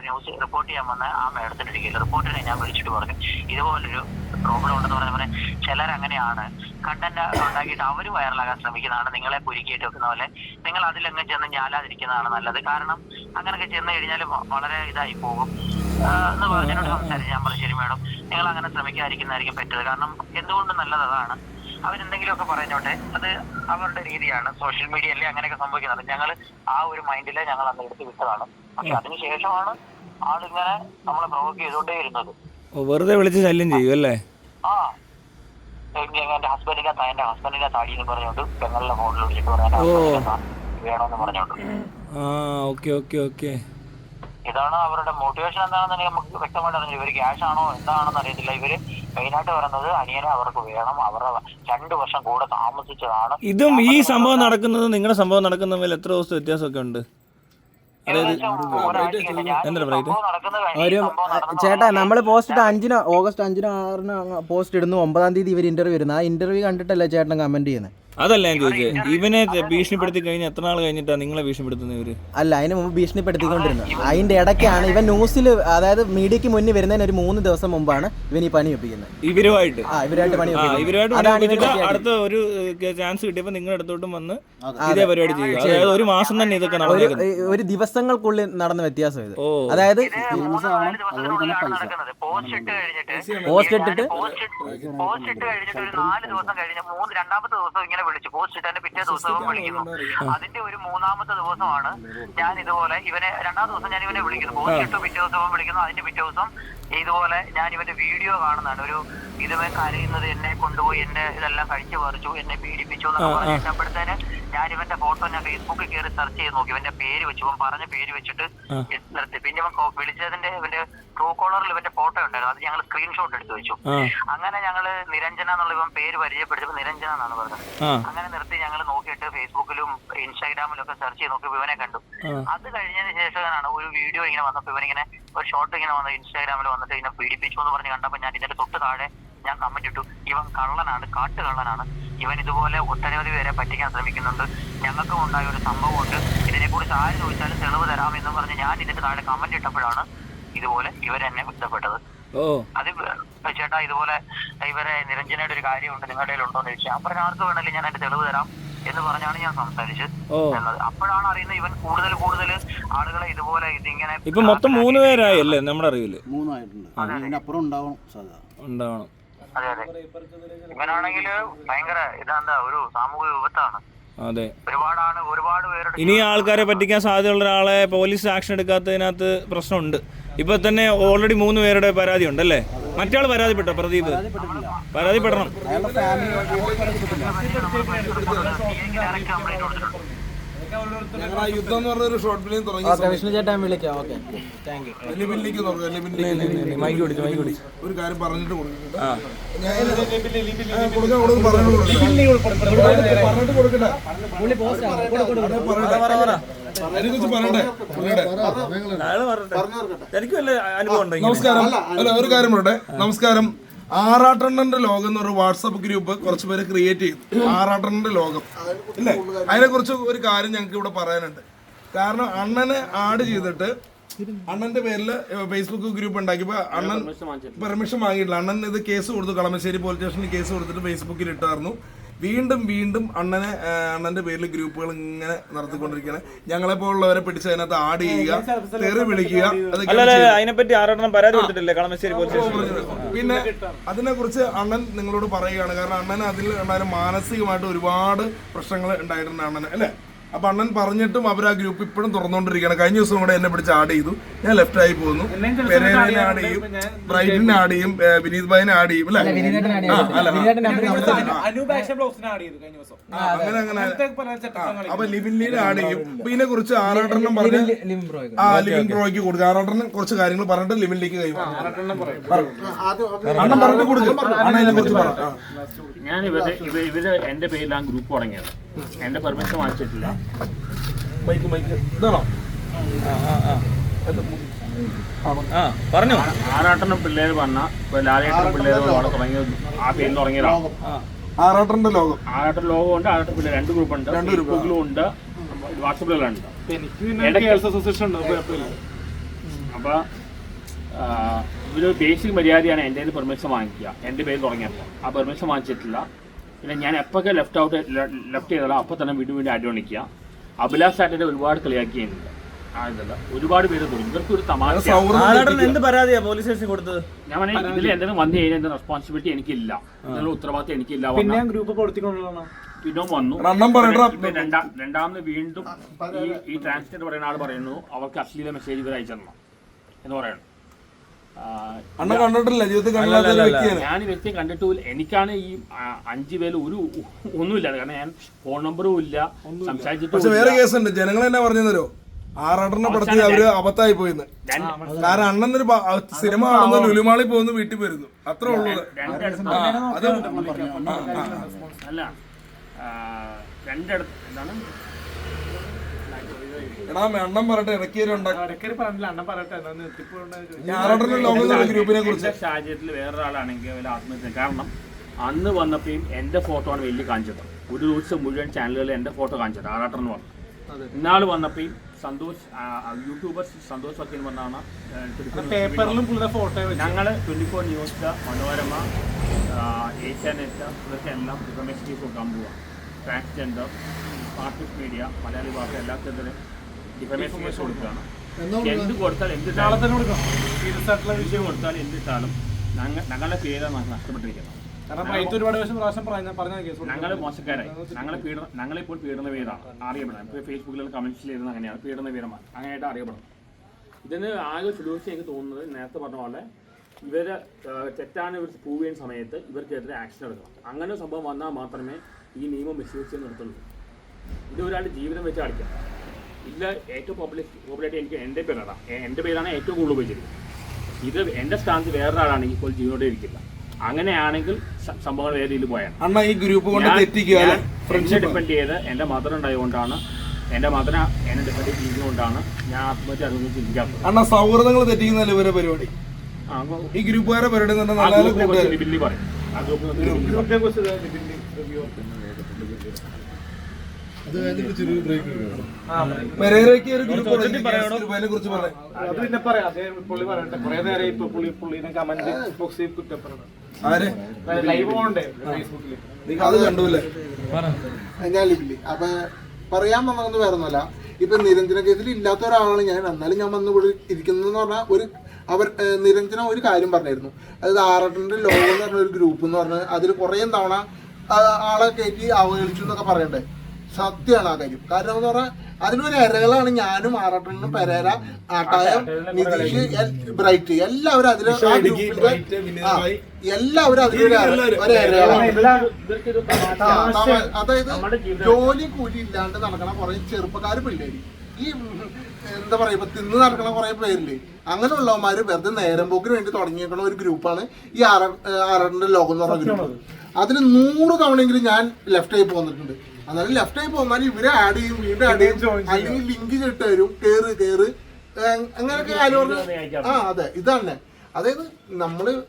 ന്യൂസ് റിപ്പോർട്ട് ചെയ്യാൻ വന്ന ആ മേഡത്തിന്റെ ഇടയ്ക്ക് റിപ്പോർട്ടിനെ ഞാൻ വിളിച്ചിട്ട് പറഞ്ഞു ഇതുപോലൊരു പ്രോബ്ലം ഉണ്ടെന്ന് പറഞ്ഞ ചിലരങ്ങനെയാണ് കണ്ടന്റ് ഉണ്ടാക്കിയിട്ട് അവർ വൈറലാകാൻ ശ്രമിക്കുന്നതാണ്, നിങ്ങളെ കുരുക്കിയിട്ട് വെക്കുന്ന പോലെ നിങ്ങൾ അതിലങ്ങ് ചെന്ന് ഞാലാതിരിക്കുന്നതാണ് നല്ലത്. കാരണം അങ്ങനെയൊക്കെ ചെന്ന് കഴിഞ്ഞാൽ വളരെ ഇതായി പോകും. എന്ന് പറഞ്ഞിട്ട് സംസാരിച്ചു. ഞാൻ പറഞ്ഞു ശരി മാഡം, നിങ്ങൾ അങ്ങനെ ശ്രമിക്കാതിരിക്കുന്നതായിരിക്കും പറ്റത്. കാരണം എന്തുകൊണ്ടും നല്ലത് അതാണ്. അവരെന്തെങ്കിലുമൊക്കെ പറഞ്ഞോട്ടെ, അത് അവരുടെ രീതിയാണ്. സോഷ്യൽ മീഡിയ അല്ലേ അങ്ങനെയൊക്കെ സംഭവിക്കുന്നത്. ഞങ്ങൾ ആ ഒരു മൈൻഡില് ഞങ്ങൾ അന്ന് എടുത്ത് വിട്ടതാണ്. പക്ഷെ അതിനുശേഷമാണ് ആളിങ്ങനെ നമ്മളെ പ്രൊവോക്ക് ചെയ്തുകൊണ്ടേ ഇരുന്നത്. വെറുതെ വിളിച്ച് ശല്യം ചെയ്യും അല്ലേ? ആ എന്റെ ഹസ്ബൻഡിന്റെ താടി എന്ന് പറഞ്ഞോണ്ട് പെങ്ങളുടെ ഫോണിൽ വിളിച്ചിട്ട് പറയാൻ വേണമെന്ന് പറഞ്ഞോണ്ട്. Okay okay okay. ഇതാണ് അവരുടെ മോട്ടിവേഷൻ എന്താണെന്ന് നമുക്ക് വ്യക്തമായിട്ട് അറിഞ്ഞു. ഇവര് ക്യാഷ് ആണോ എന്താണെന്ന് അറിയത്തില്ല. ഇവര് മെയിനായിട്ട് പറയുന്നത് അനിയനെ അവർക്ക് വേണം, അവരുടെ 2 വർഷം കൂടെ താമസിച്ചതാണ്. ഇതും ഈ സംഭവം നടക്കുന്നത് നിങ്ങളുടെ സംഭവം നടക്കുന്ന തമ്മിൽ എത്ര ദിവസത്തെ വ്യത്യാസമൊക്കെ ഉണ്ട്? ചേട്ടാ നമ്മള് പോസ്റ്റ് ഇട്ട് ഓഗസ്റ്റ് 5-നും 6-നും പോസ്റ്റ് ഇടുന്നു. 9-ാം തീയതി ഇവർ ഇന്റർവ്യൂ വരുന്നത്. ആ ഇന്റർവ്യൂ കണ്ടിട്ടല്ലേ ചേട്ടൻ കമന്റ് ചെയ്യുന്നത്? അതല്ല ഞാൻ ചോദിച്ചത്, ഇവനെ ഭീഷണിപ്പെടുത്തി കഴിഞ്ഞാൽ എത്ര നാൾ കഴിഞ്ഞിട്ടാണ് നിങ്ങളെ ഭീഷണിപ്പെടുത്തുന്നത് ഇവര്? അല്ല, അതിന് മുമ്പ് ഭീഷണിപ്പെടുത്തിക്കൊണ്ടിരുന്നത്. അതിന്റെ ഇടയ്ക്കാണ് ഇവൻ ന്യൂസിൽ, അതായത് മീഡിയക്ക് മുന്നിൽ വരുന്നതിന് ഒരു 3 ദിവസം മുമ്പാണ് ഇവൻ ഈ പണി ഒപ്പിക്കുന്നത്. ഇവരുമായിട്ട് പണി അടുത്ത ഒരു ചാൻസ് കിട്ടിയപ്പോ നിങ്ങളുടെ അടുത്തോട്ടും വന്ന് ഇതേ പരിപാടി ചെയ്യുക. അതായത് ഒരു മാസം തന്നെ ഇതൊക്കെ നടക്കുന്നത്. ഒരു ദിവസങ്ങൾക്കുള്ളിൽ നടന്ന വ്യത്യാസം ഇത്. അതായത് പോസ്റ്റ് ഇട്ടിട്ട് ഒരു 4 ദിവസം കഴിഞ്ഞ് 2-ാമത്തെ ദിവസം ഇങ്ങനെ വിളിച്ചു. പോസ്റ്റ് ഇട്ടതിന്റെ പിറ്റേ ദിവസവും വിളിക്കുന്നു. അതിന്റെ ഒരു 3-ാമത്തെ ദിവസമാണ് ഞാൻ ഇതുപോലെ ഇവനെ 2-ാം ദിവസം ഞാൻ ഇവനെ വിളിക്കുന്നു. പോസ്റ്റ് ഇട്ടു, പിറ്റേ ദിവസവും വിളിക്കുന്നു. അതിന്റെ പിറ്റേ ദിവസം ഇതുപോലെ ഞാൻ ഇവന്റെ വീഡിയോ കാണുന്നതാണ്. ഒരു ഇതുവരെ കരയുന്നത്, എന്നെ കൊണ്ടുപോയി എന്റെ ഇതെല്ലാം കഴിച്ചു പറിച്ചു, എന്നെ പീഡിപ്പിച്ചു എന്നൊക്കെ പറഞ്ഞപ്പോഴത്തേന് ഞാൻ ഇവന്റെ ഫോട്ടോ ഞാൻ ഫേസ്ബുക്കിൽ കയറി സെർച്ച് ചെയ്ത് നോക്കി. ഇവന്റെ പേര് വെച്ചു, ഇവൻ പറഞ്ഞ പേര് വെച്ചിട്ട് നിർത്തി. പിന്നെ ഇവൻ വിളിച്ചതിന്റെ ഇവന്റെ ട്രൂ കോളറിൽ ഇവന്റെ ഫോട്ടോ ഉണ്ടായിരുന്നു. അത് ഞങ്ങൾ സ്ക്രീൻഷോട്ട് എടുത്ത് വെച്ചു. അങ്ങനെ ഞങ്ങള് നിരഞ്ജന എന്നുള്ള ഇവൻ പേര് പരിചയപ്പെടുത്തപ്പോ നിരഞ്ജന എന്നാണ് പറഞ്ഞത്. അങ്ങനെ നിർത്തി ഞങ്ങൾ നോക്കിയിട്ട് ഫേസ്ബുക്കിലും ഇൻസ്റ്റാഗ്രാമിലും ഒക്കെ സെർച്ച് ചെയ്ത് നോക്കി ഇവനെ കണ്ടു. അത് കഴിഞ്ഞതിന് ശേഷമാണ് ഒരു വീഡിയോ ഇങ്ങനെ വന്നപ്പോ ഇവനിങ്ങനെ ഒരു ഷോർട്ട് ഇങ്ങനെ വന്ന് ഇൻസ്റ്റാഗ്രാമിൽ വന്നിട്ട് ഇങ്ങനെ പീഡിപ്പിച്ചു എന്ന് പറഞ്ഞ് കണ്ടപ്പോ ഞാൻ ഇതിന്റെ തൊട്ട് താഴെ ഞാൻ കമന്റ് ഇട്ടു, ഇവൻ കള്ളനാണ്, കാട്ടുകള്ളനാണ്, ഇവൻ ഇതുപോലെ ഒട്ടനവധി പേരെ പറ്റിക്കാൻ ശ്രമിക്കുന്നുണ്ട്, ഞങ്ങൾക്കും ഉണ്ടായ ഒരു സംഭവമുണ്ട്, ഇതിനെക്കുറിച്ച് ആര് ചോദിച്ചാലും തെളിവ് തരാമെന്നും പറഞ്ഞ് ഞാൻ ഇതിന്റെ താഴെ കമന്റ് ഇട്ടപ്പോഴാണ് ഇതുപോലെ ഇവരെന്നെ ബന്ധപ്പെട്ടത്. അത് ചേട്ടാ ഇതുപോലെ ഇവരെ നിരഞ്ജനയുടെ ഒരു കാര്യമുണ്ട്, നിങ്ങളുടെ ഉണ്ടോന്ന് ചോദിച്ചാൽ ഞാൻ പറഞ്ഞ ആർക്ക് വേണമെങ്കിലും ഞാൻ എന്റെ തെളിവ് തരാം എന്ന് പറഞ്ഞാണ് ഞാൻ സംസാരിച്ചത് എന്നത്. അപ്പോഴാണ് അറിയുന്നത് ഇവൻ കൂടുതൽ ആളുകളെ ഇതുപോലെ ഇതിങ്ങനെ. ഇപ്പൊ മൊത്തം 3 പേരായല്ലേ നമ്മുടെ അറിവില്? 3 ആയിട്ടുണ്ട്. അപ്പുറം ഉണ്ടാവണം. അതെ അതെ. ഇവനാണെങ്കിൽ ഭയങ്കര ഇതാ ഒരു സാമൂഹിക വിപത്താണ്. അതെ, ഒരുപാട് പേരുടെ ഇനി ആൾക്കാരെ പറ്റിക്കാൻ സാധ്യതയുള്ള ഒരാളെ പോലീസ് ആക്ഷൻ എടുക്കാത്തതിനകത്ത് പ്രശ്നമുണ്ട്. ഇപ്പൊ തന്നെ ഓൾറെഡി 3 പേരുടെ പരാതി ഉണ്ടല്ലേ? മറ്റയാൾ പരാതിപ്പെട്ടോ? പ്രദീപ് പരാതിപ്പെടണം. യുദ്ധം എന്ന് പറഞ്ഞൊരു ഷോർട്ട് ഫിലിം തുടങ്ങി. ഒരു കാര്യം പറഞ്ഞിട്ട് എനിക്ക് വല്ല അനുഭവം ഉണ്ടോ? നമസ്കാരം. അല്ല, ഒരു കാര്യം പറയട്ടെ. നമസ്കാരം. ആറാട്ടണ്ണന്റെ ലോകം എന്നൊരു വാട്സാപ്പ് ഗ്രൂപ്പ് കുറച്ച് പേര് ക്രിയേറ്റ് ചെയ്തു. ആറാട്ടണ്ണന്റെ ലോകം ഇല്ലേ? അതിനെക്കുറിച്ച് ഒരു കാര്യം ഞങ്ങൾക്ക് ഇവിടെ പറയാനുണ്ട്. കാരണം അണ്ണനെ ആഡ് ചെയ്തിട്ട് അണ്ണന്റെ പേരിൽ ഫേസ്ബുക്ക് ഗ്രൂപ്പ് ഉണ്ടാക്കിയപ്പോൾ അണ്ണൻ പെർമിഷൻ വാങ്ങിയിട്ടില്ല. അണ്ണൻ ഇത് കേസ് കൊടുത്തു, കളമശ്ശേരി പോലീസ് സ്റ്റേഷനിൽ കേസ് കൊടുത്തിട്ട് ഫേസ്ബുക്കിൽ ഇട്ടായിരുന്നു. വീണ്ടും അണ്ണന്റെ പേരിൽ ഗ്രൂപ്പുകൾ ഇങ്ങനെ നടത്തിക്കൊണ്ടിരിക്കുകയാണ്. ഞങ്ങളെ പോലുള്ളവരെ പിടിച്ച് അതിനകത്ത് ആഡ് ചെയ്യുക, തെറി വിളിക്കുക. അതിനെപ്പറ്റി ആരോടണം പരാതി കൊടുത്തിട്ടില്ലേ കളമശ്ശേരി പോലീസ് സ്റ്റേഷനിൽ? പിന്നെ അതിനെ കുറിച്ച് അണ്ണൻ നിങ്ങളോട് പറയുകയാണ്. കാരണം അണ്ണൻ അതിൽ ഉണ്ടായ മാനസികമായിട്ട് ഒരുപാട് പ്രശ്നങ്ങൾ ഉണ്ടായിട്ടുണ്ട് അണ്ണന്, അല്ലേ? അപ്പൊ അണ്ണൻ പറഞ്ഞിട്ടും അവർ ആ ഗ്രൂപ്പ് ഇപ്പോഴും തുറന്നുകൊണ്ടിരിക്കുകയാണ്. കഴിഞ്ഞ ദിവസം കൂടെ എന്നെ പിടിച്ച് ആഡ് ചെയ്തു. ഞാൻ ലെഫ്റ്റ് ആയി പോകുന്നു. പെരേരനെ ആഡ് ചെയ്യും, ബ്രൈറ്റിനെ ആഡ് ചെയ്യും, വിനീത് ഭായിനെ ആഡ് ചെയ്യും, അല്ലെ? അങ്ങനെ അപ്പൊ ലിവിൻലിനെ ആഡ് ചെയ്യും. അപ്പൊ ഇതിനെ കുറിച്ച് ആറാട്ടെണ്ണം പറഞ്ഞ് ലിവിൻ ബ്രോയ്ക്ക് കൊടുക്കുക. ആറാട്ടെണ്ണം കുറച്ച് കാര്യങ്ങൾ പറഞ്ഞിട്ട് ലിവിൻലിക്ക് കൈമാറും. അണ്ണൻ പറഞ്ഞു കൊടുക്കും. അണ്ണനെ കുറിച്ച് പറയാം. ഞാൻ ഇവര് എന്റെ പേരിലാണ് ഗ്രൂപ്പ് തുടങ്ങിയത്. എന്റെ പെർമിഷൻ വാങ്ങിച്ചിട്ടില്ല. പറഞ്ഞു. ആറാട്ടണം പിള്ളേര് പറഞ്ഞ ലാലേട്ടൻ പിള്ളേര് അവിടെ തുടങ്ങിയത് ആ പേരിൽ തുടങ്ങിയതാണ്. ആറാട്ടന്റെ ലോകം. ആറാട്ടൻ ലോകം ഉണ്ട്, ആറാട്ടൻ പിള്ളേർ 2 ഗ്രൂപ്പുണ്ട്. ഫേസ്ബുക്കിലും ഉണ്ട്, വാട്സപ്പിലുണ്ട്. അപ്പൊ ഇതൊരു ബേസിക് മര്യാദയാണ് എൻ്റെ കയ്യിൽ പെർമിഷൻ വാങ്ങിക്കുക. എൻ്റെ പേര് തുടങ്ങിയപ്പോൾ ആ പെർമിഷൻ വാങ്ങിച്ചിട്ടില്ല. പിന്നെ ഞാൻ എപ്പോഴൊക്കെ ലെഫ്റ്റ് ചെയ്താലോ അപ്പോൾ തന്നെ വീണ്ടും അടിവണിക്കുക. അഭിലാഷ് സാറ്റിൻ്റെ ഒരുപാട് കളിയാക്കിയുണ്ട്. ആയതല്ല, ഒരുപാട് പേര് തുടങ്ങി. ഇവർക്ക് ഒരു തമാശ. ആറാട്ടൻ എന്ത് പരാതിയാ പോലീസ് സ്റ്റേഷനിൽ കൊടുത്തത്? ഞാൻ പറഞ്ഞ ഇതിൽ എന്തെങ്കിലും വന്നു കഴിഞ്ഞാൽ എന്തെങ്കിലും റെസ്പോൺസിബിലിറ്റി എനിക്കില്ല, എന്തെങ്കിലും ഉത്തരവാദിത്തം എനിക്കില്ല. പിന്നെ ഗ്രൂപ്പ് കൊടുത്തിക്കൊണ്ടാണ് പിന്നെ വന്നു. റണ്ണം പറയണ്ട. ഇപ്പൊ രണ്ടാമത് വീണ്ടും ഈ ട്രാൻസ്ജെൻഡർ പറയുന്ന ആൾ പറയുന്നു അവർക്ക് അശ്ലീല മെസ്സേജ് ഇവർ അയച്ചെന്നോ എന്ന് പറയുന്നു. അണ്ണൻ കണ്ടിട്ടില്ല, ജീവിതത്തിൽ കണ്ടില്ലാത്ത ഒരു വ്യക്തിയാണ്. ഞാൻ ഈ വ്യക്തിയെ കണ്ടിട്ടില്ല. എനിക്കാണ് ഈ 5 പേര് ഒന്നുമില്ല, കാരണം ഞാൻ ഫോൺ നമ്പറും ഇല്ല, സംസാരിച്ചിട്ട്. പക്ഷെ വേറെ കേസുണ്ട്. ജനങ്ങൾ തന്നെ പറഞ്ഞു തരോ, ആറാട്ടനെ പടത്തി അവര് അബദ്ധമായി പോയിന്ന്. കാരണം അണ്ണൻ ഒരു സിനിമ കാണുന്ന ലുലുമാളി പോകുന്നു, വീട്ടിൽ വരുന്നു, അത്രേ ഉള്ളൂ. അത് അല്ല, രണ്ടിടത്ത് എന്താണ് എടാ അണ്ണൻ പറയട്ടെ, ഇടയ്ക്കേരി ഗ്രൂപ്പിനെ കുറിച്ച് സാഹചര്യത്തിൽ വേറൊരാളാണെങ്കിൽ വല്ല ആത്മഹത്യ. കാരണം അന്ന് വന്നപ്പോഴും എന്റെ ഫോട്ടോ ആണ് വലിയ കാണിച്ചത്. ഒരു ദിവസം മുഴുവൻ ചാനലുകളിൽ എന്റെ ഫോട്ടോ കാണിച്ചത് ആറാട്ടൻ എന്ന് പറഞ്ഞു. ഇന്നാൾ വന്നപ്പോഴും സന്തോഷ് യൂട്യൂബർ സന്തോഷ് വക്കീൽ പറഞ്ഞാണ് പേപ്പറിലും ഫോട്ടോ. ഞങ്ങൾ 24 ന്യൂസ്, മനോരമ, ഏഷ്യാനെറ്റ് ഇതൊക്കെ എല്ലാം ഡിഫമേഷൻ കേസ് കൊടുക്കാൻ പോവുക. ട്രാൻസ്ജെൻഡർ, ആർട്ടിസ്റ്റ് മീഡിയ, മലയാളി ഭാഷ എല്ലാത്തിനും ഡിഫമേഷൻ കേസ് കൊടുക്കുകയാണ്. എന്ത് കൊടുത്താൽ എന്ത് വിഷയം കൊടുത്താൽ എന്തിട്ടാലും ഞങ്ങളുടെ പേരാണ് നഷ്ടപ്പെട്ടിരിക്കുന്നത്. ഞങ്ങൾ മോശക്കാരായി, ഞങ്ങളിപ്പോൾ പീഡന പേരാണ് അറിയപ്പെടുന്നത്. ഫേസ്ബുക്കിൽ കമന്റ്സിൽ ഇരുന്ന് അങ്ങനെയാണ് പീഡന പേരമാണ് അങ്ങനെയായിട്ട് അറിയപ്പെടുന്നത്. ഇതിന് ആകെ സൊല്യൂഷൻ എനിക്ക് തോന്നുന്നത് നേരത്തെ പറഞ്ഞ പോലെ ഇവരെ തെറ്റാണ് ഇവർ പ്രൂവ് ചെയ്യുന്ന സമയത്ത് ഇവർക്കെതിരെ ആക്ഷൻ എടുക്കണം. അങ്ങനെ സംഭവം വന്നാൽ മാത്രമേ ഈ നിയമം വിശ്വസിച്ച് നിർത്തുള്ളൂ. ഇത് ഒരാളുടെ ജീവിതം വെച്ച് കളിക്കാം. ഇല്ല, ഏറ്റവും പോപ്പുലേറ്റ് എനിക്ക് എൻ്റെ പേരാണ് ഏറ്റവും കൂടുതൽ ഉപയോഗിച്ചിരിക്കുന്നത്. ഇത് എൻ്റെ സ്ഥാനത്ത് വേറൊരാളാണെങ്കിൽ ഇപ്പോൾ ജീവനോടെ ഇരിക്കില്ല. അങ്ങനെയാണെങ്കിൽ സംഭവങ്ങൾ വേറെ രീതിയിൽ പോയാണ്. അണ്ണ ഈ ഗ്രൂപ്പ് കൊണ്ട് എന്നെ ഡിപ്പെൻഡ് ചെയ്ത് എൻ്റെ മദർ ഉണ്ടായതുകൊണ്ടാണ്, എൻ്റെ മദർ എന്നെ ഡിപ്പെൻഡ് ചെയ്യുന്നതുകൊണ്ടാണ് ഞാൻ ആത്മഹത്യ അതൊന്നും ചിന്തിക്കാത്തത്. അണ്ണ സൗഹൃദങ്ങൾ തെറ്റിക്കുന്നതല്ല ഇവരെ പരിപാടി. ഈ ഗ്രൂപ്പുകാരെ പരിപാടി ബില്ലി പറയും. ആ ഗ്രൂപ്പിനെ കുറിച്ച് പറയാം. അത് പിന്നെ പറയാം. അതേ പുള്ളി പറയട്ടെ. കുറെ നേരം ഇപ്പൊ പുള്ളിനെ കമന്റ് ബോക്സിൽ കുറ്റപ്പെടണം. ലൈവ് പോകണ്ടേ ഫേസ്ബുക്കിൽ? അത് കണ്ടൂല്ലേ ഞാൻ ലില്ലി. അപ്പൊ പറയാൻ വന്നതെന്ന് വേറെ ഒന്നുമല്ല. ഇപ്പൊ നിരഞ്ജന കേസിൽ ഇല്ലാത്ത ഒരാളാണ് ഞാൻ. എന്നാലും ഞാൻ വന്ന് ഇവിടെ ഇരിക്കുന്നതെന്ന് പറഞ്ഞാൽ നിരഞ്ജന ഒരു കാര്യം പറഞ്ഞായിരുന്നു. അതായത് ആറാട്ടന്റെ ലോകം എന്ന് പറഞ്ഞ ഒരു ഗ്രൂപ്പ് എന്ന് പറഞ്ഞാൽ അതിൽ കുറേ തവണ ആളെ കയറ്റി അവഹേളിച്ചു എന്നൊക്കെ പറയണ്ടേ. സത്യമാണ് ആ കാര്യം. കാരണം എന്ന് പറഞ്ഞാൽ അതിലൊരു ഇരകളാണ് ഞാനും ആറാട്ടനും പെരേര, ആട്ടായം, നിതീഷ്, ബ്രൈറ്റ് എല്ലാവരും അതിൽ എല്ലാവരും അതിലൊരു അതായത് ജോലി കൂലി ഇല്ലാണ്ട് നടക്കണ കുറെ ചെറുപ്പക്കാർ പിള്ളേര്, ഈ എന്താ പറയാ ഇപ്പൊ തിന്ന് നടക്കണ കുറെ പേരില്ലേ, അങ്ങനെയുള്ളവന്മാര് വെറുതെ നേരം പോക്കിന് വേണ്ടി തുടങ്ങിയേക്കണ ഒരു ഗ്രൂപ്പാണ് ഈ ആറാട്ടന്റെ ലോകം എന്ന് പറഞ്ഞ ഗ്രൂപ്പ്. അതിൽ 100 തവണയെങ്കിലും ഞാൻ ലെഫ്റ്റ് ആയി പോന്നിട്ടുണ്ട്. എന്നാലും ലെഫ്റ്റ് ആയി പോന്നാൽ ഇവരെ ആഡ് ചെയ്യും, വീണ്ടും ആഡ് ചെയ്യും, അല്ലെങ്കിൽ ലിങ്ക് ചിട്ട് തരും, കേറ് അങ്ങനെയൊക്കെ കാര്യം. അതെ, ഇതന്നെ. അതായത്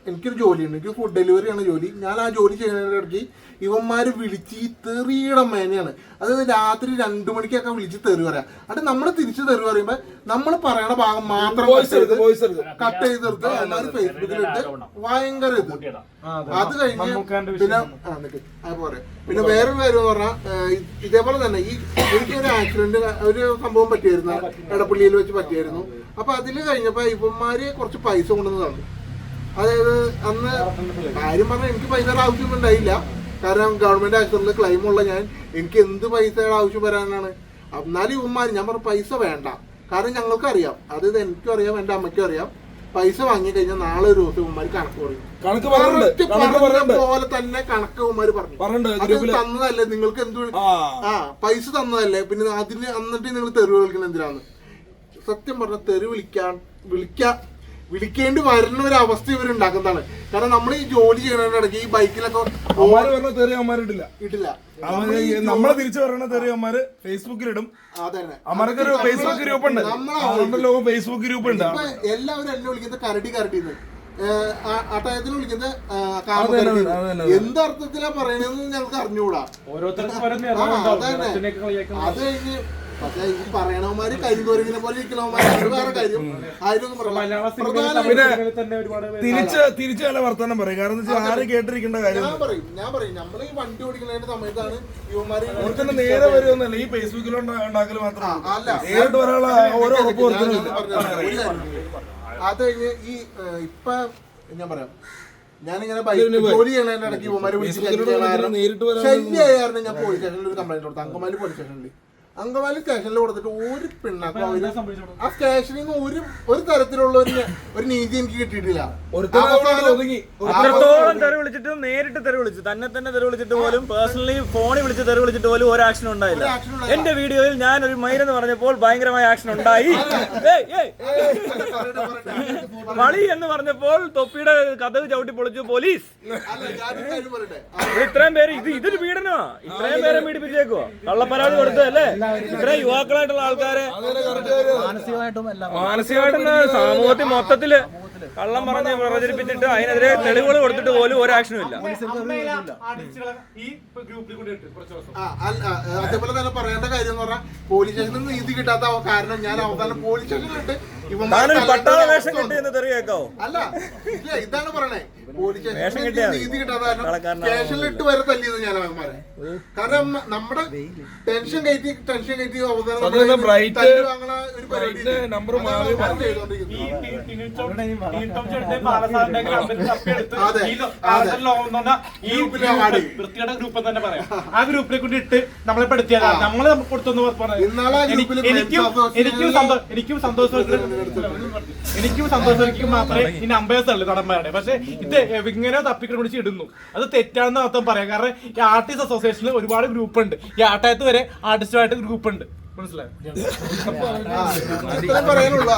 എനിക്കൊരു ജോലിയുണ്ട്, എനിക്ക് ഫുഡ് ഡെലിവറിയാണ് ജോലി. ഞാൻ ആ ജോലി ചെയ്യുന്നതിനിടയ്ക്ക് ഇവന്മാര് വിളിച്ച് ഈ തെറിയുടെ മേനെയാണ്. അതായത് രാത്രി 2 മണിക്കൊക്കെ വിളിച്ച് തെറി പറയാം. അത് നമ്മൾ തിരിച്ച് തെറി പറയുമ്പോ നമ്മൾ പറയണ ഭാഗം മാത്രം കട്ട് ചെയ്തെടുത്ത് എല്ലാവരും ഫേസ്ബുക്കിലിട്ട് ഭയങ്കര ഇത്. അത് കഴിഞ്ഞ് പിന്നെ വേറൊരു കാര്യം എന്ന് പറഞ്ഞാൽ ഇതേപോലെ തന്നെ എനിക്ക് ഒരു ആക്സിഡന്റ് ഒരു സംഭവം പറ്റിയായിരുന്നു, എടപ്പള്ളിയിൽ വെച്ച് പറ്റിയായിരുന്നു. അപ്പൊ അതില് കഴിഞ്ഞപ്പോ ഇവന്മാര് കുറച്ച് പൈസ കൊണ്ടുവന്ന് തന്നു. അതായത് അന്ന് കാര്യം പറഞ്ഞാൽ എനിക്ക് പൈസയുടെ ആവശ്യമൊന്നും ഉണ്ടായില്ല. കാരണം ഗവൺമെന്റ് ആക്സിഡന്റിൽ ക്ലെയിം ഉള്ള എനിക്ക് എന്ത് പൈസയുടെ ആവശ്യം വരാനാണ്. എന്നാലും ഇവന്മാര് ഞാൻ പറഞ്ഞ പൈസ വേണ്ട, കാരണം ഞങ്ങൾക്കറിയാം, അതായത് എനിക്കും അറിയാം, എന്റെ അമ്മയ്ക്കും അറിയാം, പൈസ വാങ്ങി കഴിഞ്ഞാൽ നാളെ ഒരു ദിവസം ഇവന്മാര് കണക്ക് പറയും. പോലെ തന്നെ കണക്ക് ഇവന്മാര് പറഞ്ഞു തന്നതല്ലേ നിങ്ങൾക്ക്, എന്ത് പൈസ തന്നതല്ലേ, പിന്നെ അതിന് എന്നിട്ട് നിങ്ങൾ തെറി വിളിക്കണം എന്തിനാണ്? സത്യം പറഞ്ഞ തെറി വിളിക്കേണ്ടി വരുന്ന ഒരു അവസ്ഥ ഇവരുണ്ടാക്കുന്നതാണ്. കാരണം നമ്മൾ ഈ ജോലി ചെയ്യുന്നതിനിടയ്ക്ക് ഈ ബൈക്കിലൊക്കെ ഇട്ടില്ല, നമ്മളെ തിരിച്ചു പറയുന്ന തെറിയന്മാര് ഫേസ്ബുക്കിലിടും. അമ്മക്കൊരു ഫേസ്ബുക്ക് ഗ്രൂപ്പ് ഉണ്ട്, ഫേസ്ബുക്ക് ഗ്രൂപ്പ് ഉണ്ട്. എല്ലാവരും എന്നെ വിളിക്കുന്നത് കരടിന്ന്, ആട്ടായത്തിന് വിളിക്കുന്നത് എന്തർത്ഥത്തിലാ പറയണെന്ന് ഞങ്ങൾക്ക് അറിഞ്ഞുകൂടാ. അത് കഴിഞ്ഞ് പക്ഷെ ഈ പറയണവന്മാര് കരിങ്കോരങ്ങിനെ പോലെ ഇരിക്കണവന്മാര് അത് വേറെ കാര്യം. ആരും മലയാള പ്രധാന സിനിമയിൽ തന്നെ ഒരുപാട് പേര് തിരിച്ചു നല്ല വർത്തമാനം പറയും. കാരണം എന്താ വെച്ചാൽ ആരും കേട്ടിരിക്കേണ്ട കാര്യം ഞാൻ പറയും നമ്മള് ഈ വണ്ടി ഓടിക്കുന്ന സമയത്താണ് ഇവന്മാര് ഓർക്കുന്ന നേരെ വരുമെന്നല്ല, ഈ ഫേസ്ബുക്കിൽ ഉണ്ടാക്കൽ മാത്രം അല്ല നേരിട്ട് ഒരാളെ ഓരോ ഉറപ്പ് കൊടുക്കുന്നില്ല. അത് കഴിഞ്ഞ് ഈ ഇപ്പൊ ഞാൻ പറയാം, ഞാനിങ്ങനെ ജോലി ചെയ്യണതിന്റെ ഇടയ്ക്ക് ഇവന്മാര് ശല്യായിരുന്നു. ഞാൻ പോലീസ് സ്റ്റേഷനിൽ ഒരു കംപ്ലൈന്റ് കൊടുത്തു, അങ്കമാലി പോലീസ് സ്റ്റേഷനിൽ. അങ്കമാലി സ്റ്റേഷനിൽ കൊടുത്തിട്ട് ഒരു പിണ്ണാക്കും അവര് ആ സ്റ്റേഷനിൽ നിന്ന് ഒരു തരത്തിലുള്ള ഒരു നീതി എനിക്ക് കിട്ടിയിട്ടില്ല. അത്രത്തോളം തെറി വിളിച്ചിട്ട് നേരിട്ട് തെറി വിളിച്ചു, തന്നെ തെറി വിളിച്ചിട്ട് പോലും പേഴ്സണലി ഫോണിൽ വിളിച്ച് തെറി വിളിച്ചിട്ട് പോലും ഒരു ആക്ഷൻ ഉണ്ടായില്ല. എന്റെ വീഡിയോയിൽ ഞാൻ ഒരു മൈരെന്ന് പറഞ്ഞപ്പോൾ ഭയങ്കരമായ ആക്ഷൻ ഉണ്ടായി. വളി എന്ന് പറഞ്ഞപ്പോൾ തൊപ്പിയുടെ കഥക് ചവിട്ടി പൊളിച്ചു പോലീസ്. ഇത്രയും പേര് ഇതൊരു പീഡനമാ, ഇത്രയും പേരെ പീഡിപ്പിച്ചേക്കുവോ? കള്ളപ്പരാതി കൊടുത്തതല്ലേ? ഇത്രയും യുവാക്കളായിട്ടുള്ള ആൾക്കാരെ മാനസികമായിട്ടും സമൂഹത്തിൽ മൊത്തത്തില് കള്ളം പറഞ്ഞ് പ്രചരിപ്പിച്ചിട്ട് അതിനെതിരെ തെളിവുകൾ കൊടുത്തിട്ട് പോലും ഒരു ആക്ഷനും ഇല്ല. അതേപോലെ തന്നെ പറയേണ്ട കാര്യം എന്ന് പറഞ്ഞാൽ പോലീസ് സ്റ്റേഷനിൽ നീതി കിട്ടാത്ത കാരണം ഞാൻ അവസാനം പോലീസ് സ്റ്റേഷനിലിട്ട് പട്ടാള വേഷം കിട്ടിയെന്ന് തെറിയേക്കാവോ? അല്ല ഇതാണ് പറയണേ, പോലീസ് സ്റ്റേഷനിൽ നീതി കിട്ടാത്ത കാരണം സ്റ്റേഷനിലിട്ട് വരെ തല്ലിയത് ഞാൻ അവന്മാരെ. കാരണം നമ്മുടെ ടെൻഷൻ കയറ്റി അവസാനം നമ്പർ മാറി വൃത്തിയുടെ ഗ്രൂപ്പ് തന്നെ പറയാം. ആ ഗ്രൂപ്പിലെ കൊണ്ട് ഇട്ട് നമ്മളെ പെടുത്തിയതാണ്, നമ്മള് കൊടുത്തെന്ന് പറഞ്ഞു. എനിക്കും സന്തോഷം മാത്രമേ ഈ നമ്പേഴ്സ് ഉള്ളു നടന്മാരുടെ. പക്ഷെ ഇത് ഇങ്ങനെ തപ്പിക്കൊണ്ട് പിടിച്ച് ഇടുന്നു, അത് തെറ്റാണെന്ന് അർത്ഥം പറയാം. കാരണം ഈ ആർട്ടിസ്റ്റ് അസോസിയേഷനിൽ ഒരുപാട് ഗ്രൂപ്പ് ഉണ്ട്, ഈ ആട്ടായത്ത് വരെ ആർട്ടിസ്റ്റുമായിട്ട് ഗ്രൂപ്പ് ഉണ്ട്, മനസ്സിലായോ? പറയാനുള്ളൂ.